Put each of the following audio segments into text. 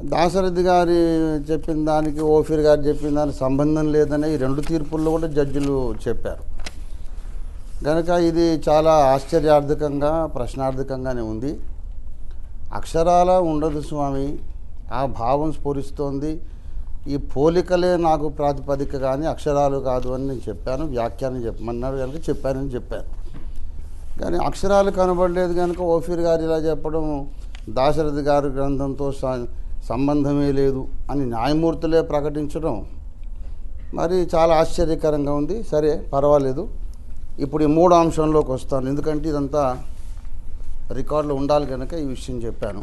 దాశరథి గారి చెప్పిన దానికి ఓఫీర్ గారు చెప్పిన దానికి సంబంధం లేదని ఈ రెండు తీర్పుల్లో కూడా జడ్జిలు చెప్పారు. కనుక ఇది చాలా ఆశ్చర్యార్థకంగా ప్రశ్నార్థకంగానే ఉంది. అక్షరాల ఉండదు స్వామి, ఆ భావం స్ఫురిస్తోంది. ఈ పోలికలే నాకు ప్రాతిపదిక కానీ అక్షరాలు కాదు అని నేను చెప్పాను. వ్యాఖ్యానం చెప్పమన్నాడు కనుక చెప్పానని చెప్పాను. కానీ అక్షరాలు కనబడలేదు కనుక ఓఫీర్ గారు ఇలా చెప్పడం దాశరథి గారి గ్రంథంతో సంబంధమే లేదు అని న్యాయమూర్తులే ప్రకటించడం మరి చాలా ఆశ్చర్యకరంగా ఉంది. సరే, పర్వాలేదు. ఇప్పుడు ఈ మూడో అంశంలోకి వస్తాను, ఎందుకంటే ఇదంతా రికార్డులో ఉండాలి కనుక ఈ విషయం చెప్పాను.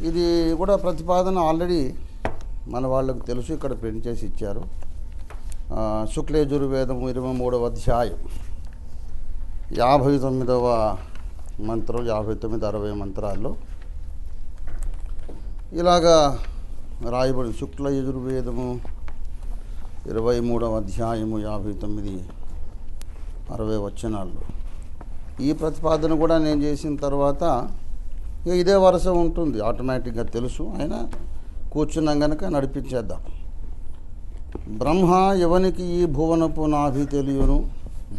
ఇది కూడా ప్రతిపాదన ఆల్రెడీ మన వాళ్ళకు తెలుసు, ఇక్కడ ప్రింట్ చేసి ఇచ్చారు. శుక్లయజుర్వేదము 23వ అధ్యాయం 59వ మంత్రం, 59-60 మంత్రాల్లో ఇలాగా రాయబడి శుక్లయజుర్వేదము 23వ అధ్యాయము 59-60 వచనాల్లో ఈ ప్రతిపాదన కూడా నేను చేసిన తర్వాత ఇదే వరుస ఉంటుంది, ఆటోమేటిక్గా తెలుసు. అయినా కూర్చున్నాం కనుక నడిపించేద్దాం. బ్రహ్మ ఎవనికి ఈ భువనపు నాభి తెలియను,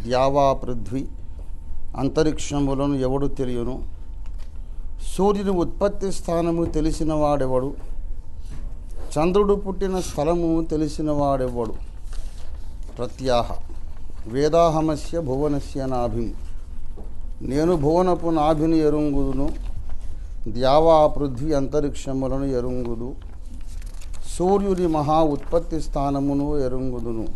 ద్యావా పృథ్వీ అంతరిక్షములను ఎవడు తెలియను, సూర్యుని ఉత్పత్తి స్థానము తెలిసిన వాడెవడు, చంద్రుడు పుట్టిన స్థలము తెలిసిన వాడెవడు. ప్రత్యాహ వేదాహమస్య భువనస్య నాభిం, నేను భువనపు నాభిని ఎరుంగుదును, ద్యావా పృథ్వీ అంతరిక్షములను ఎరుంగుదు, సూర్యుని మహా ఉత్పత్తి స్థానమును ఎరుంగుదును,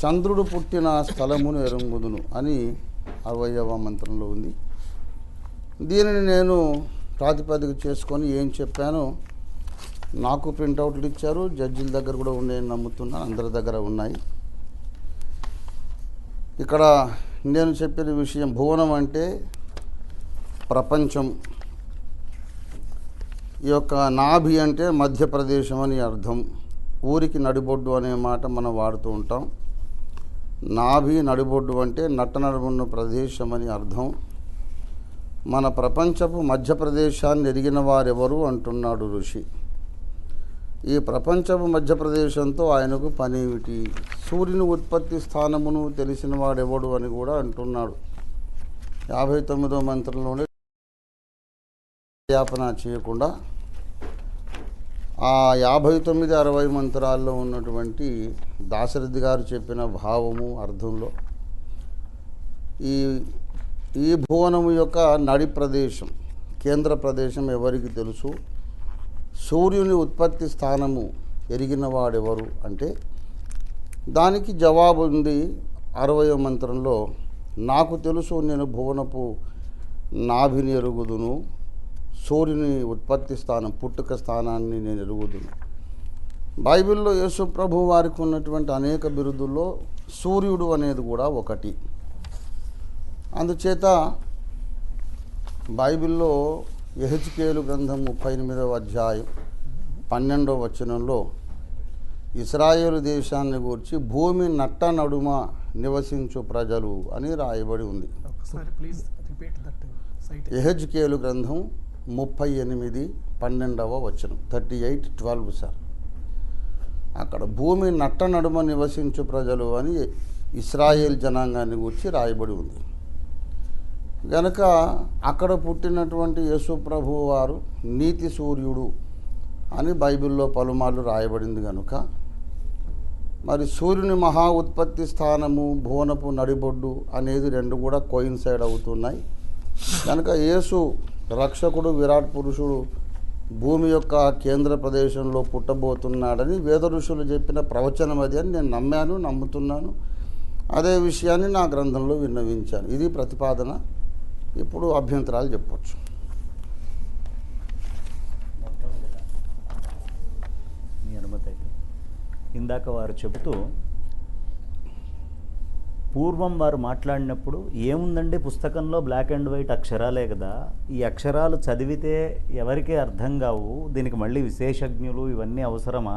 చంద్రుడు పుట్టిన స్థలమును ఎరుంగుదును అని 60వ మంత్రంలో ఉంది. దీనిని నేను ప్రాతిపదిక చేసుకొని ఏం చెప్పానో నాకు ప్రింటౌట్లు ఇచ్చారు, జడ్జిల దగ్గర కూడా ఉన్నాయని నమ్ముతున్నాను, అందరి దగ్గర ఉన్నాయి. ఇక్కడ నేను చెప్పిన విషయం, భువనం అంటే ప్రపంచం, ఈ యొక్క నాభి అంటే మధ్యప్రదేశం అని అర్థం. ఊరికి నడిబొడ్డు అనే మాట మనం వాడుతూ ఉంటాం. నాభి నడిబొడ్డు అంటే నట్టనడుమున్న ప్రదేశం అని అర్థం. మన ప్రపంచపు మధ్యప్రదేశాన్ని ఎరిగిన వారెవరు అంటున్నాడు ఋషి. ఈ ప్రపంచపు మధ్యప్రదేశంతో ఆయనకు పనేమిటి, సూర్యుని ఉత్పత్తి స్థానమును తెలిసిన వాడెవడు అని కూడా అంటున్నాడు. 59వ మంత్రంలోనే వ్యాపన చేయకుండా ఆ 59-60 మంత్రాల్లో ఉన్నటువంటి దాశరథి గారు చెప్పిన భావము అర్థంలో ఈ భువనము యొక్క నడి ప్రదేశం, కేంద్ర ప్రదేశం ఎవరికి తెలుసు, సూర్యుని ఉత్పత్తి స్థానము ఎరిగిన వాడెవరు అంటే దానికి జవాబు ఉంది 60వ మంత్రంలో. నాకు తెలుసు, నేను భువనపు నాభిని ఎరుగుదును, సూర్యుని ఉత్పత్తి స్థానం పుట్టుక స్థానాన్ని నేను ఎరుగుదును. బైబిల్లో యేసు ప్రభు వారికి ఉన్నటువంటి అనేక బిరుదుల్లో సూర్యుడు అనేది కూడా ఒకటి. అందుచేత బైబిల్లో యెహెజ్కేలు గ్రంథం 38వ అధ్యాయం 12వ వచనంలో ఇశ్రాయేలు దేశాన్ని గూర్చి భూమి నట్ట నడుమ నివసించు ప్రజలు అని రాయబడి ఉంది. యెహెజ్కేలు గ్రంథం 38:12వ వచనం, 38:12 సార్. అక్కడ భూమి నట్ట నడుమ నివసించు ప్రజలు అని ఇశ్రాయేల్ జనాంగాన్ని గూర్చి రాయబడి ఉంది. గనక అక్కడ పుట్టినటువంటి యేసు ప్రభువు వారు నీతి సూర్యుడు అని బైబిల్లో పలుమార్లు రాయబడింది. కనుక మరి సూర్యుని మహా ఉత్పత్తి స్థానము, భువనపు నడిబొడ్డు అనేది రెండు కూడా కోయిన్సైడ్ అవుతున్నాయి. కనుక యేసు రక్షకుడు, విరాట్ పురుషుడు భూమి యొక్క కేంద్ర ప్రదేశంలో పుట్టబోతున్నాడని వేద ఋషులు చెప్పిన ప్రవచనం అది అని నేను నమ్మాను, నమ్ముతున్నాను. అదే విషయాన్ని నా గ్రంథంలో విన్నవించాను. ఇది ప్రతిపాదన. ఇప్పుడు అభ్యంతరాలు చెప్పవచ్చు. మీ అనుమతి అయితే ఇందాక వారు చెబుతూ పూర్వం వారు మాట్లాడినప్పుడు ఏముందండి పుస్తకంలో బ్లాక్ అండ్ వైట్ అక్షరాలే కదా, ఈ అక్షరాలు చదివితే ఎవరికీ అర్థం కావు, దీనికి మళ్ళీ విశేషజ్ఞులు ఇవన్నీ అవసరమా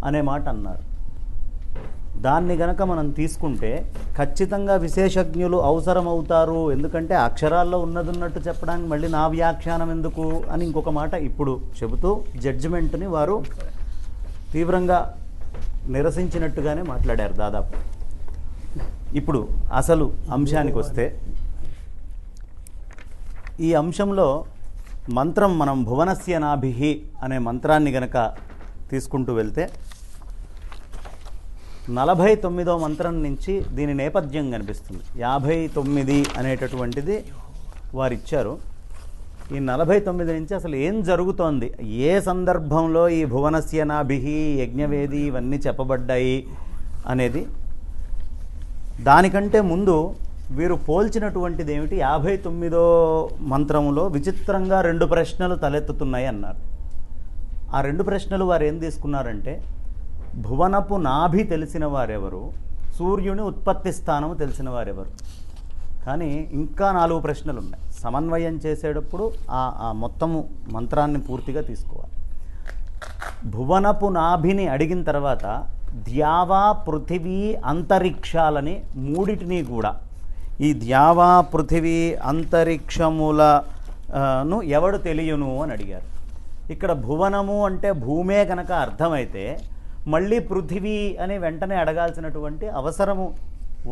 అనే మాట అన్నారు. దాన్ని గనక మనం తీసుకుంటే ఖచ్చితంగా విశేషజ్ఞులు అవసరమవుతారు. ఎందుకంటే అక్షరాల్లో ఉన్నట్టు చెప్పడానికి మళ్ళీ నా వ్యాఖ్యానం ఎందుకు అని ఇంకొక మాట ఇప్పుడు చెబుతూ జడ్జిమెంట్ని వారు తీవ్రంగా నిరసించినట్టుగానే మాట్లాడారు దాదాపు. ఇప్పుడు అసలు అంశానికి వస్తే, ఈ అంశంలో మంత్రం మనం భువనస్య నాభిః అనే మంత్రాన్ని గనక తీసుకుంటూ వెళ్తే 49వ మంత్రం నుంచి దీని నేపథ్యం కనిపిస్తుంది. 59 అనేటటువంటిది వారిచ్చారు. ఈ 49 నుంచి అసలు ఏం జరుగుతోంది, ఏ సందర్భంలో ఈ భువనస్య నాభిః, యజ్ఞవేది ఇవన్నీ చెప్పబడ్డాయి అనేది. దానికంటే ముందు వీరు పోల్చినటువంటిది ఏమిటి, 59వ మంత్రంలో విచిత్రంగా 2 ప్రశ్నలు తలెత్తుతున్నాయి అన్నారు. ఆ 2 ప్రశ్నలు వారు ఏం తీసుకున్నారంటే, భువనపు నాభి తెలిసిన వారెవరు, సూర్యుని ఉత్పత్తి స్థానము తెలిసిన వారెవరు. కానీ ఇంకా 4 ప్రశ్నలు ఉన్నాయి. సమన్వయం చేసేటప్పుడు ఆ మొత్తము మంత్రాన్ని పూర్తిగా తీసుకోవాలి. భువనపు నాభిని అడిగిన తర్వాత ద్యావా, పృథివీ, అంతరిక్షాలని మూడిటిని కూడా, ఈ ద్యావా, పృథివీ, అంతరిక్షములను ఎవడు తెలియను అని అడిగారు. ఇక్కడ భువనము అంటే భూమే కనుక అర్థమైతే మళ్ళీ పృథివీ అని వెంటనే అడగాల్సినటువంటి అవసరము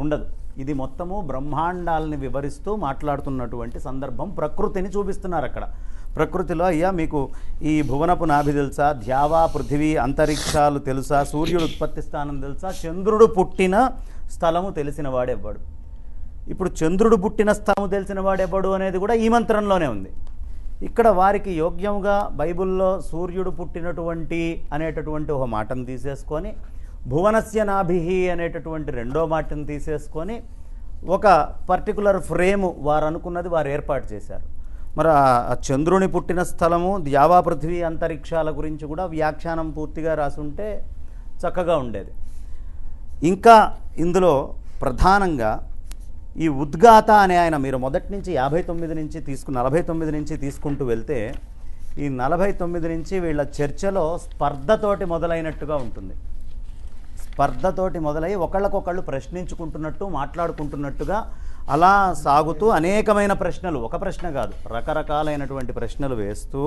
ఉండదు. ఇది మొత్తము బ్రహ్మాండాలని వివరిస్తూ మాట్లాడుతున్నటువంటి సందర్భం. ప్రకృతిని చూపిస్తున్నారు అక్కడ. ప్రకృతిలో అయ్యా మీకు ఈ భువనపు నాభి తెలుసా, ద్యావా, పృథివీ, అంతరిక్షాలు తెలుసా, సూర్యుడు ఉత్పత్తి స్థానం తెలుసా, చంద్రుడు పుట్టిన స్థలము తెలిసిన వాడెవ్వడు. ఇప్పుడు చంద్రుడు పుట్టిన స్థలము తెలిసిన వాడెవ్వడు అనేది కూడా ఈ మంత్రంలోనే ఉంది. ఇక్కడ వారికి యోగ్యంగా బైబిల్లో సూర్యుడు పుట్టినటువంటి అనేటటువంటి ఒక మాటను తీసేసుకొని, భువనస్య నాభిః అనేటటువంటి 2వ మాటను తీసేసుకొని ఒక పర్టికులర్ ఫ్రేము వారు అనుకున్నది వారు ఏర్పాటు చేశారు. మరి ఆ చంద్రుని పుట్టిన స్థలము, ద్యావా, పృథివీ, అంతరిక్షాల గురించి కూడా వ్యాఖ్యానం పూర్తిగా రాసుంటే చక్కగా ఉండేది. ఇంకా ఇందులో ప్రధానంగా ఈ ఉద్గాత అనే ఆయన, మీరు మొదటి నుంచి 49 నుంచి తీసుకుంటూ వెళ్తే ఈ 49 నుంచి వీళ్ళ చర్చలో స్పర్ధతోటి మొదలైనట్టుగా ఉంటుంది. స్పర్ధతోటి మొదలై ఒకళ్ళకొకళ్ళు ప్రశ్నించుకుంటున్నట్టు, మాట్లాడుకుంటున్నట్టుగా అలా సాగుతూ అనేకమైన ప్రశ్నలు, ఒక ప్రశ్న కాదు రకరకాలైనటువంటి ప్రశ్నలు వేస్తూ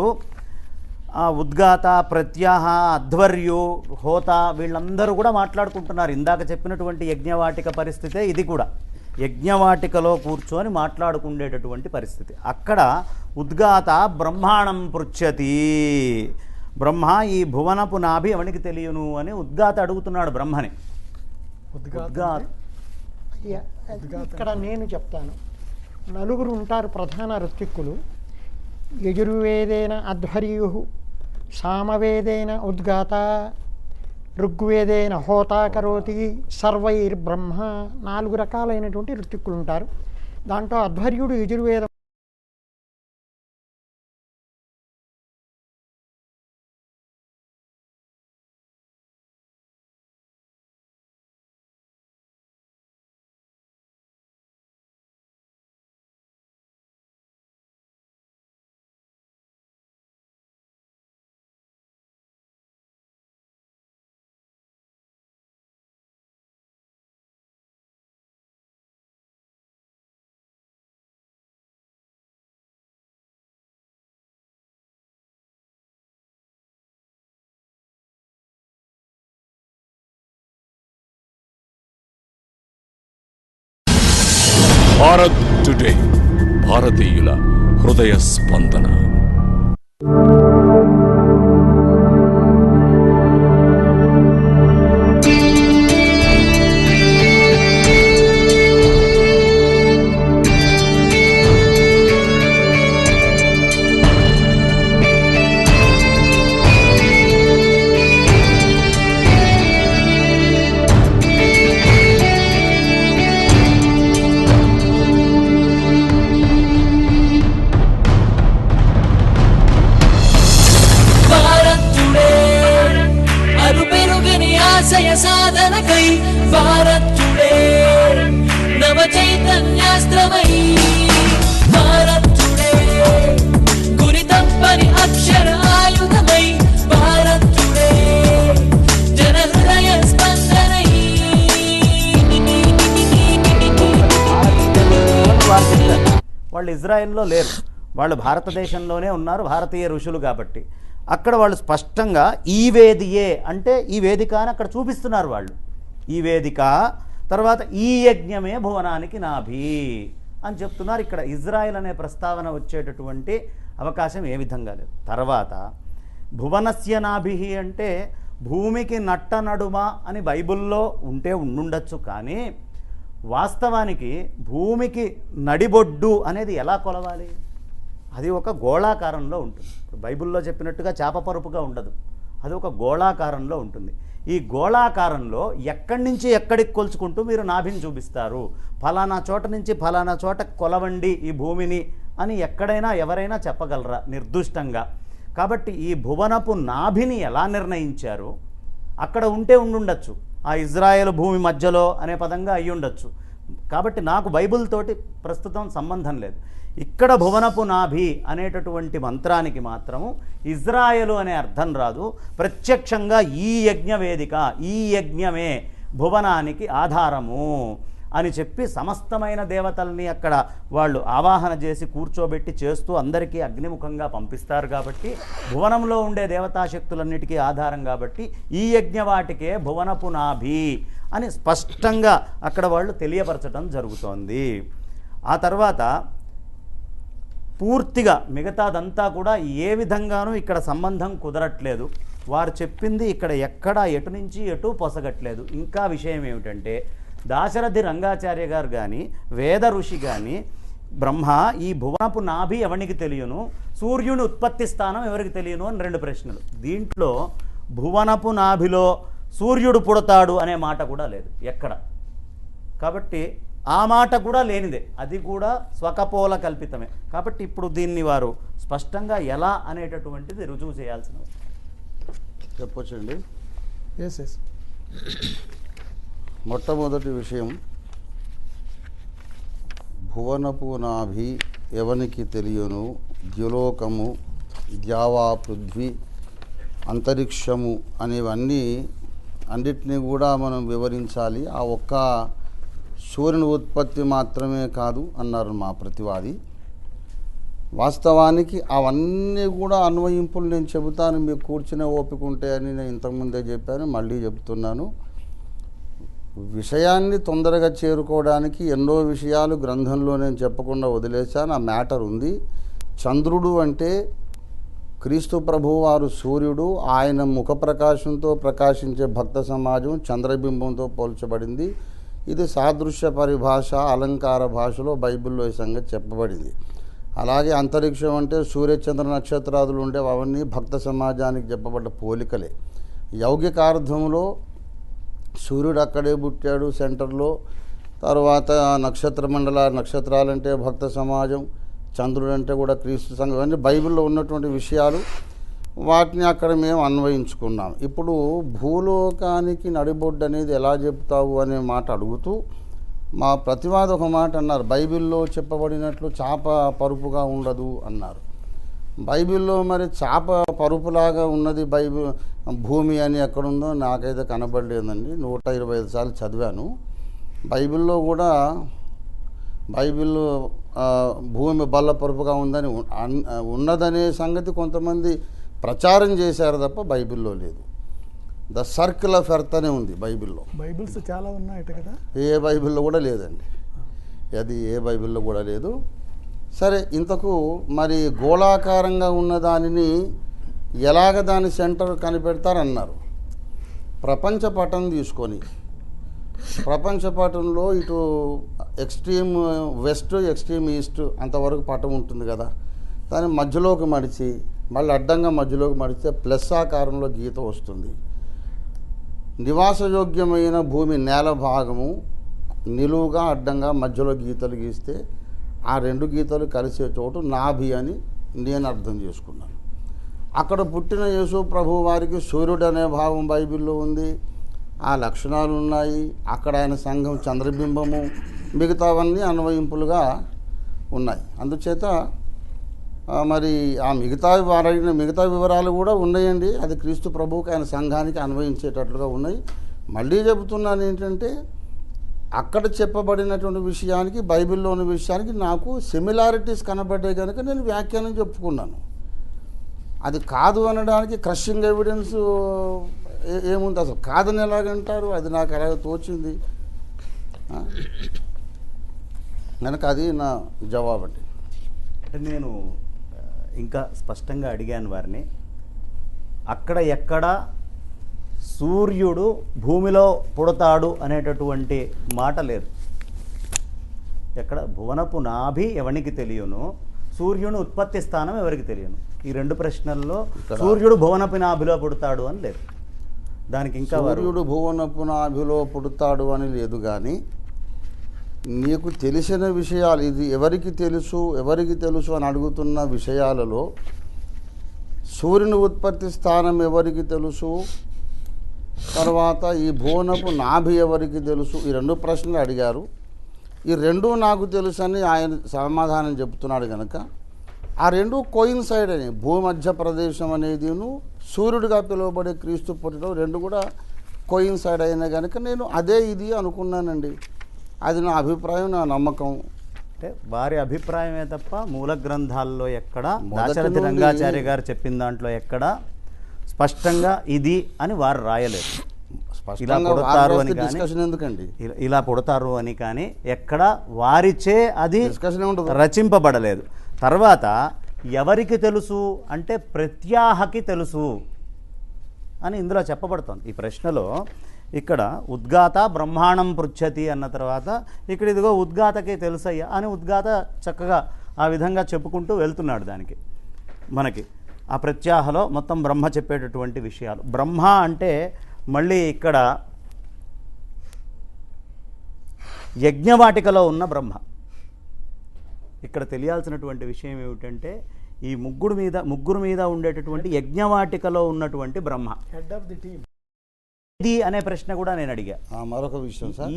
ఆ ఉద్గాత, ప్రత్యాహ, అధ్వర్యు, హోత వీళ్ళందరూ కూడా మాట్లాడుకుంటున్నారు. ఇందాక చెప్పినటువంటి యజ్ఞవాటిక పరిస్థితే ఇది కూడా. యజ్ఞవాటికలో కూర్చొని మాట్లాడుకునేటటువంటి పరిస్థితి. అక్కడ ఉద్గాత బ్రహ్మాణం పృచ్ఛతి, బ్రహ్మ ఈ భువనపు నాభి ఎవనికి తెలియను అని ఉద్గాత అడుగుతున్నాడు బ్రహ్మని. ఇక్కడ నేను చెప్తాను. 4 ఉంటారు ప్రధాన ఋత్విక్కులు. యజుర్వేదేన అధ్వర్యు, సామవేదేన ఉద్గాత, ఋగ్వేదేన హోతా కరోతి, సర్వైర్బ్రహ్మ. 4 రకాలైనటువంటి ఋత్విక్కులు ఉంటారు. దాంట్లో అధ్వర్యుడు యజుర్వేదం భారత్ టుడే, భారతీయుల హృదయ స్పందన. వాళ్ళు ఇజ్రాయెల్లో లేరు, వాళ్ళు భారతదేశంలోనే ఉన్నారు, భారతీయ ఋషులు కాబట్టి. అక్కడ వాళ్ళు స్పష్టంగా ఈ వేదియే అంటే ఈ వేదిక అని అక్కడ చూపిస్తున్నారు వాళ్ళు. ఈ వేదిక తర్వాత ఈ యజ్ఞమే భువనానికి నాభి అని చెప్తున్నారు. ఇక్కడ ఇజ్రాయెల్ అనే ప్రస్తావన వచ్చేటటువంటి అవకాశం ఏ విధంగా లేదు. తర్వాత భువనస్య నాభి అంటే భూమికి నట్ట నడుమ అని బైబిల్లో ఉంటే ఉండుండొచ్చు, కానీ వాస్తవానికి భూమికి నడిబొడ్డు అనేది ఎలా కొలవాలి? అది ఒక గోళాకారంలో ఉంటుంది. ఇప్పుడు బైబిల్లో చెప్పినట్టుగా చేపపరుపుగా ఉండదు, అది ఒక గోళాకారంలో ఉంటుంది. ఈ గోళాకారంలో ఎక్కడి నుంచి ఎక్కడికి కొలుచుకుంటూ మీరు నాభిని చూపిస్తారు, ఫలానా చోట నుంచి ఫలానా చోట కొలవండి ఈ భూమిని అని ఎక్కడైనా ఎవరైనా చెప్పగలరా నిర్దుష్టంగా? కాబట్టి ఈ భువనపు నాభిని ఎలా నిర్ణయించారు? అక్కడ ఉంటే ఉండుండొచ్చు, ఆ ఇజ్రాయెల్ భూమి మధ్యలో అనే పదంగా అయ్యి ఉండొచ్చు. కాబట్టి నాకు బైబిల్ తోటి ప్రస్తుతం సంబంధం లేదు. ఇక్కడ భువనపు నాభి అనేటటువంటి మంత్రానికి మాత్రము ఇజ్రాయెలు అనే అర్థం రాదు. ప్రత్యక్షంగా ఈ యజ్ఞ వేదిక, ఈ యజ్ఞమే భువనానికి ఆధారము అని చెప్పి సమస్తమైన దేవతల్ని అక్కడ వాళ్ళు ఆవాహన చేసి కూర్చోబెట్టి చేస్తూ అందరికీ అగ్నిముఖంగా పంపిస్తారు. కాబట్టి భువనంలో ఉండే దేవతాశక్తులన్నిటికీ ఆధారం కాబట్టి ఈ యజ్ఞవాటికే భువనపు నాభి అని స్పష్టంగా అక్కడ వాళ్ళు తెలియపరచడం జరుగుతోంది. ఆ తర్వాత పూర్తిగా మిగతాదంతా కూడా ఏ విధంగానూ ఇక్కడ సంబంధం కుదరట్లేదు. వారు చెప్పింది ఇక్కడ ఎక్కడా ఎటు నుంచి ఎటు పొసగట్లేదు. ఇంకా విషయం ఏమిటంటే దాశరథి రంగాచార్య గారు కానీ వేద ఋషి కానీ బ్రహ్మ ఈ భువనపు నాభి ఎవరికి తెలియను, సూర్యుని ఉత్పత్తి స్థానం ఎవరికి తెలియను అని 2 ప్రశ్నలు. దీంట్లో భువనపు నాభిలో సూర్యుడు పుడతాడు అనే మాట కూడా లేదు ఎక్కడ. కాబట్టి ఆ మాట కూడా లేనిదే, అది కూడా స్వకపోల కల్పితమే. కాబట్టి ఇప్పుడు దీన్ని వారు స్పష్టంగా ఎలా అనేటటువంటిది రుజువు చేయాల్సిన చెప్పొచ్చండి. ఎస్ ఎస్ మొట్టమొదటి విషయం, భువనపు నాభి ఎవనికి తెలియను, ద్యులోకము, ద్యావా పృథ్వీ, అంతరిక్షము అనేవన్నీ అన్నిటినీ కూడా మనం వివరించాలి. ఆ ఒక్క సూర్యుని ఉత్పత్తి మాత్రమే కాదు అన్నారు మా ప్రతివాది. వాస్తవానికి అవన్నీ కూడా అన్వయింపులు నేను చెబుతాను, మీకు కూర్చునే ఓపిక ఉంటే అని నేను ఇంతకుముందే చెప్పాను, మళ్ళీ చెప్తున్నాను. విషయాన్ని తొందరగా చేరుకోవడానికి ఎన్నో విషయాలు గ్రంథంలో నేను చెప్పకుండా వదిలేశాను. ఆ మ్యాటర్ ఉంది. చంద్రుడు అంటే క్రీస్తు ప్రభువు వారు సూర్యుడు, ఆయన ముఖ ప్రకాశంతో ప్రకాశించే భక్త సమాజం చంద్రబింబంతో పోల్చబడింది. ఇది సాదృశ్య పరిభాష, అలంకార భాషలో బైబిల్లో ఈ సంగతి చెప్పబడింది. అలాగే అంతరిక్షం అంటే సూర్యచంద్ర నక్షత్రాదులు ఉండే అవన్నీ భక్త సమాజానికి చెప్పబడ్డ పోలికలే. యౌగికార్థంలో సూర్యుడు అక్కడే పుట్టాడు సెంటర్లో, తర్వాత నక్షత్ర మండల నక్షత్రాలంటే భక్త సమాజం, చంద్రుడు అంటే కూడా క్రీస్తు సంఘం, ఇవన్నీ బైబిల్లో ఉన్నటువంటి విషయాలు. వాటిని అక్కడ మేము అన్వయించుకున్నాం. ఇప్పుడు భూలోకానికి నడిబొడ్డు అనేది ఎలా చెప్తావు అనే మాట అడుగుతూ మా ప్రతివాది ఒక మాట అన్నారు, బైబిల్లో చెప్పబడినట్లు చాప పరుపుగా ఉండదు అన్నారు. బైబిల్లో మరి చాప పరుపులాగా ఉన్నది భూమి అని ఎక్కడుందో నాకైతే కనబడలేదండి. 125 సార్లు చదివాను. బైబిల్లో కూడా బైబిల్లో భూమి బల్ల పరుపుగా ఉందని ఉన్నదనే సంగతి కొంతమంది ప్రచారం చేశారు తప్ప బైబిల్లో లేదు. ద సర్కిల్ ఆఫ్ ఎర్త్ అనే ఉంది బైబిల్లో. బైబిల్స్ చాలా ఉన్నాయట కదా, ఏ బైబిల్లో కూడా లేదండి, అది ఏ బైబిల్లో కూడా లేదు. సరే, ఇంతకు మరి గోళాకారంగా ఉన్న దానిని ఎలాగ దాని సెంటర్ కనిపెడతారన్నారు. ప్రపంచ పటం తీసుకొని ప్రపంచ పటంలో ఇటు ఎక్స్ట్రీమ్ వెస్ట్, ఎక్స్ట్రీమ్ ఈస్ట్ అంతవరకు పటం ఉంటుంది కదా, దాన్ని మధ్యలోకి మడిచి మళ్ళీ అడ్డంగా మధ్యలోకి మడిస్తే ప్లస్ ఆకారంలో గీత వస్తుంది. నివాసయోగ్యమైన భూమి నేల భాగము నిలువుగా అడ్డంగా మధ్యలో గీతలు గీస్తే ఆ 2 గీతలు కలిసే చోటు నాభి అని నేను అర్థం చేసుకున్నాను. అక్కడ పుట్టిన యేసు ప్రభు వారికి సూర్యుడు అనే భావం బైబిల్లో ఉంది, ఆ లక్షణాలు ఉన్నాయి. అక్కడ ఆయన సంఘం చంద్రబింబము, మిగతావన్నీ అన్వయింపులుగా ఉన్నాయి. అందుచేత మరి ఆ మిగతా వివరాలు కూడా ఉన్నాయండి. అది క్రీస్తు ప్రభువుకి ఆయన సంఘానికి అన్వయించేటట్లుగా ఉన్నాయి. మళ్ళీ చెబుతున్నాను ఏంటంటే అక్కడ చెప్పబడినటువంటి విషయానికి బైబిల్లోని విషయానికి నాకు సిమిలారిటీస్ కనబడ్డాయి కనుక నేను వ్యాఖ్యానం చెప్పుకున్నాను. అది కాదు అనడానికి క్రషింగ్ ఎవిడెన్స్ ఏముంది? అసలు కాదని ఎలాగంటారు? అది నాకు అలాగ తోచింది కనుక అది నా జవాబు అండి. అంటే నేను ఇంకా స్పష్టంగా అడిగాను వారిని, అక్కడ ఎక్కడ సూర్యుడు భూమిలో పుడతాడు అనేటటువంటి మాట లేదు. ఎక్కడ భువనపు నాభి ఎవరికి తెలియను, సూర్యుని ఉత్పత్తి స్థానం ఎవరికి తెలియను. ఈ రెండు ప్రశ్నల్లో సూర్యుడు భువనపు నాభిలో పుడతాడు అని లేదు. దానికి ఇంకా సూర్యుడు భువనపు నాభిలో పుడతాడు అని లేదు. కానీ నీకు తెలిసిన విషయాలు, ఇది ఎవరికి తెలుసు అని అడుగుతున్న విషయాలలో సూర్యుని ఉత్పత్తి స్థానం ఎవరికి తెలుసు, తర్వాత ఈ భువనపు నాభి ఎవరికి తెలుసు, ఈ రెండు ప్రశ్నలు అడిగారు. ఈ రెండూ నాకు తెలుసు అని ఆయన సమాధానం చెబుతున్నాడు కనుక ఆ రెండు కోయిన్సైడ్ అని, భూమధ్య ప్రదేశం అనేదిను సూర్యుడిగా పిలువబడే క్రీస్తు పుట్టడం రెండు కూడా కోయిన్సైడ్ అయినా కనుక నేను అదే ఇది అనుకున్నానండి. అది నా అభిప్రాయం, నా నమ్మకం. అంటే వారి అభిప్రాయమే తప్ప మూల గ్రంథాల్లో ఎక్కడ దాశరథి రంగాచార్య గారు చెప్పిన దాంట్లో ఎక్కడ స్పష్టంగా ఇది అని వారు రాయలేదు. ఇలా పుడతారు అని కానీ, ఎందుకండి ఇలా పుడతారు అని కానీ ఎక్కడ వారిచే అది రచింపబడలేదు. తర్వాత ఎవరికి తెలుసు అంటే ప్రత్యాహకి తెలుసు అని ఇందులో చెప్పబడుతోంది. ఈ ప్రశ్నలో ఇక్కడ ఉద్గాత బ్రహ్మాండం పృచ్ఛతి అన్న తర్వాత ఇక్కడ ఇదిగో ఉద్గాతకే తెలుసయ్యా అని ఉద్గాత చక్కగా ఆ విధంగా చెప్పుకుంటూ వెళ్తున్నాడు. దానికి మనకి ఆ ప్రత్యాహలో మొత్తం బ్రహ్మ చెప్పేటటువంటి విషయాలు. బ్రహ్మ అంటే మళ్ళీ ఇక్కడ యజ్ఞవాటికలో ఉన్న బ్రహ్మ. ఇక్కడ తెలియాల్సినటువంటి విషయం ఏమిటంటే ఈ ముగ్గురు మీద ఉండేటటువంటి యజ్ఞవాటికలో ఉన్నటువంటి బ్రహ్మ. హెడ్ ఆఫ్ ది టీమ్ ఇది అనే ప్రశ్న కూడా నేను అడిగా. మరొక విషయం సార్,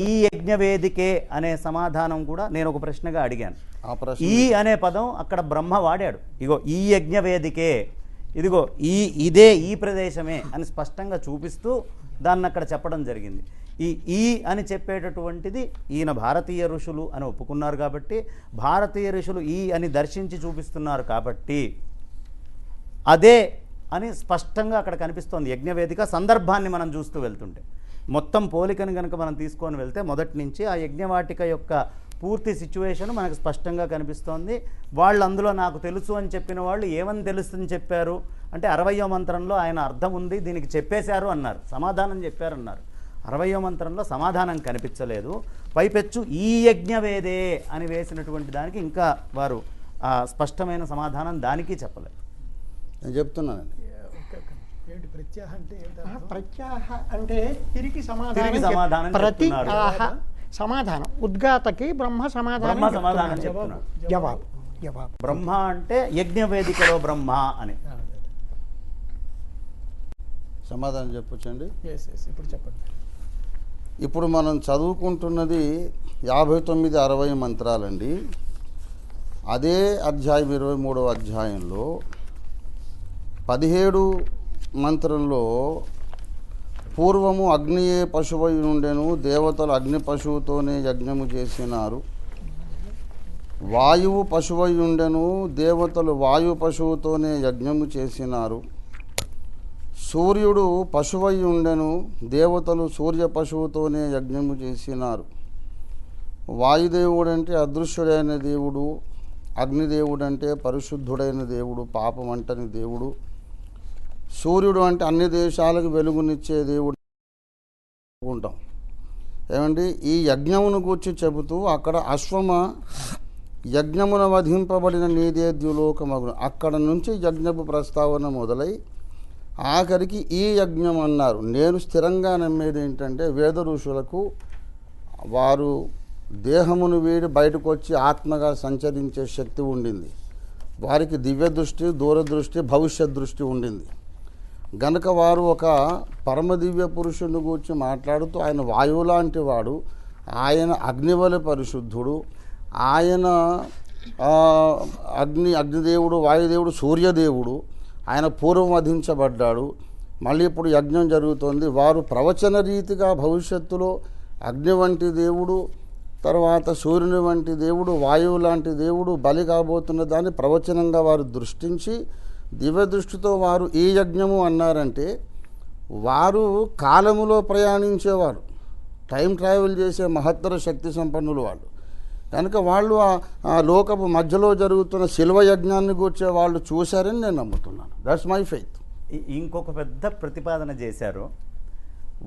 ఈ యజ్ఞవేదికే అనే సమాధానం కూడా నేను ఒక ప్రశ్నగా అడిగాను. ఈ అనే పదం అక్కడ బ్రహ్మ వాడాడు. ఇగో ఈ యజ్ఞవేదికే, ఇదిగో ఇదే ఈ ప్రదేశమే అని స్పష్టంగా చూపిస్తూ దాన్ని అక్కడ చెప్పడం జరిగింది. ఈ అని చెప్పేటటువంటిది ఈయన భారతీయ ఋషులు అని ఒప్పుకున్నారు కాబట్టి, భారతీయ ఋషులు ఈ అని దర్శించి చూపిస్తున్నారు కాబట్టి అదే అని స్పష్టంగా అక్కడ కనిపిస్తోంది. యజ్ఞవేదిక సందర్భాన్ని మనం చూస్తూ వెళ్తుంటే మొత్తం పోలికను కనుక మనం తీసుకొని వెళ్తే మొదటి నుంచి ఆ యజ్ఞవాటిక యొక్క పూర్తి సిచ్యువేషన్ మనకు స్పష్టంగా కనిపిస్తోంది. వాళ్ళు అందులో నాకు తెలుసు అని చెప్పిన వాళ్ళు ఏమని తెలుస్తుందని చెప్పారు అంటే 60వ మంత్రంలో ఆయన అర్థం ఉంది, దీనికి చెప్పేశారు అన్నారు, సమాధానం చెప్పారన్నారు. 60వ మంత్రంలో సమాధానం కనిపించలేదు. పైపెచ్చు ఈ యజ్ఞవేదే అని వేసినటువంటి దానికి ఇంకా వారు స్పష్టమైన సమాధానం దానికి చెప్పలేదు. నేను చెప్తున్నానండి. ఏంటి ప్రత్యాహ అంటే? ప్రత్యాహ అంటే తిరిగి సమాధానం ప్రతిఆహ సమాధానం. ఉద్గాతకి బ్రహ్మ సమాధానం చెప్తున్నాడు. జవాబు. బ్రహ్మ అంటే యజ్ఞవేదికలో బ్రహ్మ అని సమాధానం చెప్పొచ్చండి. ఇప్పుడు చెప్పండి. ఇప్పుడు మనం చదువుకుంటున్నది 59, 60 మంత్రాలండి. అదే అధ్యాయం 23వ అధ్యాయంలో 17 మంత్రంలో పూర్వము అగ్నియే పశువై ఉండెను, దేవతలు అగ్ని పశువుతోనే యజ్ఞము చేసినారు. వాయువు పశువై ఉండెను, దేవతలు వాయు పశువుతోనే యజ్ఞము చేసినారు. సూర్యుడు పశువై ఉండెను, దేవతలు సూర్య పశువుతోనే యజ్ఞము చేసినారు. వాయుదేవుడంటే అదృశ్యుడైన దేవుడు, అగ్నిదేవుడంటే పరిశుద్ధుడైన దేవుడు, పాపం అంటని దేవుడు. సూర్యుడు అంటే అన్ని దేశాలకు వెలుగునిచ్చే దేవుడు ఉంటాం. ఏమండి, ఈ యజ్ఞమును గూర్చి చెబుతూ అక్కడ అశ్వమ యజ్ఞమున వధింపబడిన నీదే ద్యులోకమగును, అక్కడ నుంచి యజ్ఞపు ప్రస్తావన మొదలై ఆఖరికి ఈ యజ్ఞం అన్నారు. నేను స్థిరంగా నమ్మేది ఏంటంటే వేద ఋషులకు వారు దేహమును వీడి బయటకు వచ్చి ఆత్మగా సంచరించే శక్తి ఉండింది. వారికి దివ్య దృష్టి, దూరదృష్టి, భవిష్యత్ దృష్టి ఉండింది. గనక వారు ఒక పరమదివ్య పురుషుని గురించి మాట్లాడుతూ ఆయన వాయువు లాంటి వాడు, ఆయన అగ్నివలి పరిశుద్ధుడు, ఆయన అగ్నిదేవుడు, వాయుదేవుడు, సూర్యదేవుడు, ఆయన పూర్వం వధించబడ్డాడు, మళ్ళీ ఇప్పుడు యజ్ఞం జరుగుతోంది. వారు ప్రవచన రీతిగా భవిష్యత్తులో అగ్ని వంటి దేవుడు, తర్వాత సూర్యుని వంటి దేవుడు, వాయువు లాంటి దేవుడు బలి కాబోతున్న దాన్ని ప్రవచనంగా వారు దృష్టించి దివ్య దృష్టితో వారు ఈ యజ్ఞము అన్నారంటే వారు కాలములో ప్రయాణించేవారు, టైం ట్రావెల్ చేసే మహత్తర శక్తి సంపన్నులు వాళ్ళు. కనుక వాళ్ళు ఆ లోకపు మధ్యలో జరుగుతున్న శిల్వ యజ్ఞాన్ని కూర్చే వాళ్ళు చూశారని నేను నమ్ముతున్నాను. That's my faith. ఇంకొక పెద్ద ప్రతిపాదన చేశారు.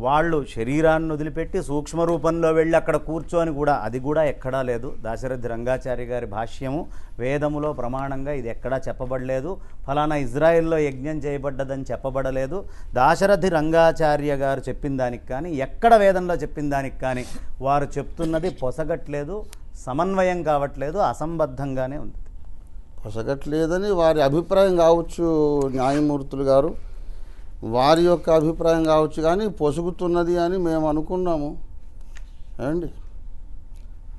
వాళ్ళు శరీరాన్ని వదిలిపెట్టి సూక్ష్మ రూపంలో వెళ్ళి అక్కడ కూర్చొని కూడా, అది కూడా ఎక్కడా లేదు. దాశరథి రంగాచార్య గారి భాష్యము వేదములో ప్రమాణంగా ఇది ఎక్కడా చెప్పబడలేదు. ఫలానా ఇజ్రాయెల్లో యజ్ఞం చేయబడ్డదని చెప్పబడలేదు. దాశరథి రంగాచార్య గారు చెప్పిన దానికి కానీ, ఎక్కడ వేదంలో చెప్పిన దానికి కానీ వారు చెప్తున్నది పొసగట్లేదు, సమన్వయం కావట్లేదు, అసంబద్ధంగానే ఉంది. పొసగట్లేదని వారి అభిప్రాయం కావచ్చు న్యాయమూర్తులు గారు, వారి యొక్క అభిప్రాయం కావచ్చు, కానీ పొసుగుతున్నది అని మేము అనుకున్నాము. ఏమండి,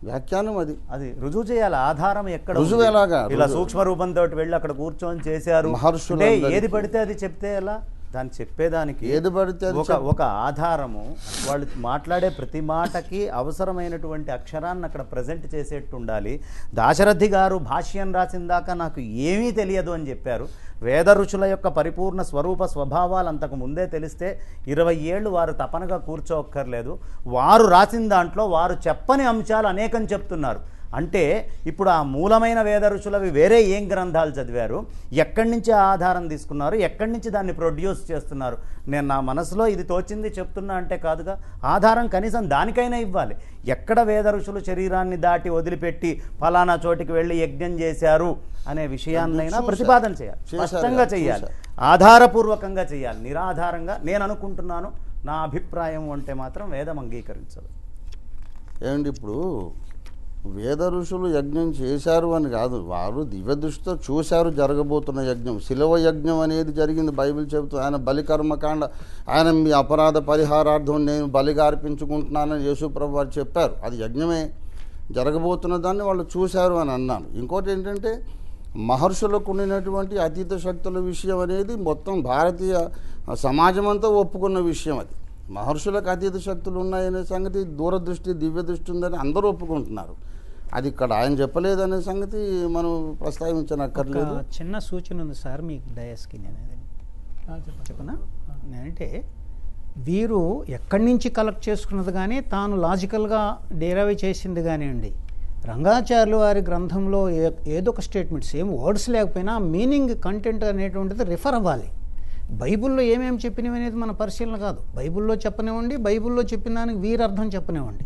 వ్యాఖ్యానం అది రుజువు చేయాలి. ఆధారం ఎక్కడ రుజువు ఎలాగా? ఇలా సూక్ష్మ రూపంతో వెళ్ళి అక్కడ కూర్చొని చేశారు మహర్షులు ఏది పడితే అది చెప్తే ఎలా? దాన్ని చెప్పేదానికి ఏది పడితే ఒక ఆధారము, వాళ్ళు మాట్లాడే ప్రతి మాటకి అవసరమైనటువంటి అక్షరాన్ని అక్కడ ప్రజెంట్ చేసేట్టు ఉండాలి. దాశరథి గారు భాష్యం రాసిన దాకా నాకు ఏమీ తెలియదు అని చెప్పారు. వేద ఋషుల యొక్క పరిపూర్ణ స్వరూప స్వభావాలు అంతకు ముందే తెలిస్తే 20 ఏళ్ళు వారు తపనగా కూర్చోక్కర్లేదు. వారు రాసిన దాంట్లో వారు చెప్పని అంశాలు అనేకం చెప్తున్నారు. అంటే ఇప్పుడు ఆ మూలమైన వేద ఋషులవి వేరే ఏం గ్రంథాలు చదివారు, ఎక్కడి నుంచి ఆధారం తీసుకున్నారు, ఎక్కడి నుంచి దాన్ని ప్రొడ్యూస్ చేస్తున్నారు? నేను నా మనసులో ఇది తోచింది చెప్తున్నా అంటే కాదుగా. ఆధారం కనీసం దానికైనా ఇవ్వాలి. ఎక్కడ వేద ఋషులు శరీరాన్ని దాటి వదిలిపెట్టి ఫలానా చోటికి వెళ్ళి యజ్ఞం చేశారు అనే విషయాన్నైనా ప్రతిపాదన చేయాలి, స్పష్టంగా చేయాలి, ఆధారపూర్వకంగా చేయాలి. నిరాధారంగా నేను అనుకుంటున్నాను, నా అభిప్రాయం అంటే మాత్రం వేదం అంగీకరించదు. ఏమండి, ఇప్పుడు వేద ఋషులు యజ్ఞం చేశారు అని కాదు, వారు దివ్య దృష్టితో చూశారు జరగబోతున్న యజ్ఞం. శిలవ యజ్ఞం అనేది జరిగింది, బైబిల్ చెబుతూ. ఆయన బలికర్మకాండ, ఆయన మీ అపరాధ పరిహారార్థం నేను బలిగా అర్పించుకుంటున్నానని యేసుప్రభు వారు చెప్పారు. అది యజ్ఞమే, జరగబోతున్న దాన్ని వాళ్ళు చూశారు అని అన్నాను. ఇంకోటి ఏంటంటే మహర్షులకు ఉండినటువంటి అతీత శక్తుల విషయం అనేది మొత్తం భారతీయ సమాజం అంతా ఒప్పుకున్న విషయం. అది మహర్షులకు అతీత శక్తులు ఉన్నాయనే సంగతి, దూరదృష్టి దివ్య దృష్టి ఉందని అందరూ ఒప్పుకుంటున్నారు. అది ఇక్కడ ఆయన చెప్పలేదనే సంగతి మనం ప్రస్తావించనక్కర్లేదు. చిన్న సూచన ఉంది సార్ మీకు డయస్కి. నేను చెప్పనా, నేనంటే వీరు ఎక్కడి నుంచి కలెక్ట్ చేసుకున్నది కానీ తాను లాజికల్గా డెరైవ్ చేసింది కానివ్వండి, రంగాచార్యులు వారి గ్రంథంలో ఏదో ఒక స్టేట్మెంట్స్, ఏం వర్డ్స్ లేకపోయినా మీనింగ్ కంటెంట్ అనేటువంటిది రిఫర్ అవ్వాలి. బైబిల్లో ఏమేమి చెప్పినవి అనేది మన పరిశీలన కాదు. బైబిల్లో చెప్పనివ్వండి, బైబిల్లో చెప్పిన దానికి వీరు అర్థం చెప్పనివ్వండి.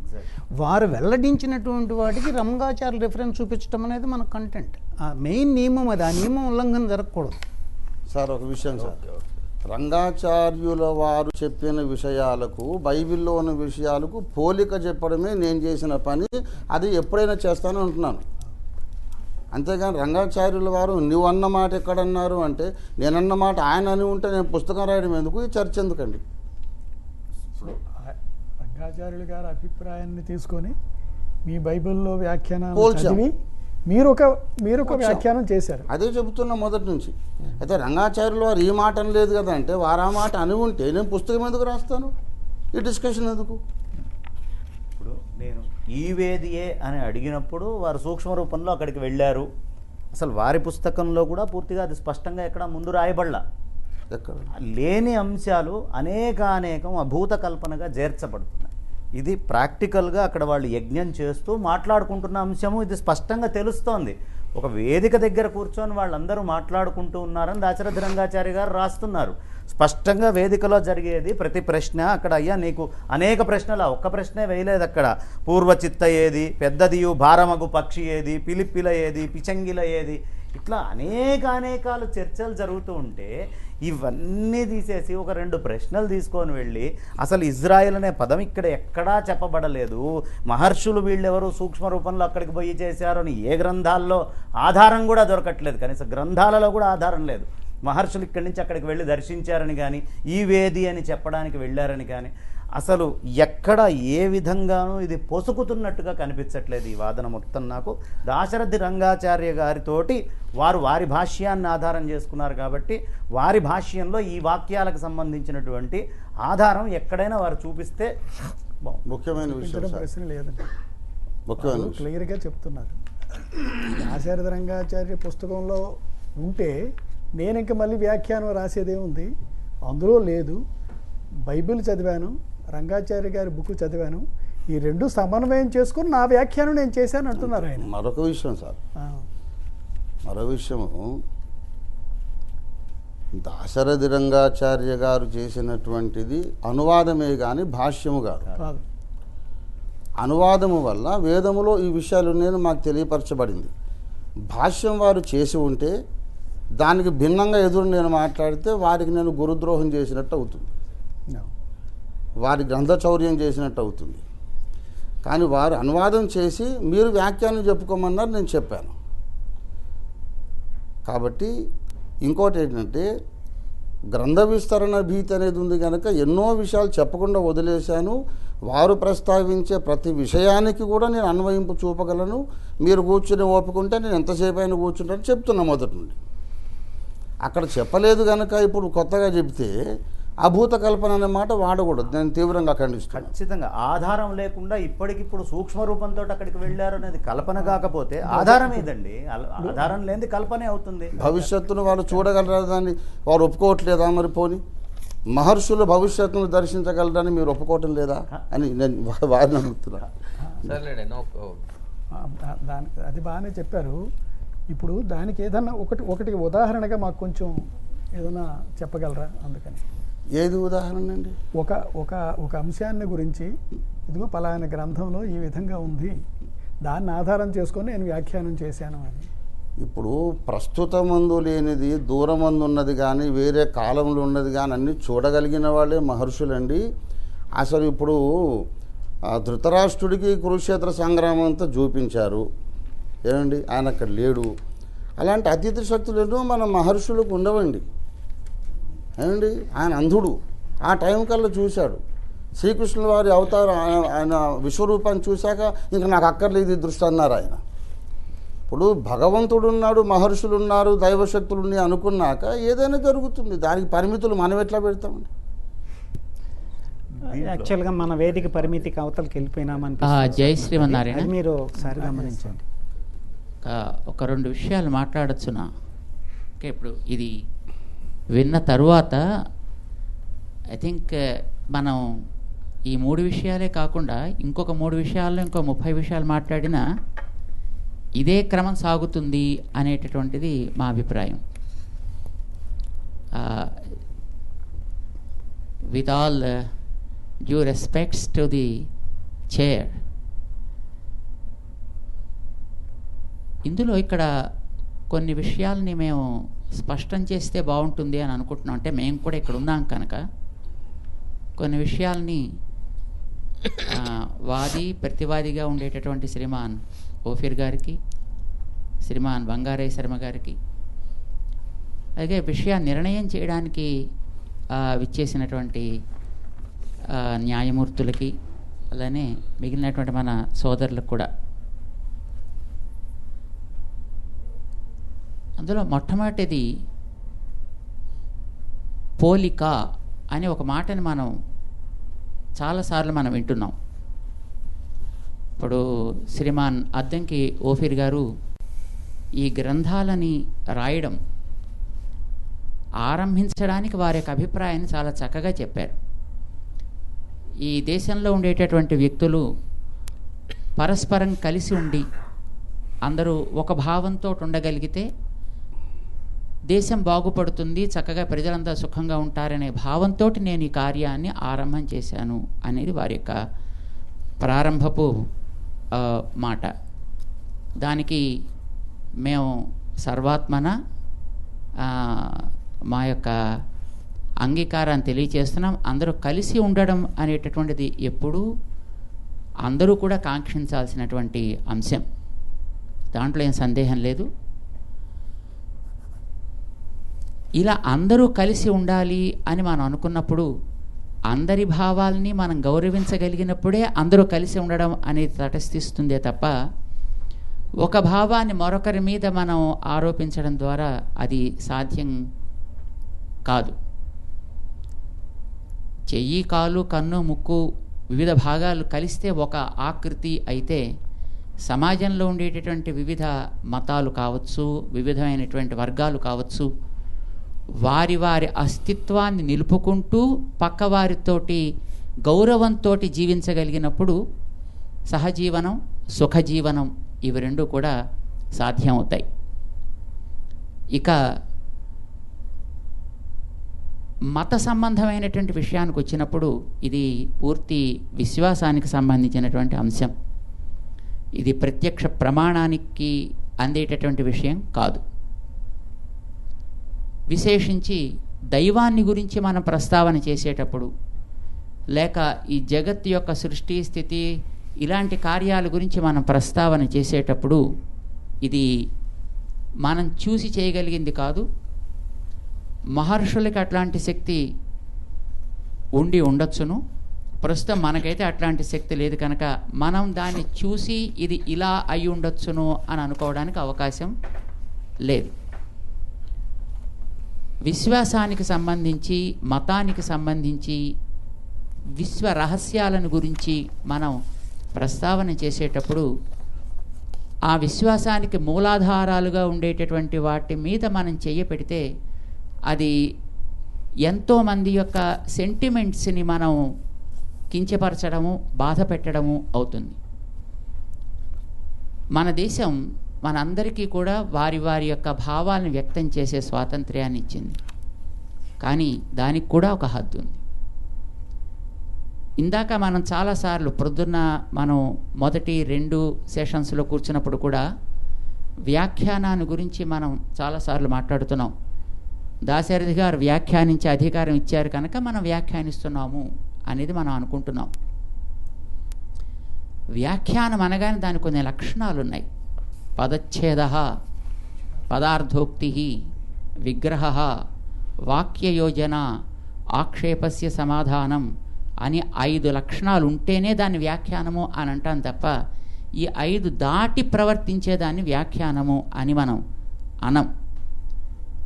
వారు వెల్లడించినటువంటి వాటికి రంగాచార్యులు రిఫరెన్స్ చూపించడం అనేది మన కంటెంట్. ఆ మెయిన్ నియమం అది, ఆ నియమం ఉల్లంఘన జరగకూడదు. సార్ ఒక విషయం సార్, రంగాచార్యుల వారు చెప్పిన విషయాలకు బైబిల్లో ఉన్న విషయాలకు పోలిక చెప్పడమే నేను చేసిన పని. అది ఎప్పుడైనా చేస్తాను అంటున్నాను. అంతేగాని రంగాచార్యుల వారు నువ్వు అన్న మాట ఎక్కడన్నారు అంటే, నేనన్న మాట ఆయన అని ఉంటే నేను పుస్తకం రాయడం ఎందుకు, ఈ చర్చ ఎందుకండి? రంగాచార్యులు గారి అభిప్రాయాన్ని తీసుకొని మీ బైబిల్లో వ్యాఖ్యానాలు చదివి మీరు ఒక వ్యాఖ్యానం చేశారు. అదే చెబుతున్నా మొదటి నుంచి. అయితే రంగాచార్యుల వారు ఈ మాట అనలేదు కదా అంటే, వారు ఆ మాట అని ఉంటే నేను పుస్తకం ఎందుకు రాస్తాను, ఈ డిస్కషన్ ఎందుకు? ఇప్పుడు నేను ఈ వేదియే అని అడిగినప్పుడు వారు సూక్ష్మ రూపంలో అక్కడికి వెళ్ళారు. అసలు వారి పుస్తకంలో కూడా పూర్తిగా అది స్పష్టంగా ఎక్కడ ముందు రాయబడలా. లేని అంశాలు అనేకం అభూత కల్పనగా చేర్చబడుతున్నాయి. ఇది ప్రాక్టికల్గా అక్కడ వాళ్ళు యజ్ఞం చేస్తూ మాట్లాడుకుంటున్న అంశము ఇది స్పష్టంగా తెలుస్తోంది. ఒక వేదిక దగ్గర కూర్చొని వాళ్ళందరూ మాట్లాడుకుంటూ ఉన్నారని దాశరథి రంగాచార్య గారు రాస్తున్నారు. స్పష్టంగా వేదికలో జరిగేది ప్రతి ప్రశ్న అక్కడ, అయ్యా నీకు అనేక ప్రశ్నలు, ఒక్క ప్రశ్నే వేయలేదు అక్కడ. పూర్వచిత్త ఏది, పెద్దదియు భారమగు పక్షి ఏది, పిలిప్పిల ఏది, పిచంగిల ఏది, ఇట్లా అనేకాలు చర్చలు జరుగుతూ ఉంటే ఇవన్నీ తీసేసి ఒక 2 ప్రశ్నలు తీసుకొని వెళ్ళి, అసలు ఇజ్రాయెల్ అనే పదం ఇక్కడ ఎక్కడా చెప్పబడలేదు, మహర్షులు వీళ్ళెవరు సూక్ష్మ రూపంలో అక్కడికి పోయి చేశారు అని ఏ గ్రంథాల్లో ఆధారం కూడా దొరకట్లేదు. కనీసం గ్రంథాలలో కూడా ఆధారం లేదు. మహర్షులు ఇక్కడి నుంచి అక్కడికి వెళ్ళి దర్శించారని కానీ, ఈ వేది అని చెప్పడానికి వెళ్ళారని కానీ, అసలు ఎక్కడ ఏ విధంగానూ ఇది పొసుకుతున్నట్టుగా కనిపించట్లేదు ఈ వాదన మొత్తం. నాకు దాశరథి రంగాచార్య గారితోటి వారి భాష్యాన్ని ఆధారం చేసుకున్నారు కాబట్టి వారి భాష్యంలో ఈ వాక్యాలకు సంబంధించినటువంటి ఆధారం ఎక్కడైనా వారు చూపిస్తే ముఖ్యమైన విషయం చూపించడం సార్, ప్రశ్న లేదండి. ముఖ్యమైన వాళ్ళు విషయం. క్లియర్గా చెప్తున్నారు. ఆచార్య రంగాచార్య పుస్తకంలో ఉంటే నేను ఇంక మళ్ళీ వ్యాఖ్యానం రాసేదే ఉంది, అందులో లేదు. బైబిల్ చదివాను, రంగాచార్య గారి బుక్ చదివాను, ఈ రెండు సమన్వయం చేసుకుని నా వ్యాఖ్యానం నేను చేశాను అంటున్నారు ఆయన. మరొక విషయం సార్, మరో విషయము, దాశరథి రంగాచార్య గారు చేసినటువంటిది అనువాదమే కానీ భాష్యము కాదు. కాదు. అనువాదము వల్ల వేదములో ఈ విషయాలు నేను మాకు తెలియపరచబడింది. భాష్యం వారు చేసి ఉంటే దానికి భిన్నంగా ఎదురు నేను మాట్లాడితే వారికి నేను గురుద్రోహం చేసినట్టు అవుతుంది, వారి గ్రంథచౌర్యం చేసినట్టు అవుతుంది. కానీ వారు అనువాదం చేసి మీరు వ్యాఖ్యానం చెప్పుకోమన్నారు, నేను చెప్పాను. కాబట్టి ఇంకోటి ఏంటంటే గ్రంథ విస్తరణ భీతి అనేది ఉంది కనుక ఎన్నో విషయాలు చెప్పకుండా వదిలేశాను. వారు ప్రస్తావించే ప్రతి విషయానికి కూడా నేను అన్వయింపు చూపగలను. మీరు కూర్చుని ఓపుకుంటే నేను ఎంతసేపు అయినా కూర్చుంటాను చెప్తున్నా మొదటి నుండి. అక్కడ చెప్పలేదు కనుక ఇప్పుడు కొత్తగా చెప్తే అభూత కల్పన అనే మాట వాడకూడదు, నేను తీవ్రంగా ఖండిస్తాను. ఖచ్చితంగా ఆధారం లేకుండా ఇప్పటికిప్పుడు సూక్ష్మ రూపంతో అక్కడికి వెళ్ళారు అనేది కల్పన కాకపోతే ఆధారం ఏదండి? ఆధారం లేనిది కల్పనే అవుతుంది. భవిష్యత్తును వాళ్ళు చూడగలరా, దాన్ని వారు ఒప్పుకోవట్లేదా? మరి పోని మహర్షులు భవిష్యత్తును దర్శించగలరని మీరు ఒప్పుకోవటం లేదా అని నేను వారిని అడుగుతున్నా. దానికి అది బాగానే చెప్పారు. ఇప్పుడు దానికి ఏదన్నా ఒకటి ఉదాహరణగా మాకు కొంచెం ఏదైనా చెప్పగలరా? అందుకని ఏది ఉదాహరణ అండి? ఒక అంశాన్ని గురించి ఇదిగో పలానా గ్రంథంలో ఈ విధంగా ఉంది, దాన్ని ఆధారం చేసుకొని నేను వ్యాఖ్యానం చేశాను అని. ఇప్పుడు ప్రస్తుతమందు లేనిది దూరమందు ఉన్నది కానీ వేరే కాలంలో ఉన్నది కానీ అన్నీ చూడగలిగిన వాళ్ళే మహర్షులండి. అసలు ఇప్పుడు ధృతరాష్ట్రుడికి కురుక్షేత్ర సంగ్రామం అంతా చూపించారు ఏమండి, ఆయన అక్కడ లేడు. అలాంటి అతీత శక్తులు ఎన్నో మన మహర్షులకు ఉండవండి ఏమండి. ఆయన అంధుడు, ఆ టైం కల్లా చూశాడు. శ్రీకృష్ణుల వారి అవతారం ఆయన విశ్వరూపాన్ని చూశాక ఇంకా నాకు అక్కర్లేదు ఈ దృష్టి అన్నారు ఆయన. ఇప్పుడు భగవంతుడు ఉన్నాడు, మహర్షులు ఉన్నారు, దైవశక్తులు ఉన్నాయి అనుకున్నాక ఏదైనా జరుగుతుంది. దానికి పరిమితులు మనం ఎట్లా పెడతామండి? యాక్చువల్గా మన వేదిక పరిమితికి అవతలకి వెళ్ళిపోయినామని జై శ్రీమన్నారాయణ. మీరు ఒకసారి గమనించండి. ఒక రెండు విషయాలు మాట్లాడచ్చునా? ఓకే, ఇప్పుడు ఇది విన్న తరువాత ఐ థింక్ మనం ఈ 3 విషయాలే కాకుండా ఇంకొక 3 విషయాల్లో ఇంకో 30 విషయాలు మాట్లాడినా ఇదే క్రమం సాగుతుంది అనేటటువంటిది మా అభిప్రాయం. With all due respects to the chair, ఇందులో ఇక్కడ కొన్ని విషయాలని మేము స్పష్టం చేస్తే బాగుంటుంది అని అనుకుంటున్నాం. అంటే మేము కూడా ఇక్కడ ఉన్నాం కనుక కొన్ని విషయాల్ని వాది ప్రతివాదిగా ఉండేటటువంటి శ్రీమాన్ ఓఫీర్ గారికి, శ్రీమాన్ బంగారయ్య శర్మ గారికి, అలాగే విషయాన్ని నిర్ణయం చేయడానికి విచ్చేసినటువంటి న్యాయమూర్తులకి, అలానే మిగిలినటువంటి మన సోదరులకు కూడా. అందులో మొట్టమొదటిది పోలిక అనే ఒక మాటని మనం చాలాసార్లు మనం వింటున్నాం. ఇప్పుడు శ్రీమాన్ అద్దంకి ఓఫీర్ గారు ఈ గ్రంథాలని రాయడం ఆరంభించడానికి వారి యొక్క అభిప్రాయాన్ని చాలా చక్కగా చెప్పారు. ఈ దేశంలో ఉండేటటువంటి వ్యక్తులు పరస్పరం కలిసి ఉండి అందరూ ఒక భావంతో ఉండగలిగితే దేశం బాగుపడుతుంది, చక్కగా ప్రజలంతా సుఖంగా ఉంటారనే భావంతో నేను ఈ కార్యాన్ని ఆరంభం చేశాను అనేది వారి యొక్క ప్రారంభపు మాట. దానికి మేము సర్వాత్మన మా యొక్క అంగీకారాన్ని తెలియచేస్తున్నాం. అందరూ కలిసి ఉండడం అనేటటువంటిది ఎప్పుడూ అందరూ కూడా కాంక్షించాల్సినటువంటి అంశం, దాంట్లో ఏం సందేహం లేదు. ఇలా అందరూ కలిసి ఉండాలి అని మనం అనుకున్నప్పుడు అందరి భావాల్ని మనం గౌరవించగలిగినప్పుడే అందరూ కలిసి ఉండడం అనేది తటస్థిస్తుందే తప్ప ఒక భావాన్ని మరొకరి మీద మనం ఆరోపించడం ద్వారా అది సాధ్యం కాదు. చెయ్యి, కాలు, కన్ను, ముక్కు వివిధ భాగాలు కలిస్తే ఒక ఆకృతి అయితే, సమాజంలో ఉండేటటువంటి వివిధ మతాలు కావచ్చు, వివిధమైనటువంటి వర్గాలు కావచ్చు, వారి వారి అస్తిత్వాన్ని నిలుపుకుంటూ పక్కవారితోటి గౌరవంతో జీవించగలిగినప్పుడు సహజీవనం, సుఖజీవనం ఇవి రెండు కూడా సాధ్యమవుతాయి. ఇక మత సంబంధమైనటువంటి విషయానికి వచ్చినప్పుడు ఇది పూర్తి విశ్వాసానికి సంబంధించినటువంటి అంశం. ఇది ప్రత్యక్ష ప్రమాణానికి అందేటటువంటి విషయం కాదు. విశేషించి దైవాన్ని గురించి మనం ప్రస్తావన చేసేటప్పుడు, లేక ఈ జగత్తు యొక్క సృష్టి స్థితి ఇలాంటి కార్యాల గురించి మనం ప్రస్తావన చేసేటప్పుడు ఇది మనం చూసి చేయగలిగింది కాదు. మహర్షులకి అట్లాంటి శక్తి ఉండి ఉండొచ్చును. ప్రస్తుతం మనకైతే అట్లాంటి శక్తి లేదు కనుక మనం దాన్ని చూసి ఇది ఇలా అయి ఉండొచ్చును అని అనుకోవడానికి అవకాశం లేదు. విశ్వాసానికి సంబంధించి, మతానికి సంబంధించి, విశ్వ రహస్యాలను గురించి మనం ప్రస్తావన చేసేటప్పుడు ఆ విశ్వాసానికి మూలాధారాలుగా ఉండేటటువంటి వాటి మీద మనం చెయ్యి పెడితే అది ఎంతోమంది యొక్క సెంటిమెంట్స్ని మనం కించపరచడము, బాధ పెట్టడము అవుతుంది. మన దేశం మనందరికీ కూడా వారి వారి యొక్క భావాలను వ్యక్తం చేసే స్వాతంత్ర్యాన్ని ఇచ్చింది. కానీ దానికి కూడా ఒక హద్దు ఉంది. ఇందాక మనం చాలాసార్లు ప్రొద్దున్న మనం మొదటి 2 సెషన్స్లో కూర్చున్నప్పుడు కూడా వ్యాఖ్యానాన్ని గురించి మనం చాలాసార్లు మాట్లాడుతున్నాం. దాశరథి గారు వ్యాఖ్యానించే అధికారం ఇచ్చారు కనుక మనం వ్యాఖ్యానిస్తున్నాము అనేది మనం అనుకుంటున్నాం. వ్యాఖ్యానం అనగానే దానికి కొన్ని లక్షణాలు ఉన్నాయి. పదచ్ఛేద, పదార్థోక్తి, విగ్రహ, వాక్యయోజన, ఆక్షేపస్య సమాధానం అని 5 లక్షణాలు ఉంటేనే దాన్ని వ్యాఖ్యానము అని అంటాం తప్ప ఈ 5 దాటి ప్రవర్తించేదాన్ని వ్యాఖ్యానము అని మనం అనం.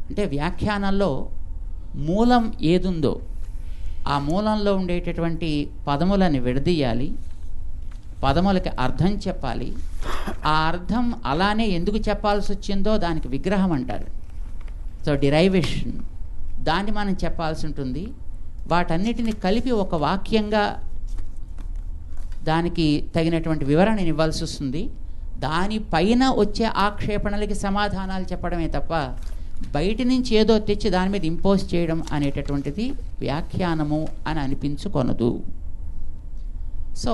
అంటే వ్యాఖ్యానంలో మూలం ఏదుందో ఆ మూలంలో ఉండేటటువంటి పదములను విడదీయాలి, పదములకి అర్థం చెప్పాలి. ఆ అర్థం అలానే ఎందుకు చెప్పాల్సి వచ్చిందో దానికి విగ్రహం అంటారు. సో డిరైవేషన్, దాన్ని మనం చెప్పాల్సి ఉంటుంది. వాటన్నిటిని కలిపి ఒక వాక్యంగా దానికి తగినటువంటి వివరణ ఇవ్వాల్సి వస్తుంది. దానిపైన వచ్చే ఆక్షేపణలకి సమాధానాలు చెప్పడమే తప్ప బయట నుంచి ఏదో తెచ్చి దాని మీద ఇంపోజ్ చేయడం అనేటటువంటిది వ్యాఖ్యానము అని అనిపించుకొనదు. సో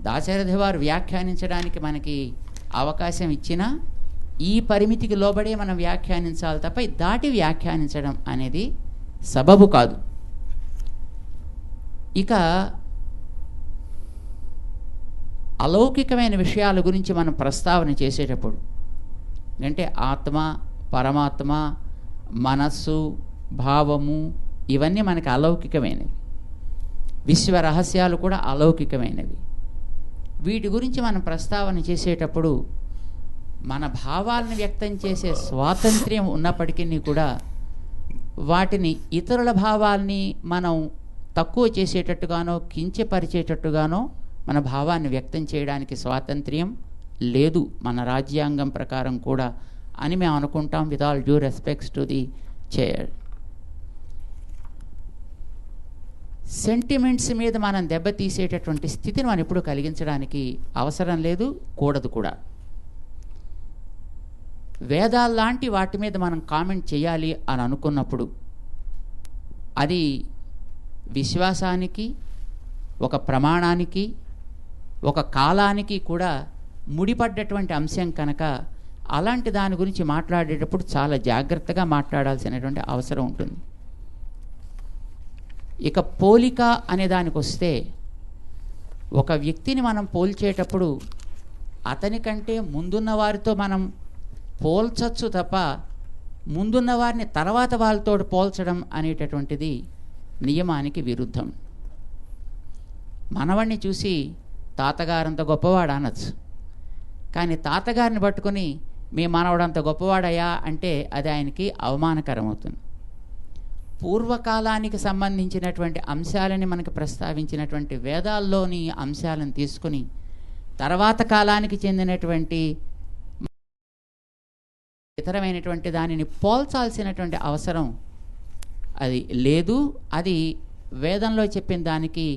దాశరథి వారు వ్యాఖ్యానించడానికి మనకి అవకాశం ఇచ్చినా ఈ పరిమితికి లోబడే మనం వ్యాఖ్యానించాలి తప్ప దాటి వ్యాఖ్యానించడం అనేది సబబు కాదు. ఇక అలౌకికమైన విషయాల గురించి మనం ప్రస్తావన చేసేటప్పుడు అంటే ఆత్మ, పరమాత్మ, మనస్సు, భావము ఇవన్నీ మనకి అలౌకికమైనవి. విశ్వ రహస్యాలు కూడా అలౌకికమైనవి. వీటి గురించి మనం ప్రస్తావన చేసేటప్పుడు మన భావాలను వ్యక్తం చేసే స్వాతంత్ర్యం ఉన్నప్పటికీ కూడా వాటిని ఇతరుల భావాల్ని మనం తక్కువ చేసేటట్టుగానో కించపరిచేటట్టుగానో మన భావాన్ని వ్యక్తం చేయడానికి స్వాతంత్ర్యం లేదు మన రాజ్యాంగం ప్రకారం కూడా అని మేము అనుకుంటాం. With all due respects to the chair. Sentiments మీద మనం దెబ్బతీసేటటువంటి స్థితిని మనం ఎప్పుడు కలిగించడానికి అవసరం లేదు, కూడదు కూడా. వేదాల్లాంటి వాటి మీద మనం కామెంట్ చేయాలి అని అనుకున్నప్పుడు అది విశ్వాసానికి, ఒక ప్రమాణానికి, ఒక కాలానికి కూడా ముడిపడ్డటువంటి అంశం కనుక అలాంటి దాని గురించి మాట్లాడేటప్పుడు చాలా జాగ్రత్తగా మాట్లాడాల్సినటువంటి అవసరం ఉంటుంది. ఇక పోలిక అనే దానికి వస్తే ఒక వ్యక్తిని మనం పోల్చేటప్పుడు అతని కంటే ముందున్న వారితో మనం పోల్చచ్చు తప్ప ముందున్న వారిని తర్వాత వాళ్ళతో పోల్చడం అనేటటువంటిది నియమానికి విరుద్ధం. మనవాడిని చూసి తాతగారంత గొప్పవాడు అనొచ్చు, కానీ తాతగారిని పట్టుకొని మీ మనవడంత గొప్పవాడయ్యా అంటే అది ఆయనకి అవమానకరం అవుతుంది. పూర్వకాలానికి సంబంధించినటువంటి అంశాలని మనకు ప్రస్తావించినటువంటి వేదాల్లోని అంశాలను తీసుకుని తర్వాత కాలానికి చెందినటువంటి ఇతరమైనటువంటి దానిని పోల్చాల్సినటువంటి అవసరం అది లేదు. అది వేదంలో చెప్పిన దానికి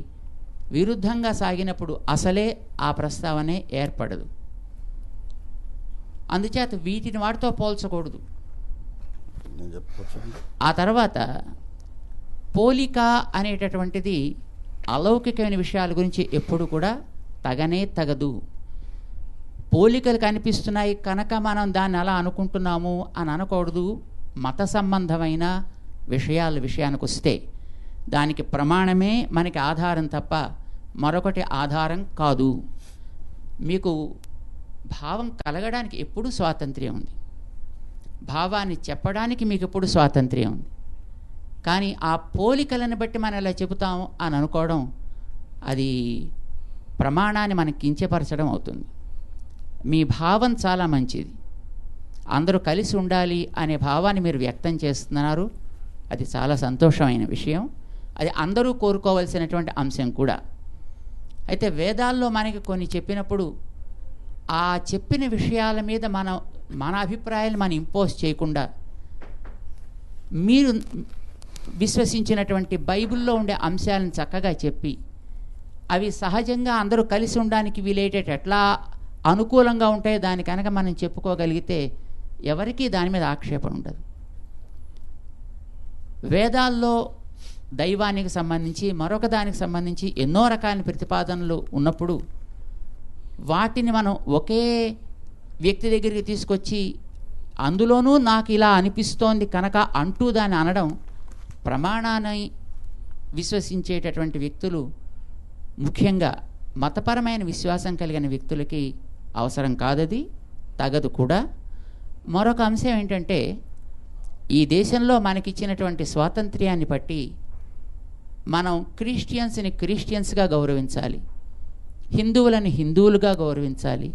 విరుద్ధంగా సాగినప్పుడు అసలే ఆ ప్రస్తావనే ఏర్పడదు. అందుచేత వీటిని వాటితో పోల్చకూడదు. నేను చెప్పొచ్చు. ఆ తర్వాత పోలిక అనేటటువంటిది అలౌకికమైన విషయాల గురించి ఎప్పుడు కూడా తగనే తగదు. పోలికలు కనిపిస్తున్నాయి కనుక మనం దాన్ని అలా అనుకుంటున్నాము అని అనకూడదు. మత సంబంధమైన విషయానికి వస్తే దానికి ప్రమాణమే మనకి ఆధారం తప్ప మరొకటి ఆధారం కాదు. మీకు భావం కలగడానికి ఎప్పుడూ స్వాతంత్ర్యం ఉంది, భావాన్ని చెప్పడానికి మీకు ఎప్పుడు స్వాతంత్ర్యం ఉంది. కానీ ఆ పోలికలను బట్టి మనం ఇలా చెబుతాం అని అనుకోవడం అది ప్రమాణాన్ని మనకి కించపరచడం అవుతుంది. మీ భావం చాలా మంచిది, అందరూ కలిసి ఉండాలి అనే భావాన్ని మీరు వ్యక్తం చేస్తున్నారు, అది చాలా సంతోషమైన విషయం, అది అందరూ కోరుకోవాల్సినటువంటి అంశం కూడా. అయితే వేదాల్లో మనకి కొన్ని చెప్పినప్పుడు ఆ చెప్పిన విషయాల మీద మన అభిప్రాయాలు మనం ఇంపోజ్ చేయకుండా మీరు విశ్వసించినటువంటి బైబిల్లో ఉండే అంశాలను చక్కగా చెప్పి అవి సహజంగా అందరూ కలిసి ఉండడానికి వీలయ్యేటట్టు ఎట్లా అనుకూలంగా ఉంటాయో దాని కనుక మనం చెప్పుకోగలిగితే ఎవరికీ దాని మీద ఆక్షేపణ ఉండదు. వేదాల్లో దైవానికి సంబంధించి మరొక దానికి సంబంధించి ఎన్నో రకాల ప్రతిపాదనలు ఉన్నప్పుడు వాటిని మనం ఒకే వ్యక్తి దగ్గరికి తీసుకొచ్చి అందులోనూ నాకు ఇలా అనిపిస్తోంది కనుక అంటూ దాన్ని అనడం ప్రమాణాన్ని విశ్వసించేటటువంటి వ్యక్తులు, ముఖ్యంగా మతపరమైన విశ్వాసం కలిగిన వ్యక్తులకి అవసరం కాదది, తగదు కూడా. మరొక అంశం ఏంటంటే ఈ దేశంలో మనకిచ్చినటువంటి స్వాతంత్ర్యాన్ని బట్టి మనం క్రిస్టియన్స్ని క్రిస్టియన్స్గా గౌరవించాలి, హిందువులని హిందువులుగా గౌరవించాలి,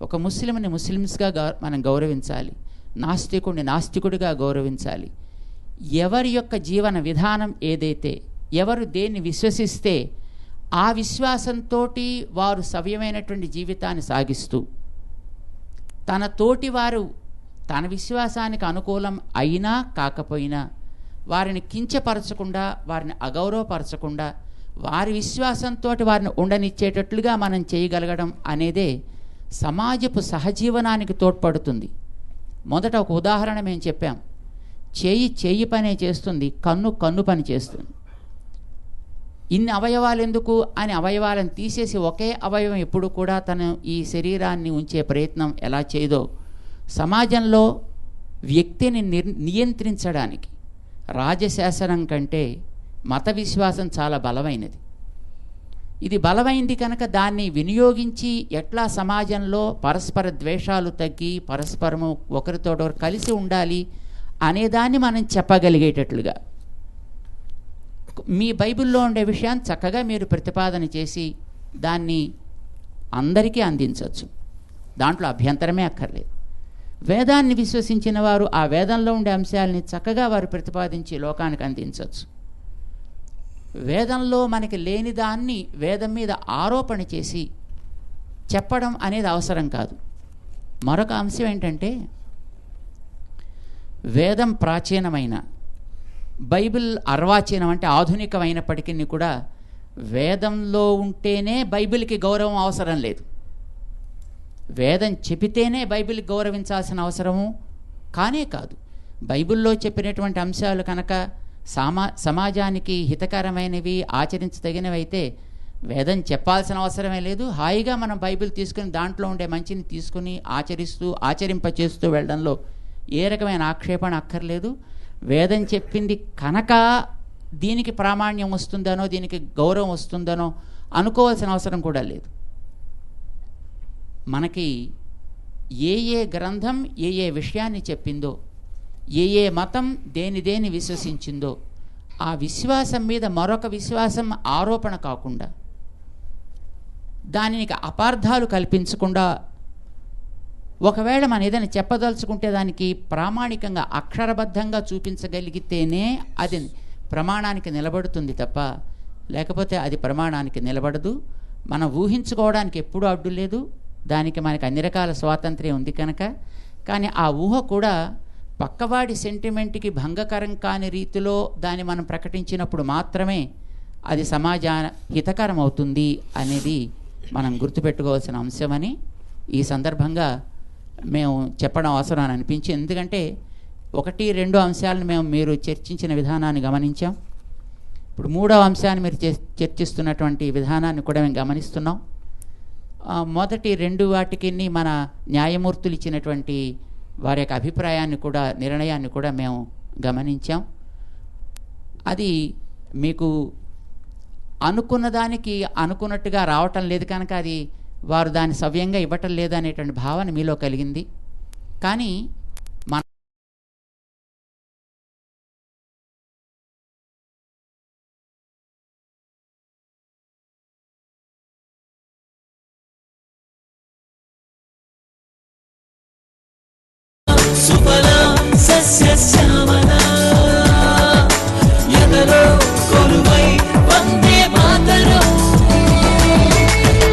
ఒక ముస్లింని ముస్లిమ్స్గా మనం గౌరవించాలి, నాస్తికుడిని నాస్తికుడిగా గౌరవించాలి. ఎవరి యొక్క జీవన విధానం ఏదైతే, ఎవరు దేన్ని విశ్వసిస్తే ఆ విశ్వాసంతో వారు సవ్యమైనటువంటి జీవితాన్ని సాగిస్తూ తన తోటి వారు తన విశ్వాసానికి అనుకూలం అయినా కాకపోయినా వారిని కించపరచకుండా, వారిని అగౌరవపరచకుండా, వారి విశ్వాసంతో వారిని ఉండనిచ్చేటట్లుగా మనం చేయగలగడం అనేదే సమాజపు సహజీవనానికి తోడ్పడుతుంది. మొదట ఒక ఉదాహరణ మేము చెప్పాం. చేయి పనే చేస్తుంది, కన్ను పని చేస్తుంది. ఇన్ని అవయవాలు ఎందుకు అని అవయవాలను తీసేసి ఒకే అవయవం ఎప్పుడు కూడా తను ఈ శరీరాన్ని ఉంచే ప్రయత్నం ఎలా చేయదో, సమాజంలో వ్యక్తిని నియంత్రించడానికి రాజశాసనం కంటే మత విశ్వాసం చాలా బలమైనది. ఇది బలమైంది కనుక దాన్ని వినియోగించి ఎట్లా సమాజంలో పరస్పర ద్వేషాలు తగ్గి పరస్పరము ఒకరితో కలిసి ఉండాలి అనేదాన్ని మనం చెప్పగలిగేటట్లుగా మీ బైబిల్లో ఉండే విషయాన్ని చక్కగా మీరు ప్రతిపాదన చేసి దాన్ని అందరికీ అందించవచ్చు. దాంట్లో అభ్యంతరమే అక్కర్లేదు. వేదాన్ని విశ్వసించిన వారు ఆ వేదంలో ఉండే అంశాలని చక్కగా వారు ప్రతిపాదించి లోకానికి అందించవచ్చు. వేదంలో మనకి లేని దాన్ని వేదం మీద ఆరోపణ చేసి చెప్పడం అనేది అవసరం కాదు. మరొక అంశం ఏంటంటే వేదం ప్రాచీనమైన, బైబిల్ అర్వాచీనం అంటే ఆధునికమైనప్పటికీ కూడా వేదంలో ఉంటేనే బైబిల్కి గౌరవం అవసరం లేదు. వేదం చెబితేనే బైబిల్కి గౌరవించాల్సిన అవసరము కానే కాదు. బైబిల్లో చెప్పినటువంటి అంశాలు కనుక సమాజానికి హితకరమైనవి, ఆచరించదగినవి అయితే వేదం చెప్పాల్సిన అవసరమే లేదు. హాయిగా మనం బైబిల్ తీసుకుని దాంట్లో ఉండే మంచిని తీసుకుని ఆచరింపచేస్తూ వెళ్ళడంలో ఏ రకమైన ఆక్షేపణ అక్కర్లేదు. వేదం చెప్పింది కనుక దీనికి ప్రామాణ్యం వస్తుందనో దీనికి గౌరవం వస్తుందనో అనుకోవాల్సిన అవసరం కూడా లేదు. మనకి ఏ గ్రంథం ఏ విషయాన్ని చెప్పిందో, ఏ మతం దేని విశ్వసించిందో ఆ విశ్వాసం మీద మరొక విశ్వాసం ఆరోపణ కాకుండా, దానికి అపార్థాలు కల్పించకుండా, ఒకవేళ మనం ఏదైనా చెప్పదలుచుకుంటే దానికి ప్రామాణికంగా అక్షరబద్ధంగా చూపించగలిగితేనే అది ప్రమాణానికి నిలబడుతుంది తప్ప లేకపోతే అది ప్రమాణానికి నిలబడదు. మనం ఊహించుకోవడానికి ఎప్పుడూ అడ్డు లేదు, దానికి మనకి అన్ని రకాల స్వాతంత్ర్యం ఉంది కనుక. కానీ ఆ ఊహ కూడా పక్కవాడి సెంటిమెంట్కి భంగకరం కాని రీతిలో దాన్ని మనం ప్రకటించినప్పుడు మాత్రమే అది సమాజ హితకరం అవుతుంది అనేది మనం గుర్తుపెట్టుకోవాల్సిన అంశమని ఈ సందర్భంగా మేము చెప్పడం అవసరం అని అనిపించింది. ఎందుకంటే 1-2 అంశాలను మీరు చర్చించిన విధానాన్ని గమనించాం. ఇప్పుడు 3వ అంశాన్ని మీరు చర్చిస్తున్నటువంటి విధానాన్ని కూడా మేము గమనిస్తున్నాం. మొదటి 2 వాటికి మన న్యాయమూర్తులు ఇచ్చినటువంటి వారి యొక్క అభిప్రాయాన్ని కూడా, నిర్ణయాన్ని కూడా మేము గమనించాం. అది మీకు అనుకున్న దానికి అనుకున్నట్టుగా రావటం లేదు కనుక అది వారు దాన్ని సవ్యంగా ఇవ్వటం లేదు అనేటువంటి భావన మీలో కలిగింది. కానీ మన సుఫలా సస్య శ్యామలా ఎదలో కొలువై వందే మాతరం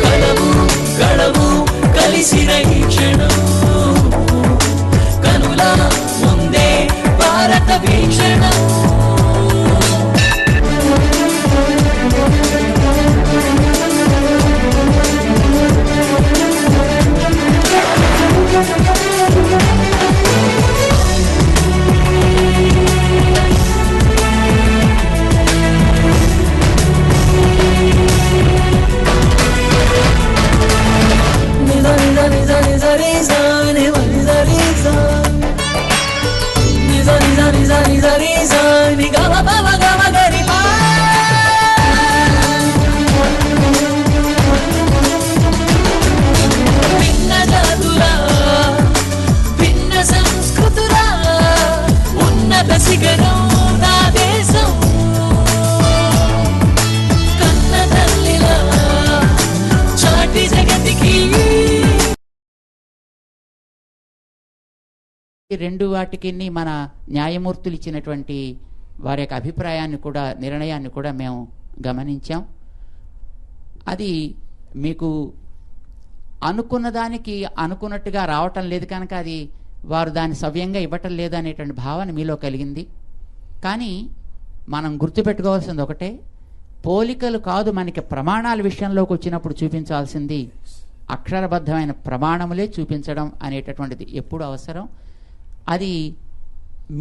కలము గళము కలిసిన ఈ క్షణం కనుల ముందే భారత వీక్షణం. భిన్న జాతులా భిన్న సంస్కృతులా ఉన్నత శిఖరం నా దేశం కన్న తల్లిలా చాటి జగతికి. 2 వాటికి మన న్యాయమూర్తులు ఇచ్చినటువంటి వారి యొక్క అభిప్రాయాన్ని కూడా, నిర్ణయాన్ని కూడా మేము గమనించాం. అది మీకు అనుకున్న దానికి అనుకున్నట్టుగా రావటం లేదు కనుక అది వారు దాన్ని సవ్యంగా ఇవ్వటం లేదు అనేటువంటి భావన మీలో కలిగింది. కానీ మనం గుర్తుపెట్టుకోవాల్సింది ఒకటే, పోలికలు కాదు మనకి ప్రమాణాల విషయంలోకి వచ్చినప్పుడు చూపించాల్సింది అక్షరబద్ధమైన ప్రమాణములే చూపించడం అనేటటువంటిది ఎప్పుడు అవసరం. అది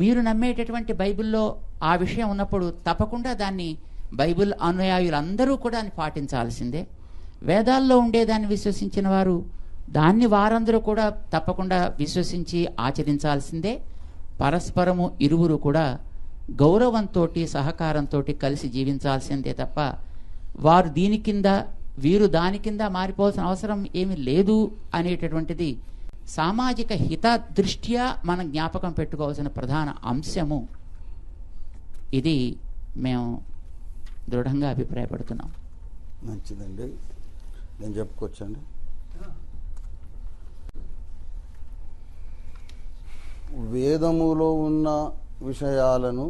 మీరు నమ్మేటటువంటి బైబిల్లో ఆ విషయం ఉన్నప్పుడు తప్పకుండా దాన్ని బైబిల్ అనుయాయులందరూ కూడా దాన్ని పాటించాల్సిందే. వేదాల్లో ఉండేదాన్ని విశ్వసించిన వారు దాన్ని వారందరూ కూడా తప్పకుండా విశ్వసించి ఆచరించాల్సిందే. పరస్పరము ఇరువురు కూడా గౌరవంతో సహకారంతో కలిసి జీవించాల్సిందే తప్ప వారు దీని కింద వీరు దాని కింద మారిపోవాల్సిన అవసరం ఏమీ లేదు అనేటటువంటిది సామాజిక హిత దృష్ట్యా మనం జ్ఞాపకం పెట్టుకోవాల్సిన ప్రధాన అంశము. ఇది మేము దృఢంగా అభిప్రాయపడుతున్నాం. మంచిదండి, నేను చెప్పుకోవచ్చండి. వేదములో ఉన్న విషయాలను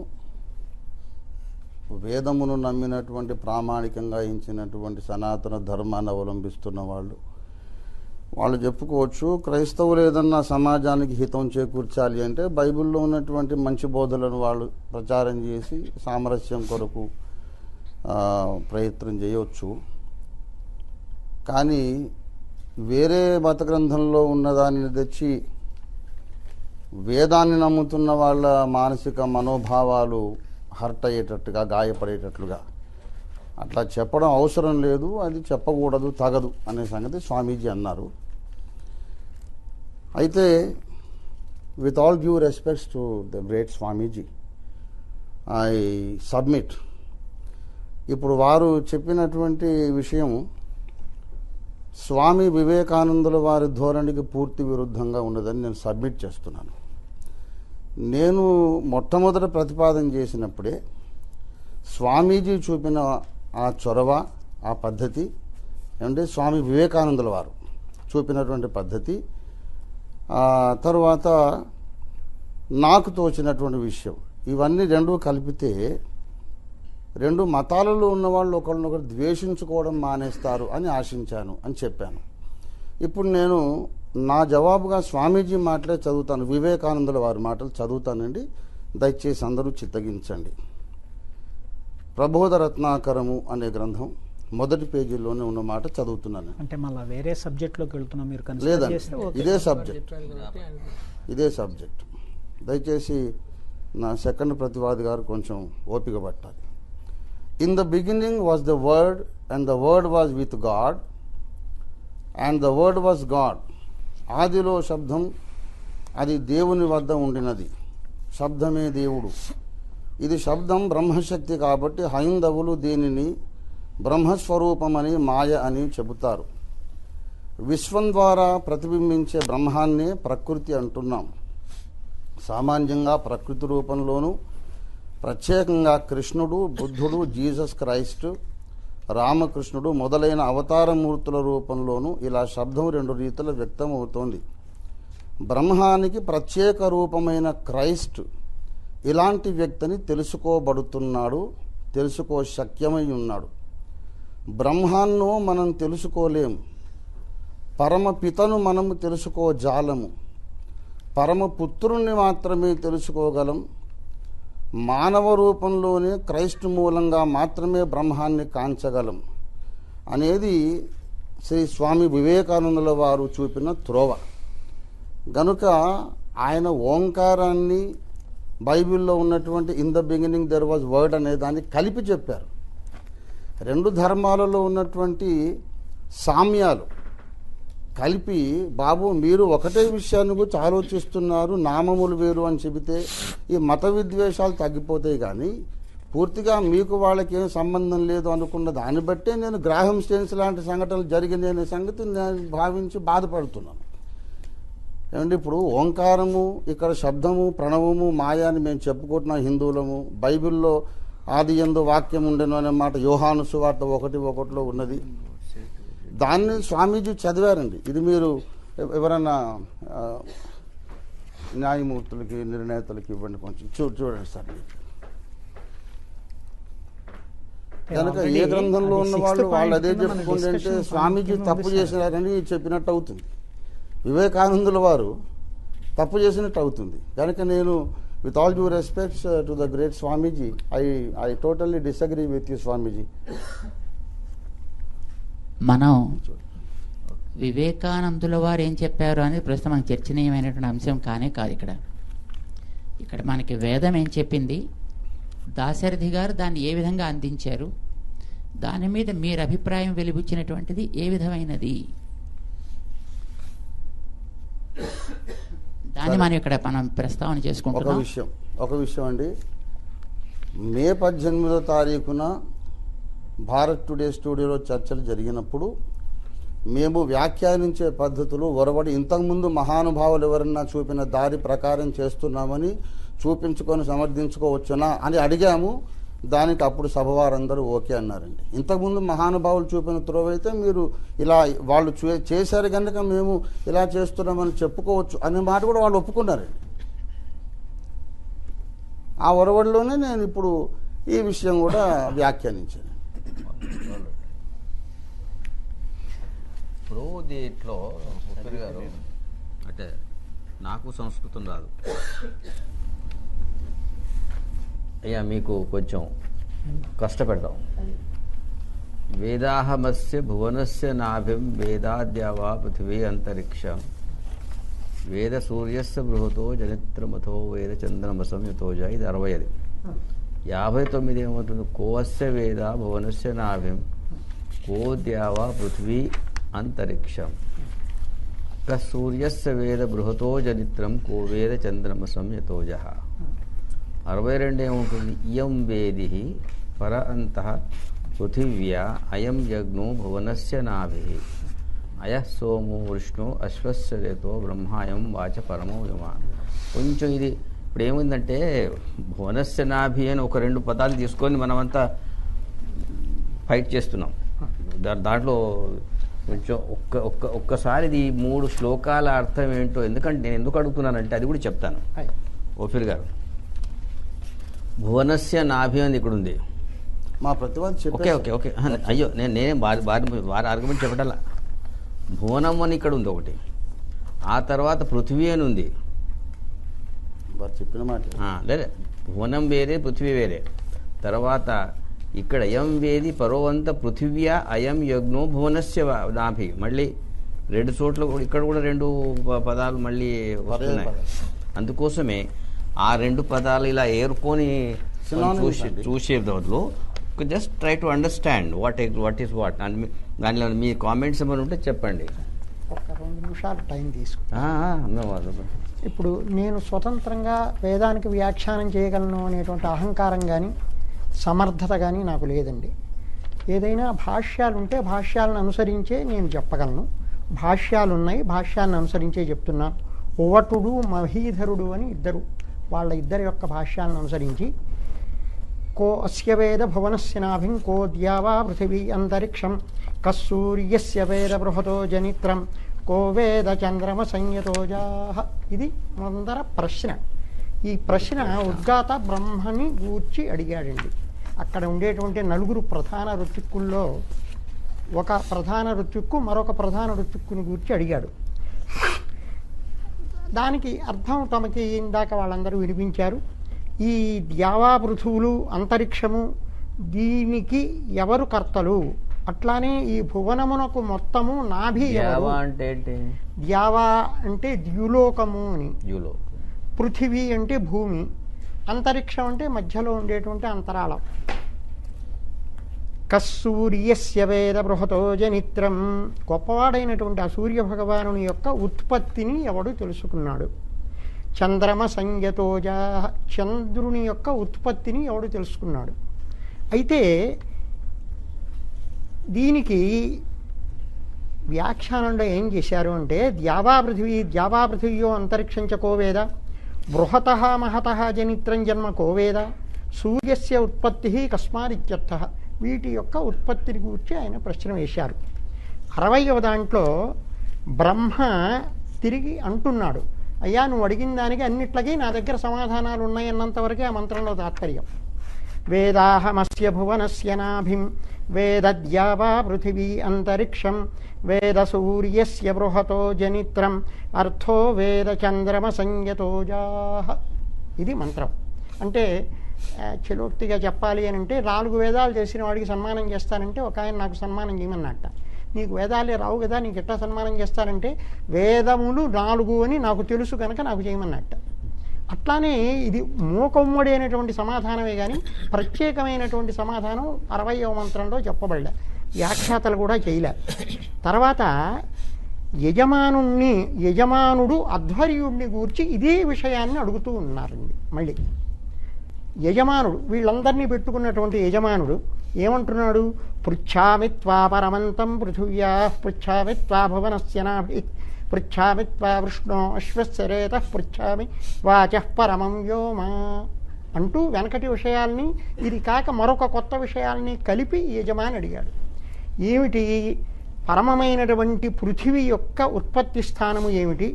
వేదమును నమ్మినటువంటి ప్రామాణికంగా ఇచ్చినటువంటి సనాతన ధర్మాన్ని అవలంబిస్తున్న వాళ్ళు చెప్పుకోవచ్చు, క్రైస్తవులు ఏదన్నా సమాజానికి హితం చేకూర్చాలి అంటే బైబిల్లో ఉన్నటువంటి మంచి బోధలను వాళ్ళు ప్రచారం చేసి సామరస్యం కొరకు ప్రయత్నం చేయవచ్చు. కానీ వేరే మత గ్రంథంలో ఉన్నదాన్ని తెచ్చి వేదాన్ని నమ్ముతున్న వాళ్ళ మానసిక మనోభావాలు హర్ట్ అయ్యేటట్టుగా, గాయపడేటట్లుగా అట్లా చెప్పడం అవసరం లేదు, అది చెప్పకూడదు, తగదు అనే సంగతి స్వామీజీ అన్నారు. అయితే with all due respects to the great Swamiji, I submit. ఇప్పుడు వారు చెప్పినటువంటి విషయం స్వామి వివేకానందుల వారి ధోరణికి పూర్తి విరుద్ధంగా ఉన్నదని నేను సబ్మిట్ చేస్తున్నాను. నేను మొట్టమొదట ప్రతిపాదన చేసినప్పుడే స్వామీజీ చూపిన ఆ చొరవ, ఆ పద్ధతి అంటే స్వామి వివేకానందుల వారు చూపినటువంటి పద్ధతి, తరువాత నాకు తోచినటువంటి విషయం, ఇవన్నీ రెండూ కలిపితే రెండు మతాలలో ఉన్నవాళ్ళు ఒకరినొకరు ద్వేషించుకోవడం మానేస్తారు అని ఆశించాను అని చెప్పాను. ఇప్పుడు నేను నా జవాబుగా స్వామీజీ మాటలే చదువుతాను, వివేకానందుల వారి మాటలు చదువుతానండి, దయచేసి అందరూ చిత్తగించండి. ప్రబోధ రత్నాకరము అనే గ్రంథం మొదటి పేజీలోనే ఉన్న మాట చదువుతున్నాను. అంటే మళ్ళీ వేరే సబ్జెక్ట్లోకి వెళ్తున్నాం మీరు కన్సిడర్ లేదండి, చేస్తే ఓకే. ఇదే సబ్జెక్ట్. దయచేసి నా సెకండ్ ప్రతివాది గారు కొంచెం ఓపిక పట్టాలి. In the beginning was the word and the word was with God and the word was God. ఆదిలో శబ్దం, అది దేవుని వద్ద ఉండినది, శబ్దమే దేవుడు. ఇది శబ్దం బ్రహ్మశక్తి కాబట్టి హైందవులు దీనిని బ్రహ్మస్వరూపమని మాయ అని చెబుతారు. విశ్వం ద్వారా ప్రతిబింబించే బ్రహ్మాన్నే ప్రకృతి అంటున్నాం. సామాన్యంగా ప్రకృతి రూపంలోనూ, ప్రత్యేకంగా కృష్ణుడు, బుద్ధుడు, జీసస్ క్రైస్ట్, రామకృష్ణుడు మొదలైన అవతారమూర్తుల రూపంలోనూ ఇలా శబ్దం రెండు రీతుల వ్యక్తం అవుతోంది. బ్రహ్మానికి ప్రత్యేక రూపమైన క్రైస్ట్ ఇలాంటి వ్యక్తిని తెలుసుకోబడుతున్నాడు, తెలుసుకోశక్యమై ఉన్నాడు. బ్రహ్మాన్నో మనం తెలుసుకోలేము, పరమపితను మనము తెలుసుకోజాలము, పరమపుత్రుణ్ణి మాత్రమే తెలుసుకోగలం. మానవ రూపంలోనే క్రైస్తు మూలంగా మాత్రమే బ్రహ్మాన్ని కాంచగలం అనేది శ్రీ స్వామి వివేకానందుల వారు చూపిన త్రోవ. గనుక ఆయన ఓంకారాన్ని బైబిల్లో ఉన్నటువంటి in the beginning there was word అనే దాన్ని కలిపి చెప్పారు. రెండు ధర్మాలలో ఉన్నటువంటి సామ్యాలు కలిపి, బాబు మీరు ఒకటే విషయాన్ని గురించి ఆలోచిస్తున్నారు, నామములు వేరు అని చెబితే ఈ మత విద్వేషాలు తగ్గిపోతాయి. కానీ పూర్తిగా మీకు వాళ్ళకి ఏం సంబంధం లేదు అనుకున్న దాన్ని బట్టే నేను గ్రాహం స్టెయిన్స్ లాంటి సంఘటనలు జరిగినాయి అనే సంగతి నేను భావించి బాధపడుతున్నాను. ఏమంటే ఇప్పుడు ఓంకారము, ఇక్కడ శబ్దము, ప్రణవము, మాయ అని మేము చెప్పుకుంటున్నాం హిందువులము. బైబిల్లో ఆది యందు వాక్యం ఉండెను అనే మాట యోహాను సువార్త 1:1 ఉన్నది. దాన్ని స్వామీజీ చదివారండి. ఇది మీరు ఎవరన్నా న్యాయమూర్తులకి, నిర్ణేతలకి ఇవ్వండి, కొంచెం చూడండి సార్. కనుక ఏ గ్రంథంలో ఉన్న వాళ్ళు అదే చెప్పుకోండి అంటే స్వామీజీ తప్పు చేసినారని చెప్పినట్టు అవుతుంది, వివేకానందుల వారు తప్పు చేసినట్టు అవుతుంది. కనుక నేను with all due respects to the great Swamiji, I totally disagree with you Swamiji. మనం వివేకానందుల వారు ఏం చెప్పారు అనేది ప్రస్తుతం మనకు చర్చనీయమైనటువంటి అంశం కానే కాదు. ఇక్కడ మనకి వేదం ఏం చెప్పింది, దాశరథి గారు దాన్ని ఏ విధంగా అందించారు, దాని మీద మీరు అభిప్రాయం వెలిబుచ్చినటువంటిది ఏ విధమైనది, దాన్ని మనం ఇక్కడ ప్రస్తావన చేసుకుంటున్నాం. ఒక విషయం అండి, మే 18వ తారీఖున భారత్ టుడే స్టూడియోలో చర్చలు జరిగినప్పుడు మేము వ్యాఖ్యానించే పద్ధతులు ఒరవడి ఇంతకుముందు మహానుభావులు ఎవరన్నా చూపిన దారి ప్రకారం చేస్తున్నామని చూపించుకొని సమర్థించుకోవచ్చునా అని అడిగాము. దానికి అప్పుడు సభవారందరూ ఓకే అన్నారండి. ఇంతకుముందు మహానుభావులు చూపిన త్రోవైతే మీరు ఇలా వాళ్ళు చేశారు కనుక మేము ఇలా చేస్తున్నామని చెప్పుకోవచ్చు అనే మాట కూడా వాళ్ళు ఒప్పుకున్నారండి. ఆ ఒరవడిలోనే నేను ఇప్పుడు ఈ విషయం కూడా వ్యాఖ్యానించాను. ఇప్పుడు దీంట్లో గారు అంటే నాకు సంస్కృతం రాదు అయ్యా, మీకు కొంచెం కష్టపెడదాం. వేదాహమస్య భువనస్య నాభిం వేదాద్యావా పృథివీ అంతరిక్షం వేద సూర్యస్య బృహతో జనిత్రమథో వేద చంద్రమసం యతోజ. ఇది 60. 59 ఏమవుతుంది, కోవస్య వేద భువనస్య నాభిం కోద్యావా పృథివీ అంతరిక్షం సూర్యస్య వేద బృహతో జనిత్రం కో వేద చంద్రమసం యతోజ. 62 ఏముంటుంది, ఇయం వేది పర అంతః పృథివ్యా అయం యజ్ఞో భువనస్య నాభి అయ సోమో విష్ణు అశ్వస్య రేతో బ్రహ్మాయం వాచ పరమో విమా. కొంచెం ఇది ఇప్పుడు ఏముందంటే భువనస్య నాభి అని ఒక 2 పదాలు తీసుకొని మనమంతా ఫైట్ చేస్తున్నాం. దాంట్లో కొంచెం ఒక్కసారి ఇది 3 శ్లోకాల అర్థం ఏంటో, ఎందుకంటే నేను ఎందుకు అడుగుతున్నానంటే అది కూడా చెప్తాను. ఓఫీర్ గారు, భువనస్య నాభి అని ఇక్కడ ఉంది, మా ప్రతివాది ఓకే చెప్పారు. ఓకే ఓకే అయ్యో నేనేం వారి ఆర్గ్యుమెంట్ చెప్పటల్లా. భువనం అని ఇక్కడ ఉంది ఒకటి, ఆ తర్వాత పృథివీ అని ఉంది. వారు చెప్పిన మాట లేదు, భువనం వేరే పృథివీ వేరే. తర్వాత ఇక్కడ అయం వేది పరోవంత పృథివ్యా అయం యజ్ఞో భువనస్య నాభి. మళ్ళీ 2 చోట్ల ఇక్కడ కూడా 2 పదాలు మళ్ళీ వస్తున్నాయి. అందుకోసమే ఆ 2 పదాలు ఇలా ఏరుకొని చూసే బదులు just try to understand what is what. And దానిలో మీ కామెంట్స్ ఏమైనా ఉంటే చెప్పండి. ఒక 2 నిమిషాలు టైం తీసుకుంటాను. ఇప్పుడు నేను స్వతంత్రంగా వేదానికి వ్యాఖ్యానం చేయగలను అనేటువంటి అహంకారం కానీ సమర్థత కానీ నాకు లేదండి. ఏదైనా భాష్యాలు ఉంటే భాష్యాలను అనుసరించే నేను చెప్పగలను. భాష్యాలు ఉన్నాయి, భాష్యాలను అనుసరించే చెప్తున్నాను. ఉవటుడు మహీధరుడు అని వాళ్ళ ఇద్దరి యొక్క భాష్యాలను అనుసరించి కో అస్య వేద భువనస్య నాభిం కో ద్యావా పృథివీ అంతరిక్షం కస్సూర్యస్య వేద బృహతో జనిత్రం కో వేద చంద్రమ సంయతోజాః. ఇది ముందర ప్రశ్న. ఈ ప్రశ్న ఉద్గాత బ్రహ్మని గూర్చి అడిగాడండి. అక్కడ ఉండేటువంటి 4 ప్రధాన ఋత్విక్కుల్లో ఒక ప్రధాన ఋత్విక్కు మరొక ప్రధాన ఋత్విక్కుని గూర్చి అడిగాడు. దానికి అర్థం తమకి ఇందాక వాళ్ళందరూ వినిపించారు. ఈ ద్యావా పృథువులు అంతరిక్షము దీనికి ఎవరు కర్తలు, అట్లానే ఈ భువనమునకు మొత్తము నాభి ఎవరు. అంటే ఏంటి? ద్యావా అంటే ద్యులోకము అని, ద్యులోకం. పృథివీ అంటే భూమి, అంతరిక్షం అంటే మధ్యలో ఉండేటువంటి అంతరాళం. కస్సూర్యస్య వేద బృహతో జనిత్రం. గొప్పవాడైనటువంటి ఆ సూర్య భగవానుని యొక్క ఉత్పత్తిని ఎవడు తెలుసుకున్నాడు. చంద్రమ సంయతోజా. చంద్రుని యొక్క ఉత్పత్తిని ఎవడు తెలుసుకున్నాడు. అయితే దీనికి వ్యాఖ్యానంలో ఏం చేశారు అంటే ద్యావా పృథివ్యో అంతరిక్షంచ కోవేద బృహత మహత జనిత్రం జన్మ కోవేద సూర్యస్య ఉత్పత్తి కస్మాదిత్యర్థ. వీటి యొక్క ఉత్పత్తిని గురించి ఆయన ప్రశ్న వేశారు. 60వ దాంట్లో బ్రహ్మ తిరిగి అంటున్నాడు, అయ్యా నువ్వు అడిగిన దానికి అన్నిట్లకి నా దగ్గర సమాధానాలు ఉన్నాయన్నంతవరకే ఆ మంత్రంలో తాత్పర్యం. వేదాహమస్య భువనస్య నాభిం వేదద్యావా పృథివీ అంతరిక్షం వేద సూర్యస్య బృహతో జనిత్రం అర్థో వేద చంద్రమ సంయతోజాః. ఇది మంత్రం. అంటే చలోక్తిగా చెప్పాలి అని అంటే 4 వేదాలు చేసిన వాడికి సన్మానం చేస్తానంటే ఒక ఆయన నాకు సన్మానం చేయమన్నట్ట. నీకు వేదాలే రావు కదా, నీకు ఎట్లా సన్మానం చేస్తానంటే వేదములు 4 అని నాకు తెలుసు కనుక నాకు చేయమన్నట్ట. అట్లానే ఇది మూకమ్మడి అయినటువంటి సమాధానమే కానీ ప్రత్యేకమైనటువంటి సమాధానం 60వ మంత్రంలో చెప్పబడలే. వ్యాఖ్యాతలు కూడా చేయలే. తర్వాత యజమానుడు అధ్వర్యుడిని గూర్చి ఇదే విషయాన్ని అడుగుతూ ఉన్నారండి. మళ్ళీ యజమానుడు వీళ్ళందరినీ పెట్టుకున్నటువంటి యజమానుడు ఏమంటున్నాడు, పృచ్ఛామి త్వా పరమంతం పృథివ్యా పృచ్ఛామి త్వా భువనస్య నాభి పృచ్ఛామి త్వా వృష్ణో అశ్వశ్చరేత పృచ్ఛామి వాచః పరమం వ్యోమా అంటూ వెనకటి విషయాల్ని ఇది కాక మరొక కొత్త విషయాల్ని కలిపి యజమాని అడిగాడు. ఏమిటి? పరమమైనటువంటి పృథివీ యొక్క ఉత్పత్తి స్థానము ఏమిటి,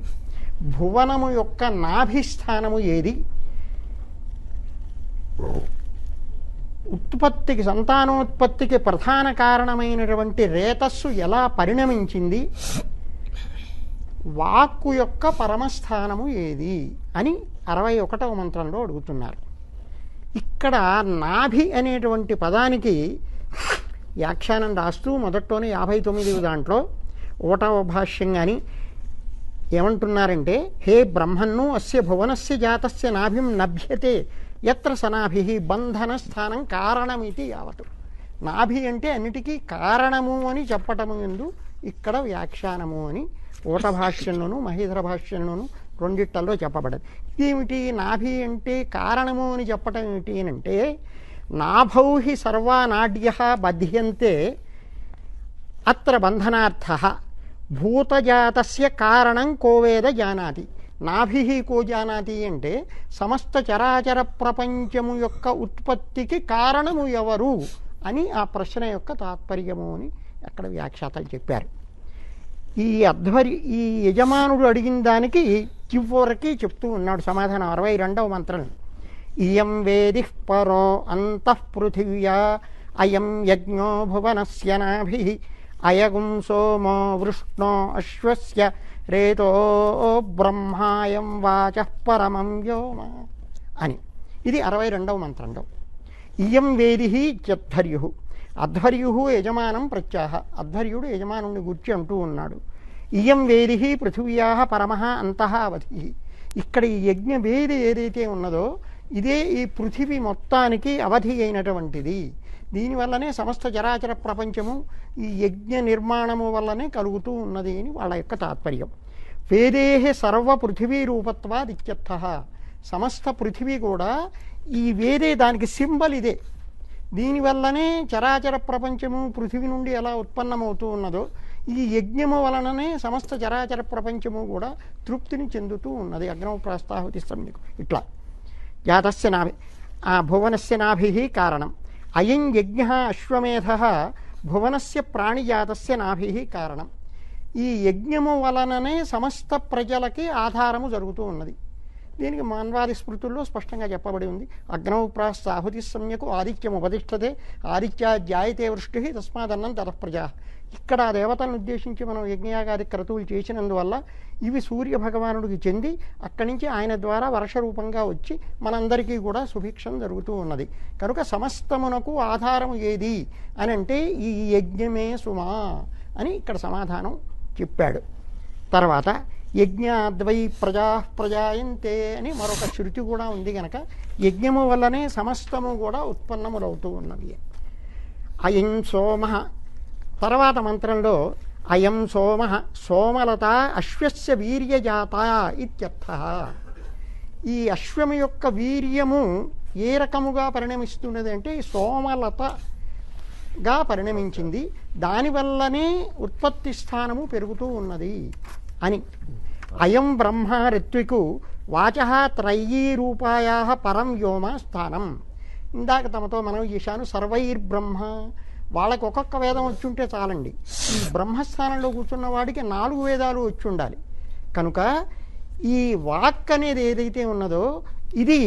భువనము యొక్క నాభిస్థానము ఏది, ఉత్పత్తికి సంతానోత్పత్తికి ప్రధాన కారణమైనటువంటి రేతస్సు ఎలా పరిణమించింది, వాక్కు యొక్క పరమస్థానము ఏది అని 61వ మంత్రంలో అడుగుతున్నారు. ఇక్కడ నాభి అనేటువంటి పదానికి వ్యాఖ్యానం రాస్తూ మొదట్లోనే 59వ దాంట్లో 1వ భాష్యం కానీ ఏమంటున్నారంటే, హే బ్రహ్మన్ను అస్య భువనస్య జాతస్య నాభిం నభ్యతే ఎత్ర సనాభి బంధన స్థానం కారణమితి యావత్. నాభి అంటే అన్నిటికీ కారణము అని చెప్పటము ఎందు ఇక్కడ వ్యాఖ్యానము అని 1వ భాష్యంలోను మహీధర భాష్యంలోను రెండిట్లలో చెప్పబడదు. ఇదేమిటి నాభి అంటే కారణము అని చెప్పటం ఏమిటి అంటే, నాభౌ హి సర్వా నాడ్య బధ్యంతే అత్ర బంధనార్థ భూతజాతస్య కారణం కోవేద జానాతి. నాభి కో జానాతి అంటే సమస్త చరాచర ప్రపంచము యొక్క ఉత్పత్తికి కారణము ఎవరు అని ఆ ప్రశ్న యొక్క తాత్పర్యము అని అక్కడ వ్యాఖ్యాతలు చెప్పారు. ఈ యజమానుడు అడిగిన దానికి చివరికి చెప్తూ ఉన్నాడు సమాధానం 62వ మంత్రం. ఇయం వేది పరో అంతః పృథివ్యా అయం యజ్ఞో భువనస్య నాభిః అయగుం సోమో వృష్ణో అశ్వస్య రేతో బ్రహ్మాయం వాచః పరమం వ్యోమ అని. ఇది 62వ మంత్రంలో. ఇయం వేదిః ఇత్యధ్వర్యుః. అధ్వర్యుః యజమానం ప్రత్యాహ. అధ్వర్యుడు యజమానుని గుర్చి అంటూ ఉన్నాడు. ఇయం వేదిః పృథివ్యాః పరమః అంతః అవధిః. ఇక్కడ ఈ యజ్ఞ వేది ఏదైతే ఉన్నదో ఇదే ఈ పృథివీ మొత్తానికి అవధి అయినటువంటిది. దీనివల్లనే సమస్త చరాచర ప్రపంచము ఈ యజ్ఞ నిర్మాణము వల్లనే కలుగుతూ ఉన్నది అని వాళ్ళ యొక్క తాత్పర్యం. వేదేహ సర్వ పృథివీ రూపత్వాద్ ఇత్యర్థః. సమస్త పృథివీ కూడా ఈ వేదే దానికి సింబల్ ఇదే. దీనివల్లనే చరాచర ప్రపంచము పృథివీ నుండి ఎలా ఉత్పన్నమవుతూ ఉన్నదో ఈ యజ్ఞము వలననే సమస్త చరాచర ప్రపంచము కూడా తృప్తిని చెందుతూ ఉన్నది. అగ్నౌ ప్రాస్తాహుతి సమ్యక్. ఇట్లా జాతస్య నాభి భువనస్య నాభిః కారణం. అయం యజ్ఞ అశ్వమేధ భువనస్య ప్రాణిజాతస్య నాభిః కారణం. ఈ యజ్ఞము వలననే సమస్త ప్రజలకి ఆధారము జరుగుతూ ఉన్నది. దీనికి మాన్వాది స్మృతుల్లో స్పష్టంగా చెప్పబడి ఉంది. అగ్నౌ ప్రాస్తాహుతి సమ్యకు ఆదిత్యం ఉపతిష్టతే ఆదిత్యా జాయతే వృష్టి తస్మాదన్నం తతః ప్రజా. ఇక్కడ ఆ దేవతలను ఉద్దేశించి మనం యజ్ఞయాగాది క్రతువులు చేసినందువల్ల ఇవి సూర్య భగవానుడికి చెంది అక్కడి నుంచి ఆయన ద్వారా వర్ష రూపంగా వచ్చి మనందరికీ కూడా సుభిక్షం జరుగుతూ ఉన్నది. కనుక సమస్తమునకు ఆధారం ఏది అని అంటే ఈ యజ్ఞమే సుమా అని ఇక్కడ సమాధానం చెప్పాడు. తర్వాత యజ్ఞాద్వై ప్రజా ప్రజాయంతే అని మరొక శృతి కూడా ఉంది కనుక యజ్ఞము వల్లనే సమస్తము కూడా ఉత్పన్నములవుతూ ఉన్నవి. అయం సోమ. తర్వాత మంత్రంలో అయం సోమ సోమలత అశ్వస్య వీర్యజాత ఇత్యర్థః. ఈ అశ్వము యొక్క వీర్యము ఏ రకముగా పరిణమిస్తున్నది అంటే సోమలతగా పరిణమించింది. దానివల్లనే ఉత్పత్తి స్థానము పెరుగుతూ ఉన్నది అని. అయం బ్రహ్మ ఋత్వికు వాచః త్రయీరూపాయాః పరం వ్యోమ స్థానం. ఇందాక తమతో మనం చేశాను సర్వైర్బ్రహ్మ. వాళ్ళకి ఒక్కొక్క వేదం వచ్చుంటే చాలండి. ఈ బ్రహ్మస్థానంలో కూర్చున్న వాడికి 4 వేదాలు వచ్చి ఉండాలి. కనుక ఈ వాక్ అనేది ఏదైతే ఉన్నదో ఇది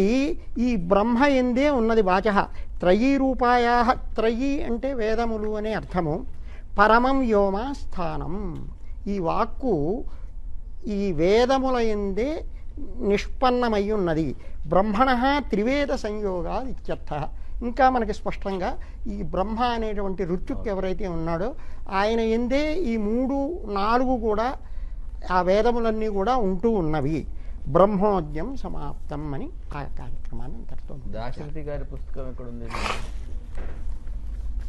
ఈ బ్రహ్మ ఎందే ఉన్నది. వాచః త్రయీరూపాయాః. త్రయీ అంటే వేదములు అనే అర్థము. పరమం వ్యోమ స్థానం. ఈ వాక్కు ఈ వేదముల ఎందే నిష్పన్నమై ఉన్నది. బ్రహ్మణః త్రివేద సంయోగాలు ఇత్యర్థః. ఇంకా మనకి స్పష్టంగా ఈ బ్రహ్మ అనేటువంటి ఋత్విక్ ఎవరైతే ఉన్నాడో ఆయన ఎందే ఈ 3, 4 కూడా ఆ వేదములన్నీ కూడా ఉంటూ ఉన్నవి. బ్రహ్మోద్యం సమాప్తం అని ఆ కార్యక్రమాన్ని అంతటితో దాశరథి గారి పుస్తకం ఎక్కడ ఉంది?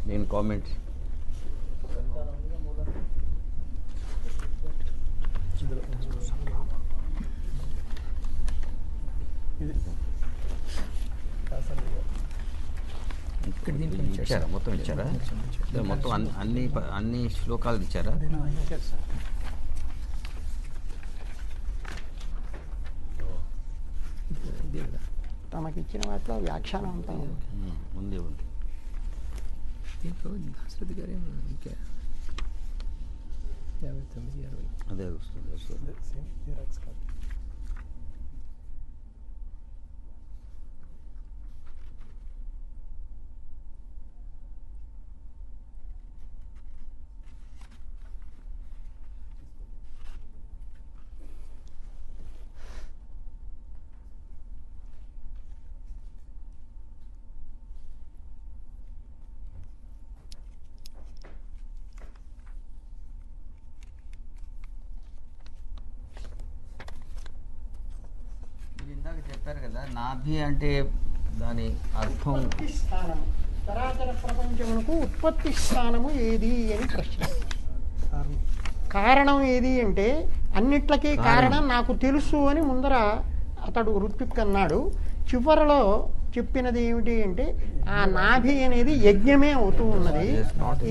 నేను కామెంట్స్ ఇచ్చారా? మొత్తం ఇచ్చారా? మొత్తం అన్ని శ్లోకాలు ఇచ్చారా? తమకి ఇచ్చిన వాటిలో వ్యాఖ్యానం అంతా ఉంది. దీంట్లో దాశరథి గారే ఇంకా 59, 60 అదే వస్తుంది. చెప్పారు కదా నాభి అంటే దాని అర్థం స్థానం. చరాచర ప్రపంచమునకు ఉత్పత్తి స్థానము ఏది అని ప్రశ్న. కారణం ఏది అంటే అన్నిట్లకి కారణం నాకు తెలుసు అని ముందర అతడు ఋత్విక్ అన్నాడు. చివరలో చెప్పినది ఏమిటి అంటే ఆ నాభి అనేది యజ్ఞమే అవుతూ ఉన్నది.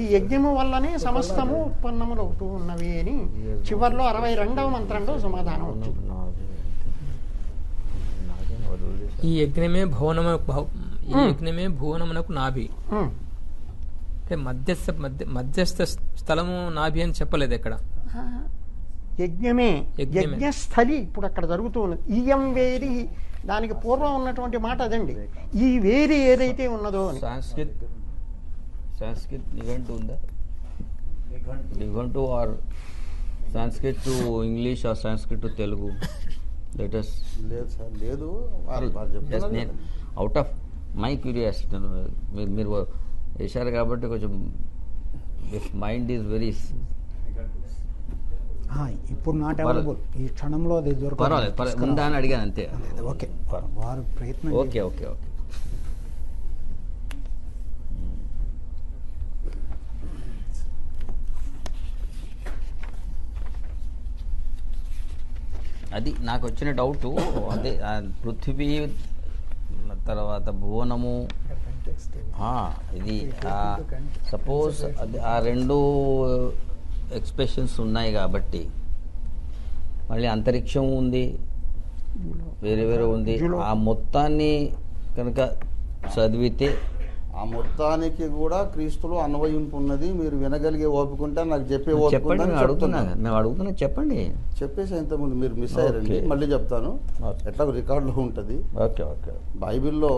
ఈ యజ్ఞము వల్లనే సమస్తము ఉత్పన్నములు అవుతూ ఉన్నవి అని చివరిలో 62వ మంత్రంలో సమాధానం వచ్చింది. ఈ యజ్ఞమే భువనమునకు నాభి అంటే మధ్యస్థ స్థలము నాభి అని చెప్పలేదు ఎక్కడ. యజ్ఞమే యజ్ఞస్థలి ఇప్పుడు అక్కడ జరుగుతూ ఉన్నది. ఇయం వేది దానికి పూర్వం ఉన్నటువంటి మాట అదండి. ఈ వేది ఏదైతే ఉన్నదో సంస్కృత్ నిఘంటు ఉందా? నిఘంటు or Sanskrit to English or Sanskrit to Telugu? Let us లేదు సార్, లేదు. చెప్తున్నారు. అవుట్ ఆఫ్ మై క్యూరియాసిటీ మీరు వేశారు కాబట్టి కొంచెం మైండ్ ఈజ్ వెరీ ఇప్పుడు నాట్ అవైలబుల్, ఈ క్షణంలో అది పర్వాలేదు ఉందా అని అడిగాను అంతే. ఓకే, వారు ప్రయత్నం ఓకే ఓకే ఓకే. అది నాకు వచ్చిన డౌట్. అదే పృథ్వీ తర్వాత భువనము, ఇది సపోజ్ అది ఆ రెండు ఎక్స్ప్రెషన్స్ ఉన్నాయి కాబట్టి మళ్ళీ అంతరిక్షం ఉంది, వేరే వేరే ఉంది. ఆ మొత్తాన్ని కనుక చదివితే ఆ మొత్తానికి కూడా క్రీస్తులో అన్వయింపు ఉన్నది. మీరు వినగలిగే ఓపుకుంటే నాకు చెప్పే చెప్పండి. మేము అడుగుతున్నా చెప్పండి. చెప్పేసి ఇంతకుముందు మీరు మిస్ అయ్యారండి, మళ్ళీ చెప్తాను. ఎట్లా రికార్డులో ఉంటుంది. Okay okay. బైబిల్లో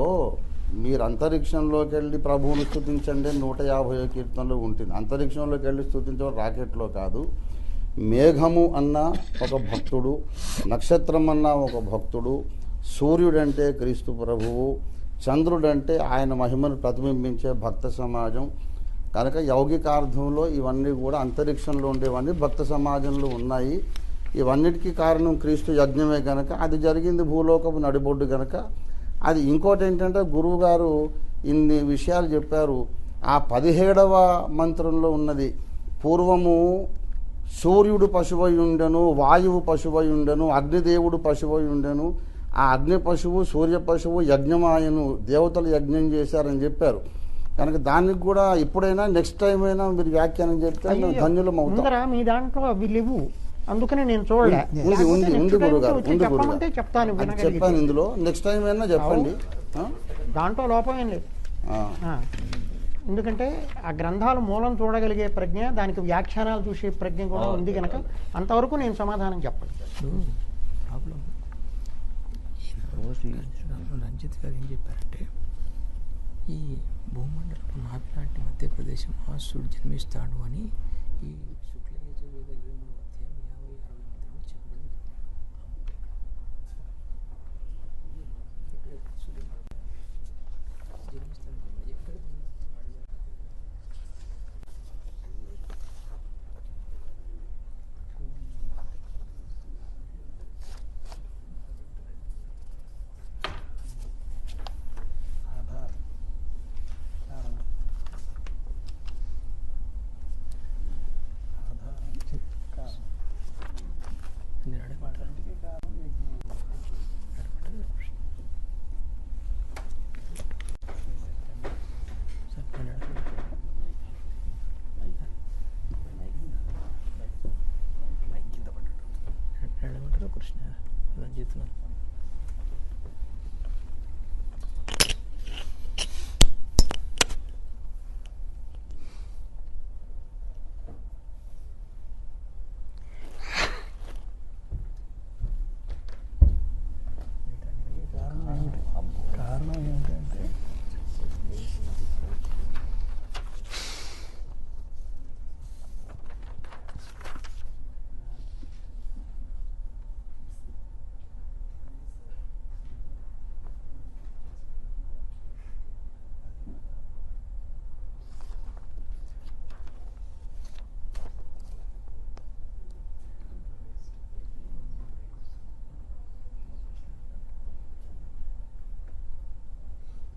మీరు అంతరిక్షంలోకి వెళ్ళి ప్రభువుని స్తుతించండి 150 కీర్తనలో ఉంటుంది. అంతరిక్షంలోకి వెళ్ళి స్తుతించడం రాకెట్లో కాదు. మేఘము అన్న ఒక భక్తుడు, నక్షత్రం అన్న ఒక భక్తుడు, సూర్యుడంటే క్రీస్తు ప్రభువు, చంద్రుడంటే ఆయన మహిమను ప్రతిబింబించే భక్త సమాజం. కనుక యౌగికార్థంలో ఇవన్నీ కూడా అంతరిక్షంలో ఉండేవన్నీ భక్త సమాజంలో ఉన్నాయి. ఇవన్నిటికీ కారణం క్రీస్తు యజ్ఞమే కనుక అది జరిగింది భూలోకపు నడిబొడ్డు కనుక అది. ఇంకోటి ఏంటంటే గురువుగారు ఇన్ని విషయాలు చెప్పారు. ఆ 17వ మంత్రంలో ఉన్నది, పూర్వము సూర్యుడు పశువై ఉండెను, వాయువు పశువై ఉండెను, అగ్నిదేవుడు పశువై ఉండెను. ఆ అగ్ని పశువు, సూర్య పశువు యజ్ఞమాయను, దేవతలు యజ్ఞం చేశారని చెప్పారు. కనుక దానికి కూడా ఎప్పుడైనా నెక్స్ట్ టైం అయినా మీరు వ్యాఖ్యానం చెప్తే ధన్యులం అవుతాం. మీ దాంట్లో అవి లేవు, అందుకనే నేను చూడలే. ఉంది గురుగారు, చెప్తాను, చెప్పాను ఇందులో. నెక్స్ట్ టైం అయినా చెప్పండి, దాంట్లో లోపం ఏం లేదు. ఎందుకంటే ఆ గ్రంథాలు మూలం చూడగలిగే ప్రజ్ఞ, దానికి వ్యాఖ్యానాలు చూసే ప్రజ్ఞ కూడా ఉంది కనుక అంతవరకు నేను సమాధానం చెప్పను. రంజిత్ గారు ఏం చెప్పారంటే, ఈ భూమండలపు నాటి మధ్యప్రదేశ్ మహాసుడు జన్మిస్తాడు అని ఈ శుక్ల యజుర్వేద 23వ అధ్యాయం 50-60 చెప్పబడింది. కృష్ణ రంజిత్ కారణం ఏమిటంటే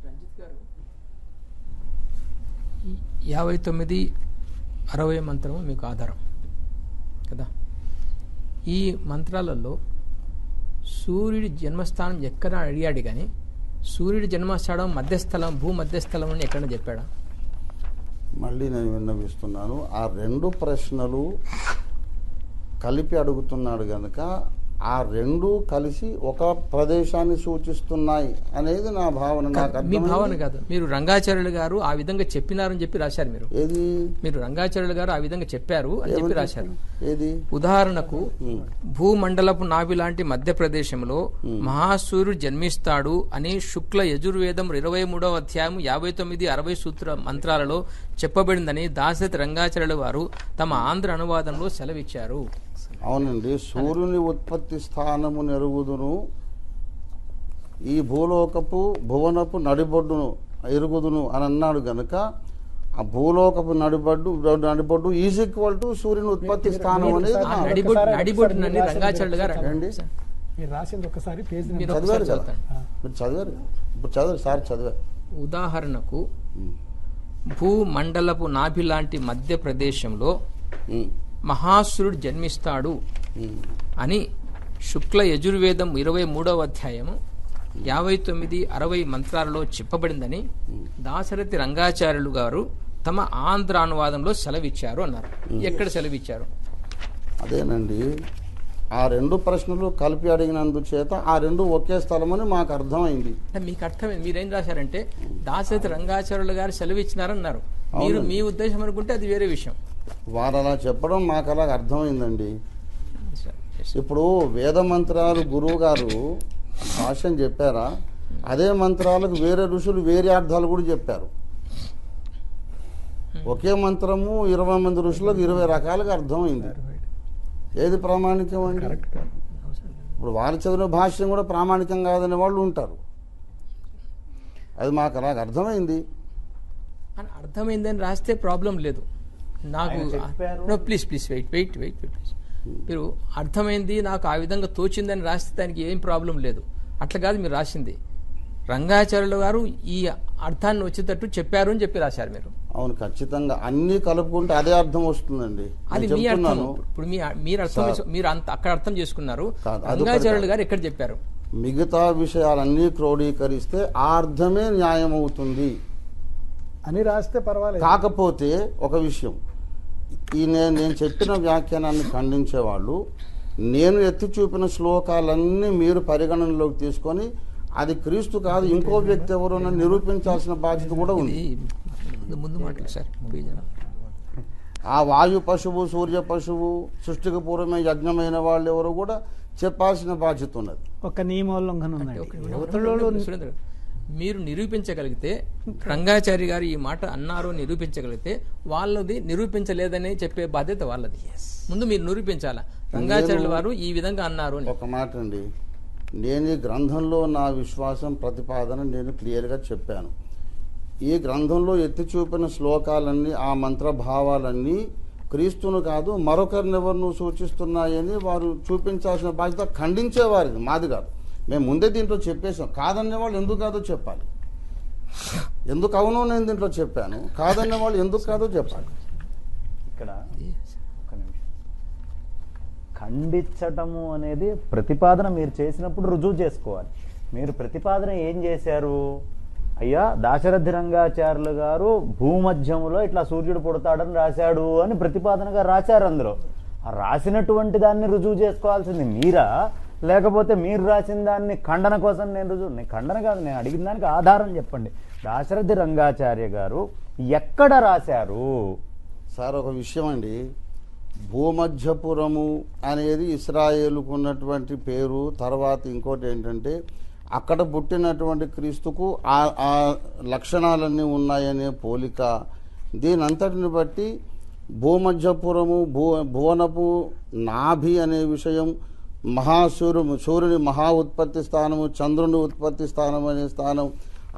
రంజిత్ గారు 59-60 మంత్రము మీకు ఆధారం కదా. ఈ మంత్రాలలో సూర్యుడి జన్మస్థానం ఎక్కడ అడిగాడు కానీ సూర్యుడి జన్మస్థానం మధ్యస్థలం, భూమధ్యస్థలం అని ఎక్కడ చెప్పాడా? మళ్ళీ నేను విన్నవిస్తున్నాను, ఆ రెండు ప్రశ్నలు కలిపి అడుగుతున్నాడు కనుక ఆ రెండు కలిసి ఒక ప్రదేశాన్ని సూచిస్తున్నాయి అనేది నా భావన. నాకు మీ భావన అర్థమైంది. కాదు, మీరు రంగాచార్యులు గారు ఆ విధంగా చెప్పినారని చెప్పి రాశారు. ఏది మీరు రంగాచార్యులు గారు ఆ విధంగా చెప్పారు అని చెప్పి రాశారు. ఏది ఉదాహరణకు భూమండలపు నాభి లాంటి మధ్యప్రదేశంలో మహాసూర్యుడు జన్మిస్తాడు అని శుక్ల యజుర్వేదం 23వ అధ్యాయం 59, 60 సూత్ర మంత్రాలలో చెప్పబడిందని దాశరథి రంగాచార్యుల వారు తమ ఆంధ్ర అనువాదంలో సెలవిచ్చారు. అవునండి. సూర్యుని ఉత్పత్తి స్థానము నెరుగుదును, ఈ భూలోకపు భువనపు నడిబొడ్డును ఎరుగుదును అని అన్నాడు గనుక ఆ భూలోకపు నడిబొడ్డు ఈజ్ ఈక్వల్ టు సూర్యుని ఉత్పత్తి స్థానం అనేది ఆ నడిబొడ్డునని రంగాచార్యులు గారు అండి. మీరు రాసింది ఒకసారి పేజ్ మీరు చదివారు ఒకసారి కదా, చదువుతాను. మీరు చదివారు, ఇప్పుడు చదివారు, సార్ చదివారు. ఉదాహరణకు భూమండలపు నాభి లాంటి మధ్యప్రదేశంలో మహాసూర్యుడు జన్మిస్తాడు అని శుక్ల యజుర్వేదం 23వ అధ్యాయం 59, 60 మంత్రాలలో చెప్పబడిందని దాశరథి రంగాచార్యులు గారు తమ ఆంధ్ర అనువాదంలో సెలవిచ్చారు అన్నారు. ఎక్కడ సెలవిచ్చారు? అదేనండి, ఆ రెండు ప్రశ్నలు కలిపి అడిగినందుచేత ఆ రెండు ఒకే స్థలమని మాకు అర్థమైంది. మీకు అర్థమైంది. మీరేం రాశారంటే దాశరథి రంగాచార్యులు గారు సెలవిచ్చినారన్నారు. మీరు మీ ఉద్దేశం అనుకుంటే అది వేరే విషయం. వారు అలా చెప్పడం మాకు అలా అర్థమైందండి. ఇప్పుడు వేద మంత్రాలు గురువు గారు భాష్యం చెప్పారా, అదే మంత్రాలకు వేరే ఋషులు వేరే అర్థాలు కూడా చెప్పారు. ఒకే మంత్రము 20 మంది ఋషులకు 20 రకాలుగా అర్థమైంది. ఏది ప్రామాణికం అండి? ఇప్పుడు వారు చదివిన భాష్యం కూడా ప్రామాణికం కాదనే వాళ్ళు ఉంటారు. అది మాకు అలాగ అర్థమైంది. అర్థమైందని రాస్తే ప్రాబ్లం లేదు నాకు. Please wait. మీరు అర్థమైంది నాకు ఆ విధంగా తోచిందని రాస్తే దానికి ఏం ప్రాబ్లం లేదు. అట్లా కాదు మీరు రాసింది. రంగాచార్యుల గారు ఈ అర్థాన్ని వచ్చేటట్టు చెప్పారు అని చెప్పి రాశారు మీరు. అవును, ఖచ్చితంగా అన్ని కలుపుకుంటే అదే అర్థం వస్తుందండి. అది మీ అర్థం. ఇప్పుడు మీరు అక్కడ అర్థం చేసుకున్నారు. రంగాచార్యులు గారు ఎక్కడ చెప్పారు? మిగతా విషయాలన్నీ క్రోడీకరిస్తే ఆ అర్థమే న్యాయం అవుతుంది అని రాస్తే పర్వాలేదు. కాకపోతే ఒక విషయం, నేను చెప్పిన వ్యాఖ్యానాన్ని ఖండించేవాళ్ళు నేను ఎత్తి చూపిన శ్లోకాలన్నీ మీరు పరిగణనలోకి తీసుకొని అది క్రీస్తు కాదు ఇంకో వ్యక్తి ఎవరో నిరూపించాల్సిన బాధ్యత కూడా ఉంది. ముందు మాటలు సార్. ఆ వాయు పశువు, సూర్య పశువు, సృష్టికి పూర్వమే యజ్ఞమైన వాళ్ళు ఎవరు కూడా చెప్పాల్సిన బాధ్యత ఉన్నది. ఒక నియమోల్లంఘన ఉందండి. మీరు నిరూపించగలిగితే, రంగాచారి గారు ఈ మాట అన్నారు నిరూపించగలిగితే, వాళ్ళది నిరూపించలేదని చెప్పే బాధ్యత వాళ్ళది. ముందు మీరు నిరూపించాలా రంగాచార్యుల వారు ఈ విధంగా అన్నారు అని. ఒక మాట అండి, నేను ఈ గ్రంథంలో నా విశ్వాసం ప్రతిపాదన నేను క్లియర్గా చెప్పాను. ఈ గ్రంథంలో ఎత్తి చూపిన శ్లోకాలన్నీ, ఆ మంత్రభావాలన్నీ క్రీస్తును కాదు మరొకరినెవరిను సూచిస్తున్నాయని వారు చూపించాల్సిన బాధ్యత ఖండించేవారిది, మాది కాదు. మేము ముందే దీంట్లో చెప్పేసాం. కాదనే వాళ్ళు ఎందుకు కాదో చెప్పాలి. ఎందుకు అవునో నేను దీంట్లో చెప్పాను, కాదనే వాళ్ళు ఎందుకు కాదో చెప్పాలి. ఇక్కడ ఒక నిమిషం, ఖండించటము అనేది ప్రతిపాదన మీరు చేసినప్పుడు రుజువు చేసుకోవాలి. మీరు ప్రతిపాదన ఏం చేశారు? అయ్యా దాశరథి రంగాచార్యులు గారు భూమధ్యములో ఇట్లా సూర్యుడు పుడతాడని రాశాడు అని ప్రతిపాదనగా రాశారు. అందులో రాసినటువంటి దాన్ని రుజువు చేసుకోవాల్సింది మీరా, లేకపోతే మీరు రాసిన దాన్ని ఖండన కోసం నేను ఖండన కాదు, నేను అడిగిన దానికి ఆధారం చెప్పండి. దాశరథి రంగాచార్య గారు ఎక్కడ రాశారు? సార్ ఒక విషయం అండి, భూమధ్యపురము అనేది ఇస్రాయేలుకు ఉన్నటువంటి పేరు. తర్వాత ఇంకోటి ఏంటంటే అక్కడ పుట్టినటువంటి క్రీస్తుకు ఆ లక్షణాలన్నీ ఉన్నాయనే పోలిక. దీని అంతటిని బట్టి భూమధ్యపురము, భువనపు నాభి అనే విషయం, సూర్యుని మహా ఉత్పత్తి స్థానము, చంద్రుని ఉత్పత్తి స్థానం అనే స్థానం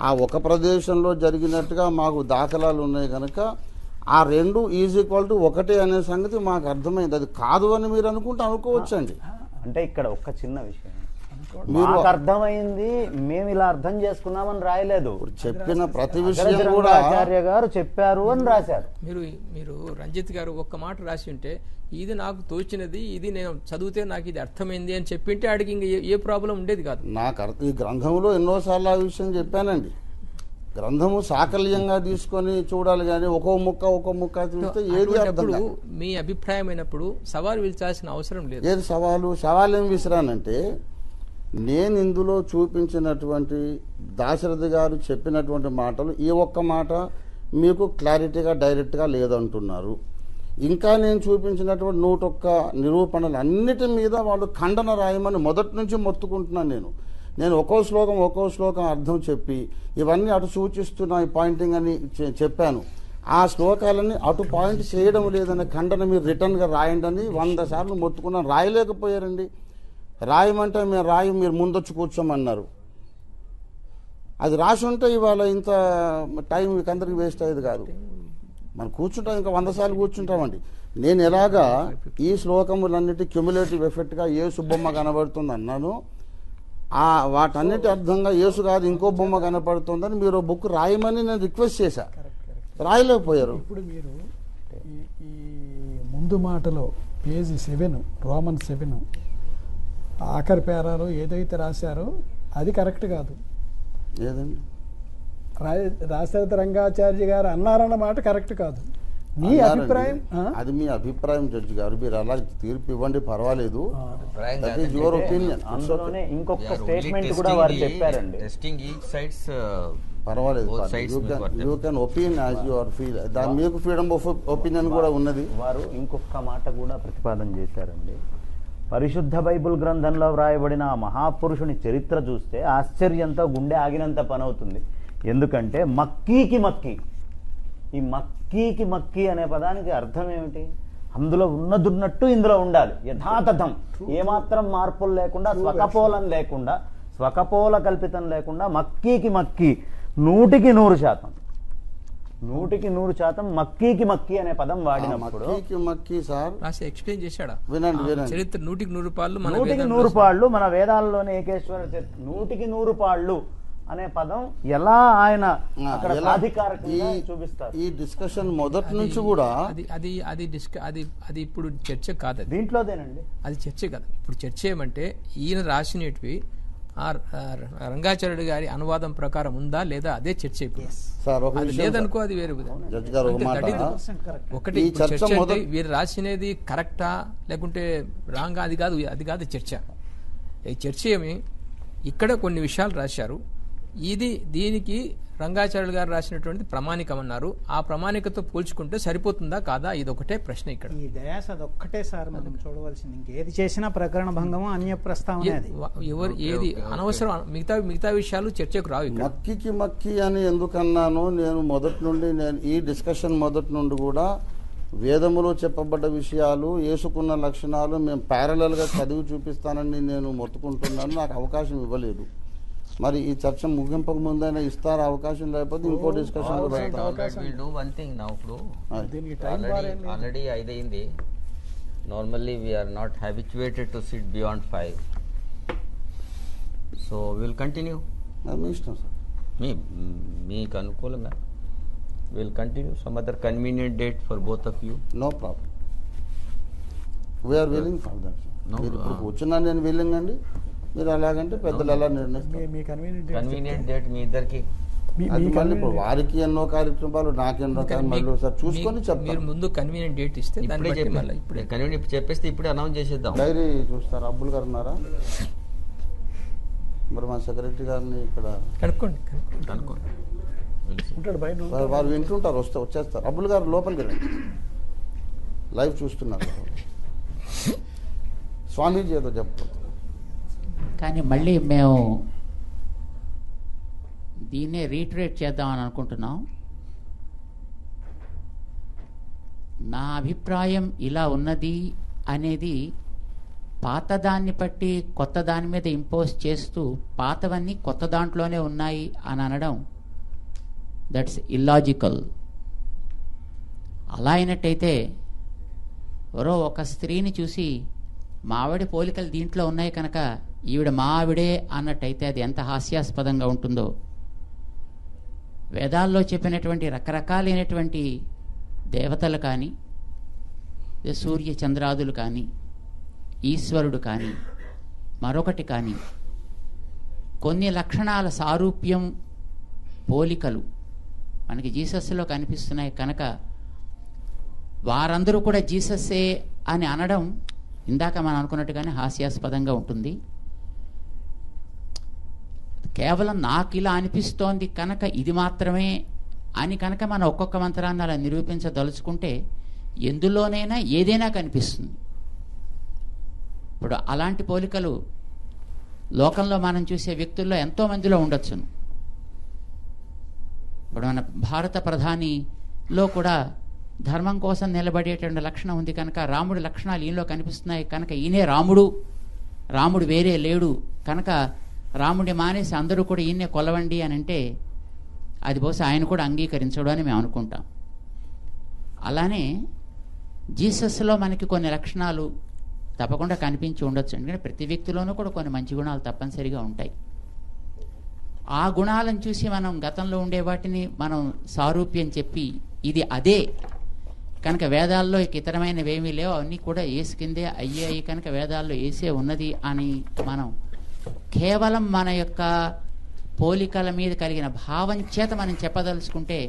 ఆ ఒక ప్రదేశంలో జరిగినట్టుగా మాకు దాఖలాలు ఉన్నాయి కనుక ఆ రెండు ఈజ్ ఈక్వల్ టు ఒకటే అనే సంగతి మాకు అర్థమైంది. అది కాదు అని మీరు అనుకోవచ్చండి. అంటే ఇక్కడ ఒక చిన్న విషయం, మాకు అర్థమైంది, మేము ఇలా అర్థం చేసుకున్నామని రాయలేదు. చెప్పిన ప్రతి విషయం కూడా ఆచార్య గారు చెప్పారు అని రాశారు. మీరు రంజిత్ గారు ఒక్క మాట రాసి ఉంటే, ఇది నాకు తోచినది, ఇది నేను చదివితే నాకు ఇది అర్థమైంది అని చెప్పింటే ఆడికి ఇంకా ఏ ప్రాబ్లం ఉండేది కాదు. నాకు ఈ గ్రంథంలో ఎన్నోసార్లు ఆ విషయం చెప్పానండి. గ్రంథము సాకల్యంగా తీసుకొని చూడాలి కానీ ఒక్కో ముక్క చూస్తే ఏది అర్థం అటువంటప్పుడు కాదు. మీ అభిప్రాయం అయినప్పుడు సవాలు విచాల్సిన అవసరం లేదు. ఏది సవాలు ఏం విసిరానంటే నేను ఇందులో చూపించినటువంటి దాశరథి గారు చెప్పినటువంటి మాటలు ఈ ఒక్క మాట మీకు క్లారిటీగా డైరెక్ట్గా లేదంటున్నారు. ఇంకా నేను చూపించినటువంటి 101 నిరూపణలు అన్నిటి మీద వాళ్ళు ఖండన రాయమని మొదటి నుంచి మొత్తుకుంటున్నాను. నేను ఒక్కో శ్లోకం అర్థం చెప్పి ఇవన్నీ అటు సూచిస్తున్నా ఈ పాయింటింగ్ అని చెప్పాను. ఆ శ్లోకాలన్నీ అటు పాయింట్ చేయడం లేదనే ఖండన మీరు రిటర్న్గా రాయండి అని 100 సార్లు మొత్తుకున్నాను. రాయలేకపోయారండి. రాయమంటే మీరు ముందొచ్చి కూర్చోమన్నారు. అది రాసి ఉంటే ఇవాళ ఇంత టైం మీకు అందరికి వేస్ట్ అయ్యేది కాదు. మనం కూర్చుంటాం, ఇంకా 100 సార్లు కూర్చుంటామండి. నేను ఎలాగా ఈ శ్లోకములన్నిటి క్యుములేటివ్ ఎఫెక్ట్గా యేసు బొమ్మ కనబడుతుంది అన్నాను, వాటన్నిటి అర్థంగా యేసు కాదు ఇంకో బొమ్మ కనపడుతుందని మీరు బుక్ రాయమని నేను రిక్వెస్ట్ చేశా. రాయలేకపోయారు. ఇప్పుడు మీరు ఈ ముందు మాటలో పేజీ 7 రోమన్ 7 ఆఖరి పేరాలో ఏదైతే రాశారో అది కరెక్ట్ కాదు. ఏదండి? రాశరథ రంగాచార్య గారు అన్నారన్న మాట కరెక్ట్ కాదు. మీ అభిప్రాయం? అది మీ అభిప్రాయం జడ్జి గారు, మీరు అలా తీర్పు ఇవ్వండి, పర్వాలేదు. That is your opinion. అందులోనే ఇంకొక స్టేట్మెంట్ కూడా వారు చెప్పారండి. టెస్టింగ్ ఈచ్ సైడ్స్ పర్వాలేదు, you can opinion as your feel. దాని మీకు ఫ్రీడమ్ ఆఫ్ ఒపీనియన్ కూడా ఉన్నది. వారు ఇంకొక మాట కూడా ప్రతిపాదన చేశారండి. పరిశుద్ధ బైబుల్ గ్రంథంలో వ్రాయబడిన ఆ మహాపురుషుని చరిత్ర చూస్తే ఆశ్చర్యంతో గుండె ఆగినంత పని అవుతుంది. ఎందుకంటే మక్కీకి మక్కీ అనే పదానికి అర్థం ఏమిటి? అందులో ఉన్నదున్నట్టు ఇందులో ఉండాలి, యథాతథం, ఏమాత్రం మార్పులు లేకుండా, స్వకపోలం లేకుండా, స్వకపోల కల్పితం లేకుండా మక్కీకి మక్కీ 100% మక్కీ అనే పదం వాడినప్పుడు మక్కీ సార్ ఎక్స్ప్లెయిన్ చేశాడా? వినండి. చరిత్ర 100 పాళ్ళు 100 పాళ్ళు మన వేదాల్లోనే ఏకేశ్వర 100 పాళ్ళు అనే పదం ఎలా ఆయన అక్కడ సాధికారికంగా చూపిస్తారు. ఈ డిస్కషన్ మొదటి నుంచి కూడా అది ఇప్పుడు చర్చ కాదు, దీంట్లోదేనండి. అది చర్చ కాదు. ఇప్పుడు చర్చ ఏమంటే ఈయన రాసినవి ఆ రంగాచార్యుడు గారి అనువాదం ప్రకారం ఉందా లేదా, అదే చర్చ. ఇప్పుడు లేదనుకో అది వేరే. ఒకటి చర్చ అంటే వీరు రాసినది కరెక్టా లేకుంటే రాంగా, అది కాదు చర్చ. ఈ చర్చ ఏమి, ఇక్కడ కొన్ని విషయాలు రాశారు, దీనికి రంగాచార్యులు గారు రాసినటువంటిది ప్రామాణికం అన్నారు. ఆ ప్రామాణికతో పోల్చుకుంటే సరిపోతుందా కాదా, ఇది ఒకటే ప్రశ్న. ఇక్కడ ఈ దయాస్ అదొక్కటే సార్ మనం చూడవలసింది. ఇంకేది చేసినా ప్రకరణ భంగము అన్య ప్రస్తావన, ఏది అనవసరం. మిగతా విషయాలు చర్చకు రావు. మక్కీ అని ఎందుకన్నాను నేను మొదటి నుండి, ఈ డిస్కషన్ మొదటి నుండి కూడా వేదములో చెప్పబడ్డ విషయాలు, యేసుకున్న లక్షణాలు మేము ప్యారలల్గా చదివి చూపిస్తానని నేను మొత్తుకుంటున్నాను. నాకు అవకాశం ఇవ్వలేదు. మరి ఈ చర్చ ముగింపక ముందైనా ఇస్తారా అవకాశం? లేకపోతే ఇంకో డిస్కషన్ ఆల్రెడీ 5 అయింది. Normally we are not habituated to sit beyond 5. So will continue. మీ ఇష్టం సార్, మీకు అనుకూలంగా will continue some other convenient date for both of you. No problem, we are willing for that. మీరు ఇప్పుడు కూర్చున్నా నేను విల్లింగ్ అండి. మీరు అలాగంటే పెద్దలు ఎలా నిర్ణయిస్తారు? కన్వీనియంట్ డేట్ మీ ఇద్దరికి. ఇప్పుడు వారికి ఎన్నో కార్యక్రమాలు, నాకెన్నో కార్యక్రమాలు సార్ చూసుకొని చెప్తారు. మీరు ముందు కన్వీనియంట్ డేట్ ఇస్తే ఇప్పుడే కన్వీనియంట్ చెప్పేస్తే ఇప్పుడే అనౌన్స్ చేసేద్దాం. డైరీ చూస్తారు. అబ్బుల్ గారు ఉన్నారా? మరి మా సెక్రటరీ గారిని ఇక్కడ కనుక్కోండి. వారు వింటుంటారు, వచ్చేస్తారు. అబ్బుల్ గారు లోపలికి రండి, లైవ్ చూస్తున్నారు. స్వామీజీ ఏదో చెప్పబోతున్నారు. కానీ మళ్ళీ మేము దీన్నే రీట్రేట్ చేద్దామని అనుకుంటున్నాం. నా అభిప్రాయం ఇలా ఉన్నది అనేది పాతదాన్ని బట్టి కొత్త దాని మీద ఇంపోజ్ చేస్తూ పాతవన్నీ కొత్త దాంట్లోనే ఉన్నాయి అని అనడం దట్స్ ఇల్లాజికల్. అలా అయినట్టయితే ఎవరో ఒక స్త్రీని చూసి మా ఆవిడ పోలికలు దీంట్లో ఉన్నాయి కనుక ఈవిడ మా ఆవిడే అన్నట్టయితే అది ఎంత హాస్యాస్పదంగా ఉంటుందో. వేదాల్లో చెప్పినటువంటి రకరకాలైనటువంటి దేవతలు కానీ, సూర్య చంద్రాదులు కానీ, ఈశ్వరుడు కానీ, మరొకటి కానీ కొన్ని లక్షణాల సారూప్యం పోలికలు మనకి జీసస్లో కనిపిస్తున్నాయి కనుక వారందరూ కూడా జీసస్సే అని అనడం ఇందాక మనం అనుకున్నట్టుగానే హాస్యాస్పదంగా ఉంటుంది. కేవలం నాకు ఇలా అనిపిస్తోంది కనుక ఇది మాత్రమే అని కనుక మనం ఒక్కొక్క మంత్రాన్ని అలా నిరూపించదలుచుకుంటే ఎందులోనైనా ఏదైనా కనిపిస్తుంది. ఇప్పుడు అలాంటి పోలికలు లోకంలో మనం చూసే వ్యక్తుల్లో ఎంతోమందిలో ఉండొచ్చును. ఇప్పుడు మన భారత ప్రధానిలో కూడా ధర్మం కోసం నిలబడేటువంటి లక్షణం ఉంది కనుక రాముడి లక్షణాలు ఈయనలో కనిపిస్తున్నాయి కనుక ఈయనే రాముడు వేరే లేడు కనుక రాముడి మానేసి అందరూ కూడా ఈయన్నే కొలవండి అని అంటే అది బహుశా ఆయన కూడా అంగీకరించడు అని మేము అనుకుంటాం. అలానే జీసస్లో మనకి కొన్ని లక్షణాలు తప్పకుండా కనిపించి ఉండొచ్చు. ఎందుకంటే ప్రతి వ్యక్తిలోనూ కూడా కొన్ని మంచి గుణాలు తప్పనిసరిగా ఉంటాయి. ఆ గుణాలను చూసి మనం గతంలో ఉండే వాటిని మనం సారూప్యం చెప్పి ఇది అదే కనుక వేదాల్లో ఇతరమైనవి ఏమీ లేవు అవన్నీ కూడా ఏసు కిందే అయ్యాయి కనుక వేదాల్లో ఏసే ఉన్నది అని మనం కేవలం మన యొక్క పోలికల మీద కలిగిన భావం చేత మనం చెప్పదలుచుకుంటే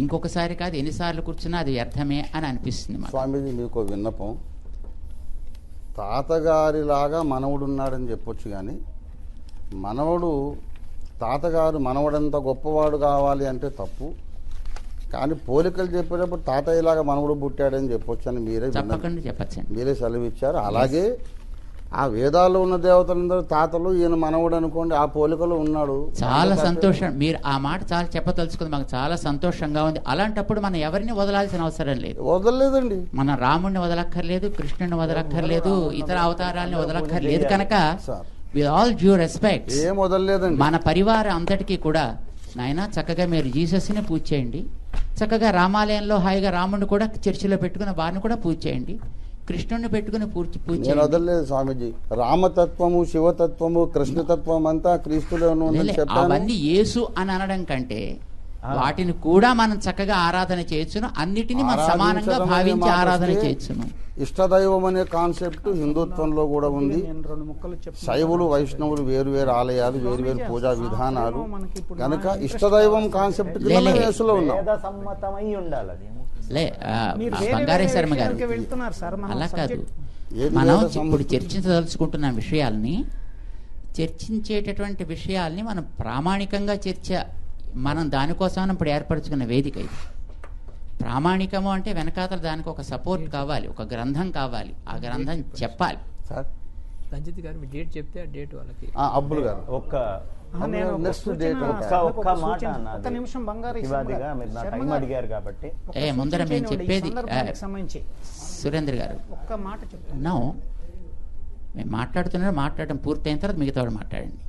ఇంకొకసారి కాదు ఎన్నిసార్లు కూర్చున్నా అది వ్యర్థమే అని అనిపిస్తుంది. స్వామీజీ మీకు విన్నపం, తాతగారిలాగా మనవడు ఉన్నాడని చెప్పొచ్చు కానీ తాతగారు మనవడంత గొప్పవాడు కావాలి అంటే తప్పు. కానీ పోలికలు చెప్పేటప్పుడు తాతయ్యలాగా మనవడు పుట్టాడని చెప్పొచ్చు అని మీరే సెలవు ఇచ్చారు. అలాగే ఆ వేదాల్లో ఉన్న దేవతలందరూ తాతలు, ఈయన మనవడు అనుకోండి, ఆ పోలికలో ఉన్నాడు. చాలా సంతోషం. మీరు ఆ మాట చాలా చెప్పదలుచుకుంది, మాకు చాలా సంతోషంగా ఉంది. అలాంటప్పుడు మనం ఎవరిని వదలాల్సిన అవసరం లేదు. వదలలేదండి. మన రాముడిని వదలక్కర్లేదు, కృష్ణుని వదలక్కర్లేదు, ఇతర అవతారాలని వదలక్కర్లేదు. కనుక విత్ ఆల్ డ్యూ రెస్పెక్ట్ ఏం వదలలేదండి. మన పరివారం అంతటికీ కూడా నాయన చక్కగా మీరు జీసస్ని పూజ చేయండి, చక్కగా రామాలయంలో హాయిగా రాముడిని కూడా చర్చిలో పెట్టుకుని వారిని కూడా పూజ చేయండి, కృష్ణుడిని పెట్టుకుని పూజ నేను వదలలేదు స్వామీజీ. రామతత్వము, శివతత్వము, కృష్ణతత్వం అంతా క్రీస్తులోనూ అవన్నీ యేసు అని అనడం కంటే వాటిని కూడా మనం చక్కగా ఆరాధన చేయొచ్చును, అన్నిటినీ మనం సమానంగా భావించి ఆరాధన చేయొచ్చును. ఇష్టదైవం అనే కాన్సెప్ట్ హిందుత్వంలో కూడా ఉంది. శైవులు, వైష్ణవులు వేరు వేరు ఆలయాలు, వేరు వేరు పూజా విధానాలు కనుక ఇష్టదైవం కాన్సెప్ట్ బంగారే శర్మ గారు అలా కాదు. మనం ఇప్పుడు చర్చించదలుచుకుంటున్న విషయాల్ని, చర్చించేటటువంటి విషయాల్ని మనం ప్రామాణికంగా మనం దానికోసం ఇప్పుడు ఏర్పరచుకున్న వేదిక ఇది. ప్రామాణికము అంటే వెనకాతల దానికి ఒక సపోర్ట్ కావాలి, ఒక గ్రంథం కావాలి, ఆ గ్రంథం చెప్పాలి. రంజిత్ గారు మీ డేట్ చెప్తే ఆ డేట్ వాళ్ళకి అబ్బులు గారు ఒక్క మాట అడిగారు కాబట్టి ముందర మేము చెప్పేది సురేంద్ర గారు ఒక్క మాట నో, మేము మాట్లాడటం పూర్తయిన తర్వాత మిగతా మాట్లాడండి.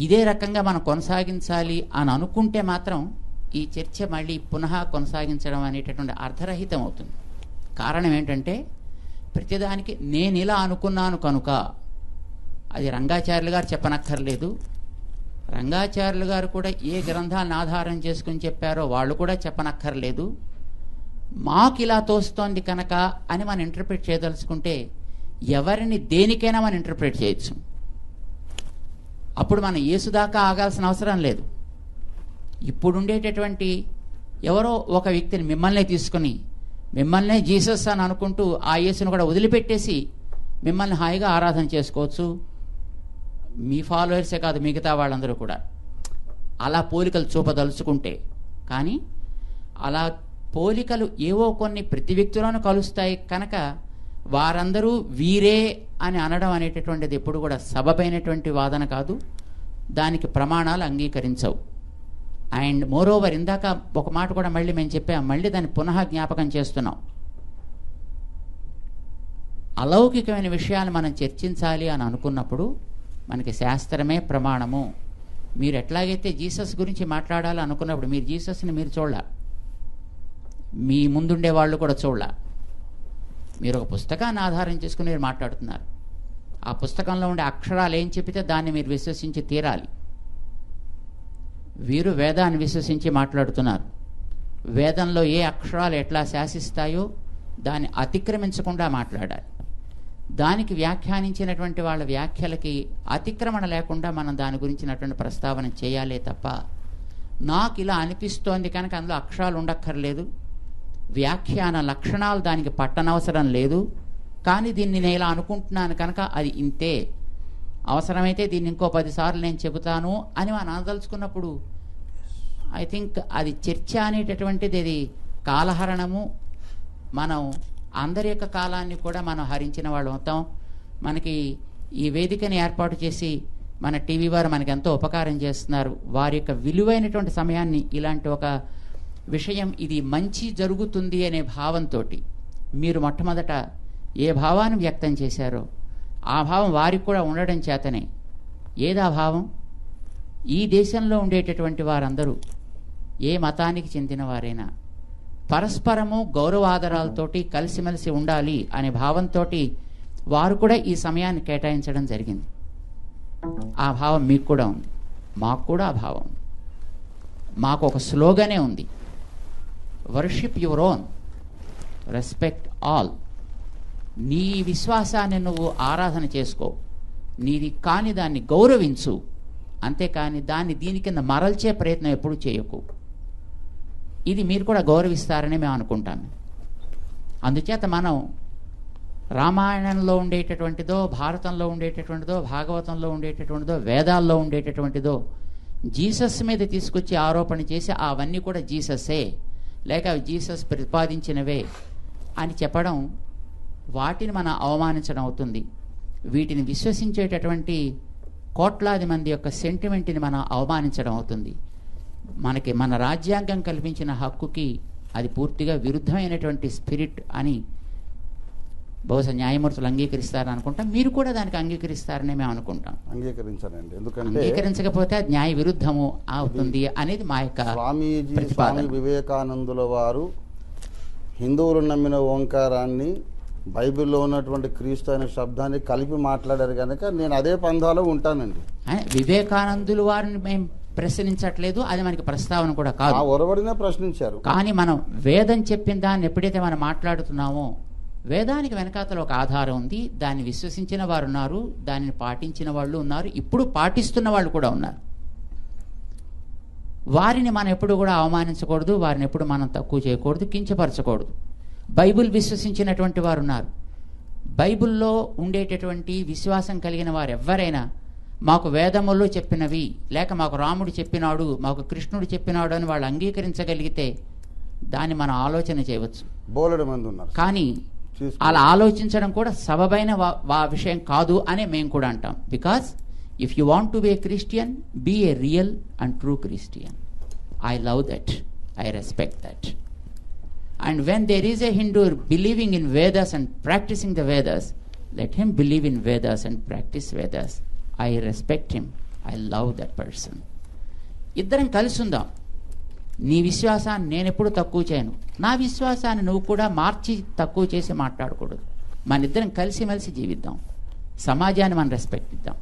ఇదే రకంగా మనం కొనసాగించాలి అని అనుకుంటే మాత్రం ఈ చర్చ మళ్ళీ పునః కొనసాగించడం అనేటటువంటి అర్థరహితం అవుతుంది. కారణం ఏంటంటే ప్రతిదానికి నేను ఇలా అనుకున్నాను కనుక అది రంగాచార్యులు గారు చెప్పనక్కర్లేదు. రంగాచార్యులు గారు కూడా ఏ గ్రంథాలను ఆధారం చేసుకుని చెప్పారో వాళ్ళు కూడా చెప్పనక్కర్లేదు. మాకు ఇలా తోస్తోంది కనుక అని మనం ఇంటర్ప్రిట్ చేయదలుచుకుంటే ఎవరిని దేనికైనా మనం ఇంటర్ప్రిట్ చేయొచ్చు. అప్పుడు మనం యేసుదాకా ఆగాల్సిన అవసరం లేదు. ఇప్పుడుండేటటువంటి ఎవరో ఒక వ్యక్తిని మిమ్మల్నే జీసస్ అని అనుకుంటూ ఆ యేసును కూడా వదిలిపెట్టేసి మిమ్మల్ని హాయిగా ఆరాధన చేసుకోవచ్చు. మీ ఫాలోవర్సే కాదు మిగతా వాళ్ళందరూ కూడా అలా పోలికలు చూపదలుచుకుంటే. కానీ అలా పోలికలు ఏవో కొన్ని ప్రతి వ్యక్తులను కలుస్తాయి కనుక వారందరూ వీరే అని అనడం అనేటటువంటిది ఎప్పుడు కూడా సబబైనటువంటి వాదన కాదు, దానికి ప్రమాణాలు అంగీకరించవు. అండ్ మోరోవర్ ఇందాక ఒక మాట కూడా మళ్ళీ మేము చెప్పాం, మళ్ళీ దాన్ని పునః జ్ఞాపకం చేస్తున్నాం. అలౌకికమైన విషయాలు మనం చర్చించాలి అని అనుకున్నప్పుడు మనకి శాస్త్రమే ప్రమాణము. మీరు ఎట్లాగైతే జీసస్ గురించి మాట్లాడాలి అనుకున్నప్పుడు మీరు జీసస్ని మీరు చూడాల, మీ ముందుండే వాళ్ళు కూడా చూడాల. మీరు ఒక పుస్తకాన్ని ఆధారం చేసుకుని మీరు మాట్లాడుతున్నారు. ఆ పుస్తకంలో ఉండే అక్షరాలు ఏం చెప్పితే దాన్ని మీరు విశ్వసించి తీరాలి. వీరు వేదాన్ని విశ్వసించి మాట్లాడుతున్నారు. వేదంలో ఏ అక్షరాలు ఎట్లా శాసిస్తాయో దాన్ని అతిక్రమించకుండా మాట్లాడాలి. దానికి వ్యాఖ్యానించినటువంటి వాళ్ళ వ్యాఖ్యలకి అతిక్రమణ లేకుండా మనం దాని గురించినటువంటి ప్రస్తావన చేయాలే తప్ప నాకు ఇలా అనిపిస్తోంది కనుక అందులో అక్షరాలు ఉండక్కర్లేదు, వ్యాఖ్యాన లక్షణాలు దానికి పట్టనవసరం లేదు, కానీ దీన్ని నేను ఇలా అనుకుంటున్నాను కనుక అది ఇంతే, అవసరమైతే దీన్ని ఇంకో 10 సార్లు నేను చెబుతాను అని మనం అనదలుచుకున్నప్పుడు ఐ థింక్ అది చర్చ అనేటటువంటిది అది కాలహరణము. మనం అందరి యొక్క కాలాన్ని కూడా మనం హరించిన వాళ్ళు అవుతాం. మనకి ఈ వేదికని ఏర్పాటు చేసి మన టీవీ వారు మనకి ఎంతో ఉపకారం చేస్తున్నారు. వారి యొక్క విలువైనటువంటి సమయాన్ని ఇలాంటి ఒక విషయం ఇది మంచి జరుగుతుంది అనే భావంతో మీరు మొట్టమొదట ఏ భావాన్ని వ్యక్తం చేశారో ఆ భావం వారికి కూడా ఉండడం చేతనే. ఏదా భావం? ఈ దేశంలో ఉండేటటువంటి వారందరూ ఏ మతానికి చెందిన వారైనా పరస్పరము గౌరవాదరాలతోటి కలిసిమెలిసి ఉండాలి అనే భావంతో వారు కూడా ఈ సమయాన్ని కేటాయించడం జరిగింది. ఆ భావం మీకు కూడా ఉంది, మాకు కూడా ఆ భావం. మాకు ఒక స్లోగనే ఉంది, worship your own, respect all. నీ విశ్వాసాన్ని నువ్వు ఆరాధన చేసుకో, నీది కాని దాన్ని గౌరవించు, అంతేకాని దాన్ని దీని కింద మరల్చే ప్రయత్నం ఎప్పుడు చేయకు. ఇది మీరు కూడా గౌరవిస్తారని మేము అనుకుంటాము. అందుచేత మనం రామాయణంలో ఉండేటటువంటిదో, భారతంలో ఉండేటటువంటిదో, భాగవతంలో ఉండేటటువంటిదో, వేదాల్లో ఉండేటటువంటిదో జీసస్ మీద తీసుకొచ్చి ఆరోపణ చేసి అవన్నీ కూడా జీసస్సే లేక అవి జీసస్ ప్రతిపాదించినవే అని చెప్పడం, వాటిని మనం అవమానించడం అవుతుంది. వీటిని విశ్వసించేటటువంటి కోట్లాది మంది యొక్క సెంటిమెంట్ని మనం అవమానించడం అవుతుంది. మనకి మన రాజ్యాంగం కల్పించిన హక్కుకి అది పూర్తిగా విరుద్ధమైనటువంటి స్పిరిట్ అని బహుశా న్యాయమూర్తులు అంగీకరిస్తారని అనుకుంటాం. మీరు కూడా దానికి అంగీకరిస్తారని మేము అనుకుంటాం. అంగీకరించానండి, ఎందుకంటే అంగీకరించకపోతే అది న్యాయ విరుద్ధము అవుతుంది అనేది మా యొక్క స్వామి వివేకానందుల వారు హిందువులు నమ్మిన ఓంకారాన్ని బైబిల్లో ఉన్నటువంటి క్రీస్తు అనే శబ్దాన్ని కలిపి మాట్లాడారు కనుక నేను అదే పంధాలో ఉంటానండి. వివేకానందులు వారిని మేము ప్రశ్నించట్లేదు, అది మనకి ప్రస్తావన కూడా కాదు. ఒరవడినే ప్రశ్నించారు. కానీ మనం వేదం చెప్పిన దాన్ని ఎప్పుడైతే మనం మాట్లాడుతున్నామో వేదానికి వెనకాతల ఒక ఆధారం ఉంది. దాన్ని విశ్వసించిన వారు ఉన్నారు, దానిని పాటించిన వాళ్ళు ఉన్నారు, ఇప్పుడు పాటిస్తున్న వాళ్ళు కూడా ఉన్నారు. వారిని మనం ఎప్పుడు కూడా అవమానించకూడదు, వారిని ఎప్పుడు మనం తక్కువ చేయకూడదు, కించపరచకూడదు. బైబిల్ విశ్వసించినటువంటి వారు ఉన్నారు. బైబిల్లో ఉండేటటువంటి విశ్వాసం కలిగిన వారు ఎవరైనా మాకు వేదముల్లో చెప్పినవి లేక మాకు రాముడు చెప్పినాడు, మాకు కృష్ణుడు చెప్పినాడు అని వాళ్ళు అంగీకరించగలిగితే దాన్ని మనం ఆలోచన చేయవచ్చు. బోలెడు మంది ఉన్నారు. కానీ అలా ఆలోచించడం కూడా సబబైన విషయం కాదు అని మేము కూడా అంటాం. Because if you want to be a Christian, be a real and true Christian. I love that, I respect that. And when there is a Hindu believing in Vedas and practicing the Vedas, let him believe in Vedas and practice Vedas. I respect him. I love that person. ఇద్దరం కలిసి ఉందాం. నీ విశ్వాసాన్ని నేను ఎప్పుడు తక్కువ చేయను, నా విశ్వాసాన్ని నువ్వు కూడా మార్చి తక్కువ చేసి మాట్లాడకూడదు. మన ఇద్దరం కలిసిమెలిసి జీవిద్దాం. సమాజాన్ని మనం రెస్పెక్ట్ ఇద్దాం.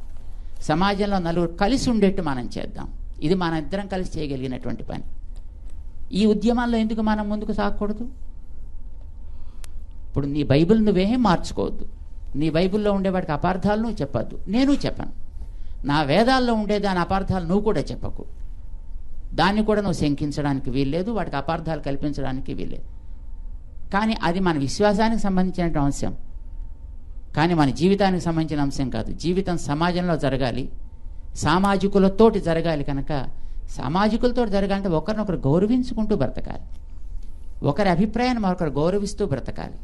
సమాజంలో నలుగురు కలిసి ఉండేట్టు మనం చేద్దాం. ఇది మన ఇద్దరం కలిసి చేయగలిగినటువంటి పని. ఈ ఉద్యమాల్లో ఎందుకు మనం ముందుకు సాగకూడదు? ఇప్పుడు నీ బైబిల్ నువ్వేం మార్చుకోవద్దు, నీ బైబిల్లో ఉండేవాడికి అపార్థాలు నువ్వు చెప్పద్దు, నేను చెప్పను. నా వేదాల్లో ఉండే దాని అపార్థాలు నువ్వు కూడా చెప్పకు. దాన్ని కూడా నువ్వు శంకించడానికి వీల్లేదు, వాటికి అపార్థాలు కల్పించడానికి వీల్లేదు. కానీ అది మన విశ్వాసానికి సంబంధించిన అంశం, కానీ మన జీవితానికి సంబంధించిన అంశం కాదు. జీవితం సమాజంలో జరగాలి, సామాజికులతోటి జరగాలి. కనుక సామాజికులతో జరగాలంటే ఒకరినొకరు గౌరవించుకుంటూ బ్రతకాలి. ఒకరి అభిప్రాయాన్ని మరొకరు గౌరవిస్తూ బ్రతకాలి.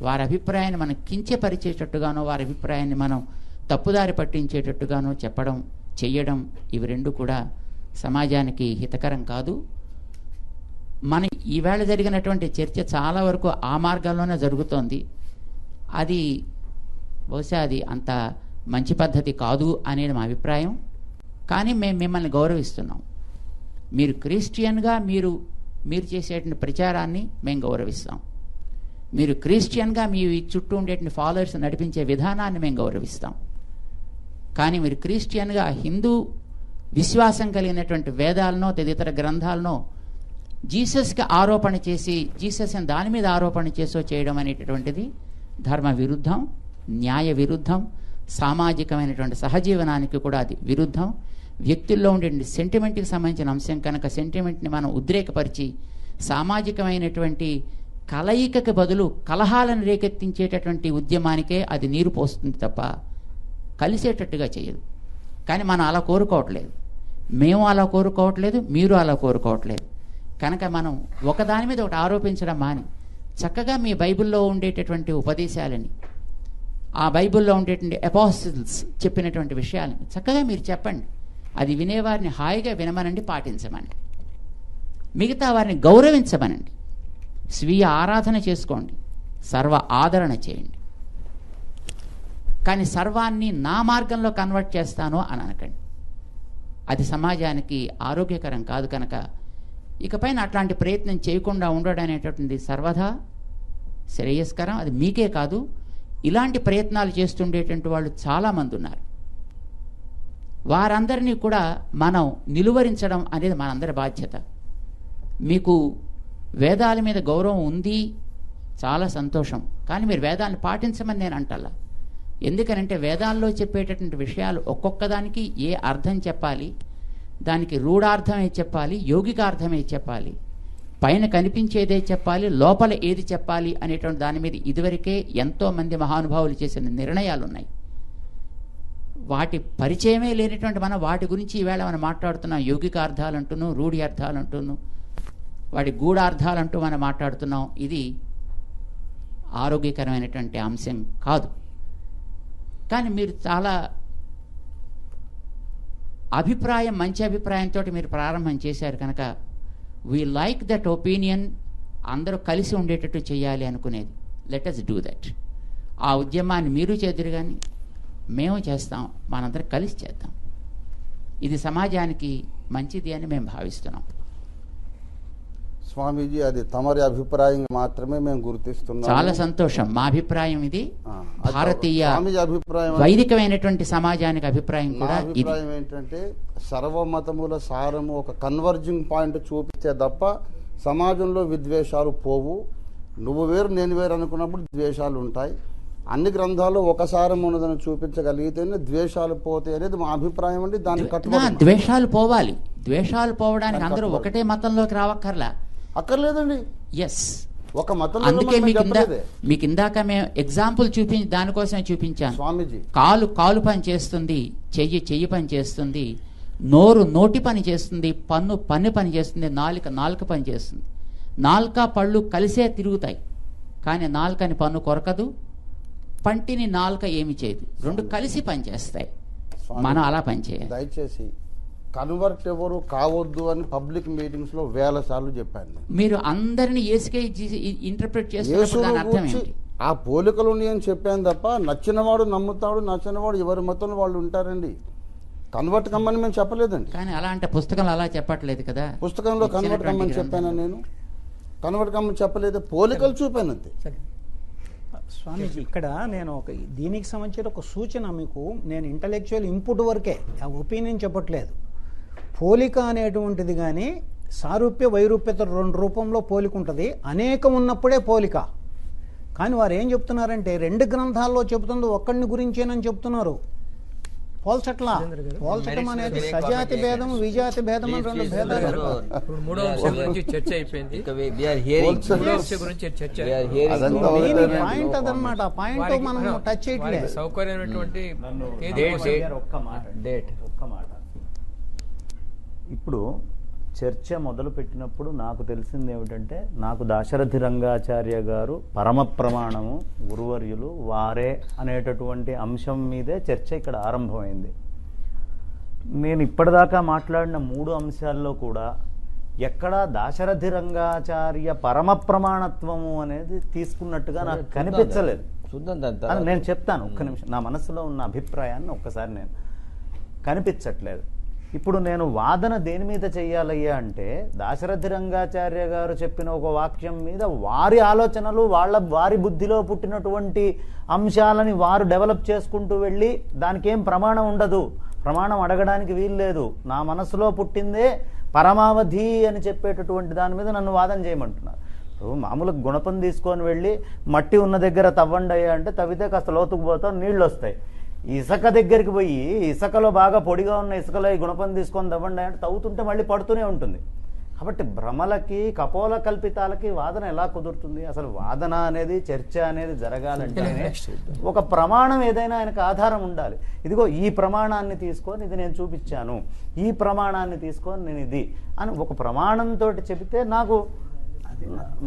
వారి అభిప్రాయాన్ని మనం కించపరిచేటట్టుగానో వారి అభిప్రాయాన్ని మనం తప్పుదారి పట్టించేటట్టుగానో చెప్పడం చెయ్యడం ఇవి రెండు కూడా సమాజానికి హితకరం కాదు. మన ఈవేళ జరిగినటువంటి చర్చ చాలా వరకు ఆ మార్గాల్లోనే జరుగుతోంది. అది బహుశా అది అంత మంచి పద్ధతి కాదు అనేది మా అభిప్రాయం. కానీ మేము మిమ్మల్ని గౌరవిస్తున్నాం. మీరు క్రిస్టియన్గా మీరు చేసేటువంటి ప్రచారాన్ని మేము గౌరవిస్తాం. మీరు క్రిస్టియన్గా మీ చుట్టూ ఉండేటువంటి ఫాలోవర్స్ నడిపించే విధానాన్ని మేము గౌరవిస్తాం. కానీ మీరు క్రిస్టియన్గా హిందూ విశ్వాసం కలిగినటువంటి వేదాలనో తదితర గ్రంథాలనో జీసస్కి ఆరోపణ చేసి జీసస్ దాని మీద ఆరోపణ చేసో చేయడం అనేటటువంటిది ధర్మ విరుద్ధం, న్యాయ విరుద్ధం, సామాజికమైనటువంటి సహజీవనానికి కూడా అది విరుద్ధం. వ్యక్తుల్లో ఉండే సెంటిమెంట్కి సంబంధించిన అంశం కనుక సెంటిమెంట్ని మనం ఉద్రేకపరిచి సామాజికమైనటువంటి కలయికకి బదులు కలహాలను రేకెత్తించేటటువంటి ఉద్యమానికే అది నీరు పోస్తుంది తప్ప కలిసేటట్టుగా చేయదు. కానీ మనం అలా కోరుకోవట్లేదు, మేము అలా కోరుకోవట్లేదు, మీరు అలా కోరుకోవట్లేదు. కనుక మనం ఒకదాని మీద ఒకటి ఆరోపించడం మాని చక్కగా మీ బైబిల్లో ఉండేటటువంటి ఉపదేశాలని, ఆ బైబిల్లో ఉండేటువంటి అపోస్టిల్స్ చెప్పినటువంటి విషయాలని చక్కగా మీరు చెప్పండి. అది వినేవారిని హాయిగా వినమనండి, పాటించమనండి. మిగతా వారిని గౌరవించమనండి. స్వీయ ఆరాధన చేసుకోండి, సర్వ ఆదరణ చేయండి. కానీ సర్వాన్ని నా మార్గంలో కన్వర్ట్ చేస్తాను అని అనకండి. అది సమాజానికి ఆరోగ్యకరం కాదు. కనుక ఇకపైన అట్లాంటి ప్రయత్నం చేయకుండా ఉండడం అనేటటువంటి సర్వదా శ్రేయస్కరం. అది మీకే కాదు, ఇలాంటి ప్రయత్నాలు చేస్తుండేటువంటి వాళ్ళు చాలామంది ఉన్నారు. వారందరినీ కూడా మనం నిలువరించడం అనేది మనందరి బాధ్యత. మీకు వేదాల మీద గౌరవం ఉంది, చాలా సంతోషం. కానీ మీరు వేదాలను పాటించమని నేను అంటల్లా. ఎందుకనంటే వేదాల్లో చెప్పేటటువంటి విషయాలు ఒక్కొక్కదానికి ఏ అర్థం చెప్పాలి, దానికి రూఢార్థమే చెప్పాలి, యోగికార్థమే చెప్పాలి, పైన కనిపించేదే చెప్పాలి, లోపల ఏది చెప్పాలి అనేటువంటి దాని మీద ఇదివరకే ఎంతోమంది మహానుభావులు చేసిన నిర్ణయాలు ఉన్నాయి. వాటి పరిచయమే లేనటువంటి మనం వాటి గురించి ఈవేళ మనం మాట్లాడుతున్నాం. యోగిక అర్థాలు అంటూను, రూఢి అర్థాలు అంటూను, వాటి గూఢార్థాలు అంటూ మనం మాట్లాడుతున్నాం. ఇది ఆరోగ్యకరమైనటువంటి అంశం కాదు. కానీ మీరు చాలా అభిప్రాయం, మంచి అభిప్రాయంతో మీరు ప్రారంభం చేశారు కనుక వీ లైక్ దట్ ఒపీనియన్. అందరూ కలిసి ఉండేటట్టు చేయాలి అనుకునేది. Let us do that. ఆ ఉద్యమాన్ని మీరు చేద్దరు కానీ మేము చేస్తాం, మనందరం కలిసి చేద్దాం. ఇది సమాజానికి మంచిది అని మేము భావిస్తున్నాం. స్వామీజీ, అది తమరి అభిప్రాయం మాత్రమే మేము గుర్తిస్తున్నాం. చాలా సంతోషం. మా అభిప్రాయం ఇది. భారతీయ స్వామీజీ అభిప్రాయం, వైదికమైనటువంటి సమాజానికి అభిప్రాయం కూడా ఇది. అభిప్రాయం ఏంటంటే సర్వమతముల సారము ఒక కన్వర్జింగ్ పాయింట్ చూపిస్తే తప్ప సమాజంలో విద్వేషాలు పోవు. నువ్వు వేరు నేను వేరు అనుకున్నప్పుడు ద్వేషాలు ఉంటాయి. అన్ని గ్రంథాలు ఒక సారం ఉన్నదని చూపించగలిగితేనే ద్వేషాలు పోతాయి అనేది మా అభిప్రాయం అండి. దానికి కట్టుబడి ద్వేషాలు పోవాలి. ద్వేషాలు పోవడానికి అందరూ ఒకటే మతంలోకి రావక్కర్లా. అక్కర్లేదండి. ఎస్, ఒక మతం. అందుకే మీకు ఇందాక మేము ఎగ్జాంపుల్ దానికోసమే చూపించాను. స్వామీజీ, కాలు పని చేస్తుంది, చెయ్యి పని చేస్తుంది, నోరు నోటి పని చేస్తుంది, పన్ను పని చేస్తుంది, నాలుక పని చేస్తుంది. నాలుక పళ్ళు కలిసే తిరుగుతాయి, కానీ నాలుకని పన్ను కొరకదు, పంటిని నాలుక ఏమి చేయదు. రెండు కలిసి పనిచేస్తాయి. మనం అలా పనిచేయాలి. దయచేసి కన్వర్ట్ ఎవరు కావద్దు అని పబ్లిక్ మీటింగ్స్ లో వేల సార్లు చెప్పాను. మీరు అందరినీ ఏసుకే ఇంటర్ప్రిట్ చేస్తున్నప్పుడు దాని అర్థం ఏంటి? ఆ పోలికలు ఉన్నాయని చెప్పాను తప్ప నచ్చినవాడు నమ్ముతాడు, నచ్చినవాడు ఎవరి మతంలో వాళ్ళు ఉంటారండి. కన్వర్ట్ కమ్మని మేము చెప్పలేదండి. కానీ అలా అంటే పుస్తకంలో అలా చెప్పట్లేదు కదా. పుస్తకంలో కన్వర్ట్ కమ్మని చెప్పాను నేను. కన్వర్ట్ కమ్మని చెప్పలేదు, పోలికలు చూపాను అంతే. స్వామీజీ, ఇక్కడ నేను దీనికి సంబంధించిన ఒక సూచన మీకు, నేను ఇంటలెక్చువల్ ఇన్పుట్ వరకే, ఆ ఒపీనియన్ చెప్పట్లేదు. పోలిక అనేటువంటిది కానీ సారూప్య వైరూప్యత రెండు రూపంలో పోలిక ఉంటుంది. అనేకం ఉన్నప్పుడే పోలిక. కానీ వారు ఏం చెప్తున్నారంటే రెండు గ్రంథాల్లో చెబుతుంది ఒక్కడిని గురించేనని చెప్తున్నారు. పోల్చట్లా. పోల్చటం అనేది సజాతి భేదం, విజాతి భేదం అని రెండు భేదాలు. పాయింట్ అదనమాట. ఆ పాయింట్ మనం టచ్ చేయట్లేదు. ఒక్క మాట. ఇప్పుడు చర్చ మొదలుపెట్టినప్పుడు నాకు తెలిసింది ఏమిటంటే, నాకు దాశరథి రంగాచార్య గారు పరమ ప్రమాణము, గురువర్యులు వారే అనేటటువంటి అంశం మీదే చర్చ ఇక్కడ ఆరంభమైంది. నేను ఇప్పటిదాకా మాట్లాడిన 3 అంశాల్లో కూడా ఎక్కడా దాశరథి రంగాచార్య పరమ ప్రమాణత్వము అనేది తీసుకున్నట్టుగా నాకు కనిపించలేదు. నేను చెప్తాను, ఒక్క నిమిషం. నా మనసులో ఉన్న అభిప్రాయాన్ని ఒక్కసారి నేను కనిపించట్లేదు. ఇప్పుడు నేను వాదన దేని మీద చెయ్యాలయ్యా అంటే, దాశరథి రంగాచార్య గారు చెప్పిన ఒక వాక్యం మీద వారి ఆలోచనలు, వారి బుద్ధిలో పుట్టినటువంటి అంశాలని వారు డెవలప్ చేసుకుంటూ వెళ్ళి దానికి ఏం ప్రమాణం ఉండదు, ప్రమాణం అడగడానికి వీల్లేదు, నా మనసులో పుట్టిందే పరమావధి అని చెప్పేటటువంటి దాని మీద నన్ను వాదన చేయమంటున్నారు. మామూలుగా గుణపం తీసుకొని వెళ్ళి మట్టి ఉన్న దగ్గర తవ్వండి అయ్యా అంటే తవ్వితే కాస్త లోతుకు పోతాం, నీళ్ళు వస్తాయి. ఇసుక దగ్గరికి పోయి ఇసుకలో బాగా పొడిగా ఉన్న ఇసుకలో ఈ గుణపం తీసుకొని తవ్వండి అంటే తవ్వుతుంటే మళ్ళీ పడుతూనే ఉంటుంది. కాబట్టి భ్రమలకి కపోల కల్పితాలకి వాదన ఎలా కుదురుతుంది? అసలు వాదన అనేది చర్చ అనేది జరగాలంటే ఒక ప్రమాణం ఏదైనా ఆయనకు ఆధారం ఉండాలి. ఇదిగో ఈ ప్రమాణాన్ని తీసుకొని ఇది నేను చూపించాను, ఈ ప్రమాణాన్ని తీసుకొని నేను ఇది అని ఒక ప్రమాణంతో చెబితే నాకు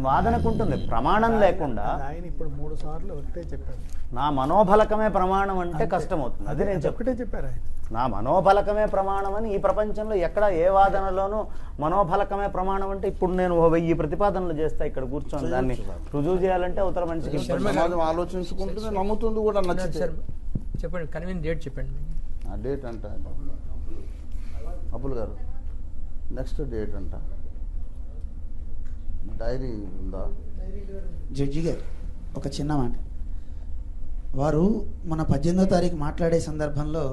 వాదనకు ఉంటుంది. ప్రమాణం లేకుండా ఆయన ఇప్పుడు 3 సార్లు ఒకటే చెప్పారు, నా మనోబలకమే ప్రమాణం అంటే కష్టమవుతుంది. అది నేను ఒకటే చెప్పారు ఆయన. నా మనోబలకమే ప్రమాణం అని ఈ ప్రపంచంలో ఎక్కడ ఏ వాదనలోనూ మనోబలకమే ప్రమాణం అంటే ఇప్పుడు నేను 1000 ప్రతిపాదనలు చేస్తా ఇక్కడ కూర్చొని దాన్ని రుజువు చేయాలంటే అవతల మనిషికి సమాజం ఆలోచించుకుంటుంది, నమ్ముతుంది కూడా. నచ్చితే చెప్పండి, కన్వీన్ డేట్ చెప్పండి. ఆ డేట్ అంట అబ్బుల్ గారు, నెక్స్ట్ డేట్ అంట. డైరీ ఉందా? జడ్జి గారు ఒక చిన్న మాట. వారు మన 18వ తారీఖు మాట్లాడే సందర్భంలో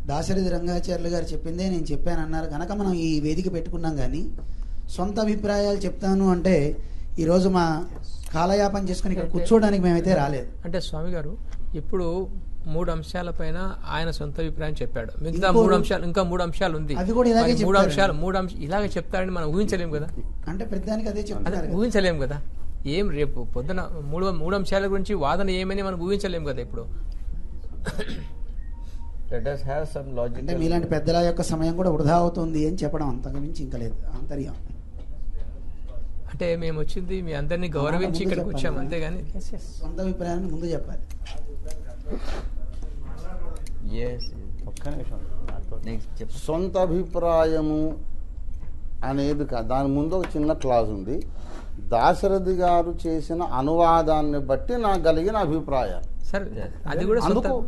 దాశరథి రంగాచార్యులు గారు చెప్పిందే నేను చెప్పానన్నారు కనుక మనం ఈ వేదిక పెట్టుకున్నాం. కానీ సొంత అభిప్రాయాలు చెప్తాను అంటే ఈరోజు మా కాలయాపన చేసుకుని ఇక్కడ కూర్చోవడానికి మేమైతే రాలేదు. అంటే స్వామి గారు ఇప్పుడు 3 అంశాలపైన ఆయన సొంత అభిప్రాయం చెప్పాడు. మిగతా 3 అంశాలు, ఇంకా 3 అంశాలు ఉంది. అది కూడా ఇలాగే 3 అంశాలు ఇలాగే చెప్తారని మనం ఊహించలేము కదా. అంటే ప్రతిదానికి అదే చెప్తారు, ఊహించలేము కదా. ఏం రేపు పొద్దున 3 అంశాల గురించి వాదన ఏమని మనం ఊహించలేము కదా ఇప్పుడు. అంటే మీలాంటి పెద్దల యొక్క సమయం కూడా వృధా అవుతుంది అని చెప్పడం, అంతకు మించి ఇంకా లేదు ఆంతర్యం. అంటే మేము వచ్చింది మీ అందరినీ గౌరవించి ఇక్కడికి వచ్చాము, అంతేగాని సొంత అభిప్రాయాన్ని ముందు చెప్పాలి. సొంత అభిప్రాయము అనేది దాని ముందు ఒక చిన్న క్లాజ్ ఉంది. దాశరథి గారు చేసిన అనువాదాన్ని బట్టి నాకు కలిగిన అభిప్రాయాలు. అది కూడా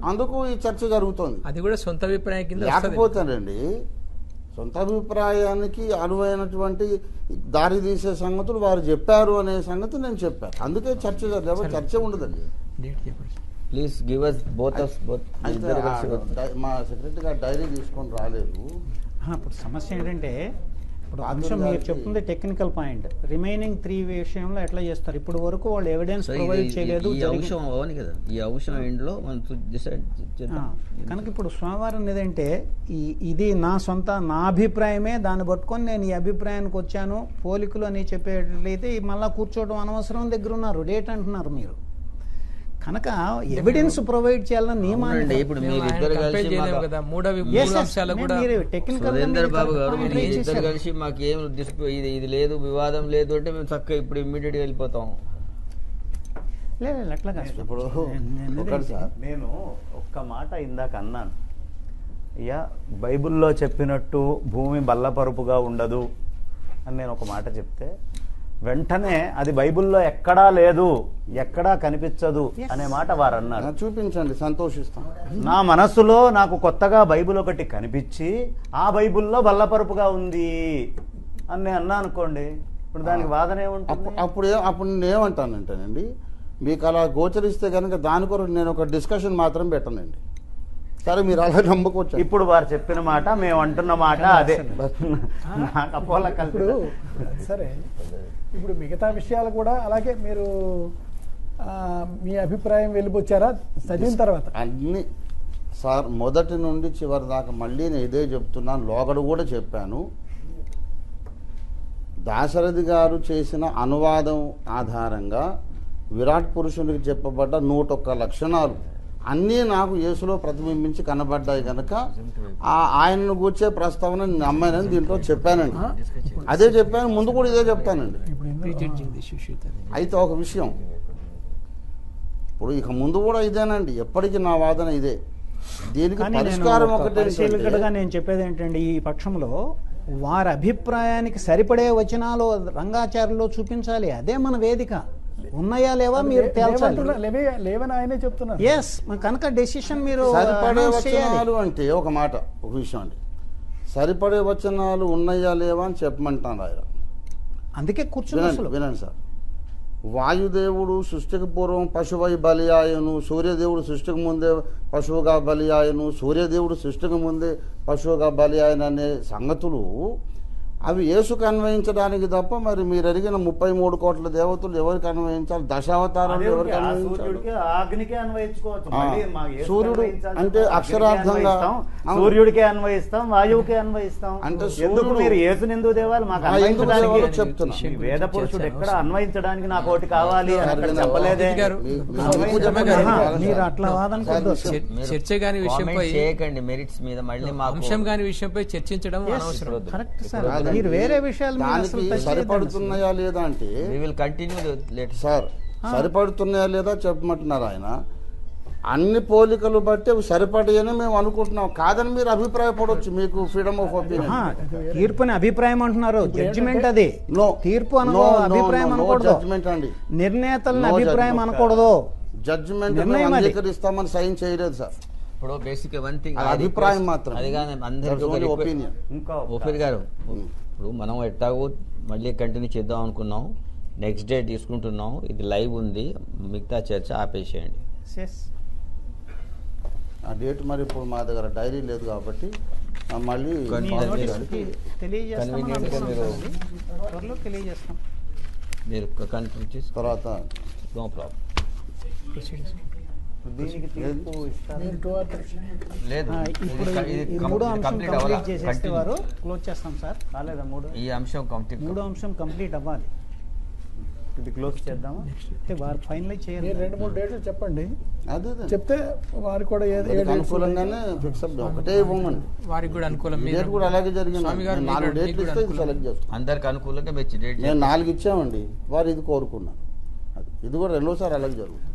అందుకు ఈ చర్చ జరుగుతుంది. అది కూడా సొంత అభిప్రాయం కింద లేకపోతేనండి సొంత అభిప్రాయానికి అనువైనటువంటి దారి తీసే సంగతులు వారు చెప్పారు అనే సంగతి నేను చెప్పాను. అందుకే చర్చ చర్చ ఉండదండి. ప్లీజ్ గివ్ us both మా సెక్రటరీ గారు డైరీ తీసుకొని రాలేదు. ఇప్పుడు సమస్య ఏంటంటే ఇప్పుడు అంశం మీరు చెప్తుంది టెక్నికల్ పాయింట్. రిమైనింగ్ 3 విషయంలో ఎట్లా చేస్తారు? ఇప్పుడు వరకు వాళ్ళు ఎవిడెన్స్ ప్రొవైడ్ చేయలేదు. ఈ అంశం ఎండ్లో మనం డిసైడ్ చేద్దాం. కనుక ఇప్పుడు స్వామివారం ఏదంటే ఇది నా అభిప్రాయమే, దాన్ని పట్టుకొని నేను ఈ అభిప్రాయానికి వచ్చాను పోలికలు అని చెప్పేటట్లయితే మళ్ళీ కూర్చోవడం అనవసరం. దగ్గర ఉన్నారు డేట్ అంటున్నారు మీరు, కనుక ఎవిడెన్స్ ప్రొవైడ్ చేయాలని నియమాన్ని ఇప్పుడు మీరు ఇద్దరు కలిసి మాకేం ఇది లేదు వివాదం లేదు అంటే మేము చక్కగా ఇప్పుడు ఇమ్మీడియట్ గా వెళ్ళిపోతాం. లేదు అట్లా కాదు. ఇప్పుడు నేను ఒక్క మాట ఇందాక అన్నాను, అయ్యా బైబిల్లో చెప్పినట్టు భూమి బల్లపరుపుగా ఉండదు అని నేను ఒక మాట చెప్తే వెంటనే అది బైబిల్లో ఎక్కడా లేదు, ఎక్కడా కనిపించదు అనే మాట వారు అన్నారు. చూపించండి, సంతోషిస్తాం. నా మనస్సులో నాకు కొత్తగా బైబిల్ ఒకటి కనిపించి ఆ బైబిల్లో బల్లపరుపుగా ఉంది అని నేను అన్నా అనుకోండి, ఇప్పుడు దానికి వాదన ఏముంటుంది? అప్పుడు నేను ఏమంటానంటేనండి, మీకు అలా గోచరిస్తే కనుక దాని కొరకు నేను ఒక డిస్కషన్ మాత్రం పెట్టనండి. సరే మీరు అలా నమ్మకొచ్చు. ఇప్పుడు వారు చెప్పిన మాట మేము అంటున్న మాట అదే. నాకు అపోల కల్పిత. సరే ఇప్పుడు మిగతా విషయాలు కూడా అలాగే మీరు మీ అభిప్రాయం వెళ్ళిపోచ్చారా చదివిన తర్వాత? అన్ని సార్ మొదటి నుండి చివరి దాకా మళ్ళీ నేను ఇదే చెప్తున్నాను, లోగడు కూడా చెప్పాను. దాశరథి గారు చేసిన అనువాదం ఆధారంగా విరాట్ పురుషునికి చెప్పబడ్డ 101 లక్షణాలు అన్నీ నాకు యేసులో ప్రతిబింబించి కనబడ్డాయి కనుక ఆయనను కూర్చే ప్రస్తావన నమ్మానని దీంట్లో చెప్పానండి. అదే చెప్పాను, ముందు కూడా ఇదే చెప్తానండి. అయితే ఒక విషయం, ఇప్పుడు ఇక ముందు కూడా ఇదేనండి, ఎప్పటికీ నా వాదన ఇదే. దీనికి పరిష్కారం ఒకటే. నేను చెప్పేది ఏంటంటే ఈ పక్షంలో వారి అభిప్రాయానికి సరిపడే వచనాలు రంగాచార్యులో చూపించాలి. అదే మన వేదిక. ఉన్నాయా లేవా మీరు తేల్చాలి. లేవని ఆయనే చెప్తున్నారు. ఎస్, కనుక డెసిషన్ మీరు సరిపడే వచనాలు అంటే ఒక మాట, ఒక విషయం అండి, సరిపడే వచనాలు ఉన్నాయా లేవా అని చెప్పమంటాను ఆయన. అందుకే కూర్చుని వినండి సార్. వాయుదేవుడు సృష్టికి పూర్వం పశువై బలియాయను, సూర్యదేవుడు సృష్టికి ముందే పశువుగా బలియాయను, సూర్యదేవుడు సృష్టికి ముందే పశువుగా బలియాయను అనే సంగతులు అవి యేసుకు అన్వయించడానికి తప్ప మరి మీరు అడిగిన 33 కోట్ల దేవతలు ఎవరికి అన్వయించాలి? దశావతారాలు ఎవరికి అన్వయించాలి? సూర్యుడికి ఆగ్నికే అన్వయించుకోవచ్చు. ఆ, మళ్ళీ మా యేసుకి సూర్యుడు అన్వయించాల్సిన అంటే అగ్నికే అక్షరార్థంగా అన్వయిస్తాం, అవును. సూర్యుడికే అన్వయిస్తాం, వాయువుకే అన్వయిస్తాం. అంటే ఎందుకు సూర్యుడు- మీరు యేసుని ఎందుకు దేవాలి? మాకు ఎందుకు అన్వయించడానికి దేవాలో చెప్తున్నా. ఈ వేద పురుషుడు ఎక్కడ అన్వయించడానికి నాకు ఒకటి కావాలి అని అక్కడ చెప్పలేదే. మీరు అట్లా వాదనకొద్దు. చర్చ కాని విషయంపై చేయకండి మెరిట్స్ మీద మళ్ళీ మాకు అంశం కాని విషయంపై చర్చించడం అనవసరం. కరెక్ట్ సార్, మీరు వేరే విషయాలు మీరు అసలు దానికి touch చేయొద్దండి. సరిపడుతున్నాయా లేదా అంటే we will continue later. Sir సరిపడుతున్నాయా లేదా చెప్పమంటున్నారు ఆయన. అన్ని పోలికలు బట్టి అవి సరిపడని మేము అనుకుంటున్నాం. కాదని మీరు అభిప్రాయపడవచ్చు, మీకు ఫ్రీడమ్ ఆఫ్ ఒపీనియన్. తీర్పుని అభిప్రాయం అంటున్నారు, జడ్జిమెంట్ అది. నో తీర్పు అభిప్రాయం అనకూడదు, జడ్జిమెంట్ అండి. నిర్ణేతలను No అభిప్రాయం judgment. అనకూడదు. జడ్జిమెంట్ నిర్ణయం అది. అంగీకరిస్తామని సైన్ చేయలేదు సార్. ఇప్పుడు బేసిక్ వన్ థింగ్ అది అభిప్రాయం మాత్రం. అది కానీ అందరికీ ఒపీనియన్. ఇంకా ఓఫీర్ గారు ఇప్పుడు మనం ఎట్టాగో మళ్ళీ కంటిన్యూ చేద్దాం అనుకున్నాం. నెక్స్ట్ డే తీసుకుంటున్నాం, ఇది లైవ్ ఉంది, మిగతా చర్చ ఆపేసేయండి. Yes. ఆ డేట్ మరి ఇప్పుడు మా దగ్గర డైరీ లేదు కాబట్టి మళ్ళీ మీ నోటీస్కి తెలియజేస్తామని Convenient గా అనుకుంటున్నాం మీరు- సార్. త్వరలో తెలియజేస్తాం. మీరు కంటిన్యూ చేసి తర్వాత నో ప్రాబ్లం. దీనికి తీర్పు ఇస్తారు. లేదు ఇప్పుడు ఈ మూడో అంశం కంప్లీట్ చేసేస్తే వారు క్లోజ్ చేస్తాం సార్. కాలేదా మూడు? ఈ అంశం కంప్లీట్ మూడో అంశం కంప్లీట్ అవ్వాలి. ఇది క్లోజ్ చేద్దామా? అంటే వారు ఫైనలైజ్ చేయాలి. మీరు 2-3 డేట్లు చెప్పండి, అదే చెప్తే వారికి కూడా అనుకూలంగానే ఫిక్సప్ ఒకటే ఇవ్వమండి. వారికి కూడా అనుకూలం. ఈ డేట్ కూడా అలాగే జరిగింది. స్వామి గారు, నేను 4 మీకు డేట్లు కూడా ఇస్తే అనుకూలం. సెలెక్ట్ చేస్తాను. అందరికి అనుకూలంగా మెచ్చి డేట్ నేను 4 ఇచ్చామండి, వారు ఇది కోరుకున్నాను. ఇది కూడా రెండోసారి అలాగే జరుగుతుంది.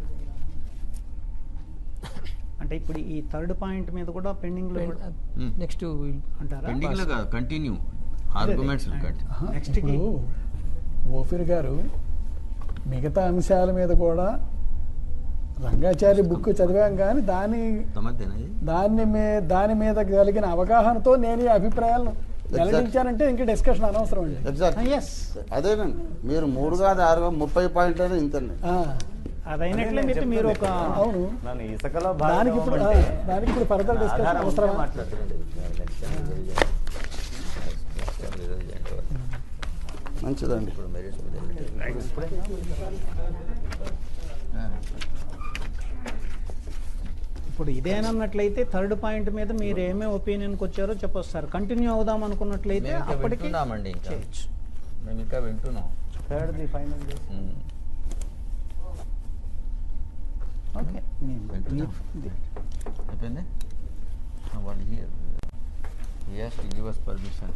అంటే ఇప్పుడు ఈ థర్డ్ పాయింట్ మీద కూడా పెండింగ్ లో నెక్స్ట్ అంటారా? పెండింగ్ లో కాదు, కంటిన్యూ ఆర్గ్యుమెంట్స్ నెక్స్ట్ కి ఓఫీర్ గారు మిగతా అంశాల మీద కూడా రంగాచారి బుక్ చదివాం కానీ దాని మీద కలిగిన అవగాహనతో నేను ఈ అభిప్రాయాలను వెల్లడించానంటే ఇంక డిస్కషన్ అనవసరం అండి. ఎగ్జాక్ట్ అదేనండి. మీరు 3 కాదు 6 30 పాయింట్లు అయినా ఇంతండి. అదైనట్లే మీరు ఒక అవును ఇసుకలో దానికి ఇప్పుడు ఫర్దర్ డిస్కషన్ అవసరమా? మంచిదండి. ఇప్పుడు ఇదేనన్నట్లయితే థర్డ్ పాయింట్ మీద మీరు ఏమే ఒపీనియన్కి వచ్చారో చెప్పొచ్చు సార్. కంటిన్యూ అవుదాం అనుకున్నట్లయితే అప్పటికి వింటున్నామండి. ఇంకా మేము ఇంకా వింటున్నాం. థర్డ్ ది ఫైనల్ ఓకే అయిపోయింది. వాళ్ళు yes to give us permission.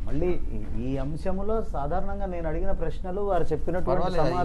మళ్ళీ ఈ అంశంలో సాధారణంగా నేను అడిగిన ప్రశ్నలు వారు చెప్పినటువంటి పర్వాలేదు. సమాధానం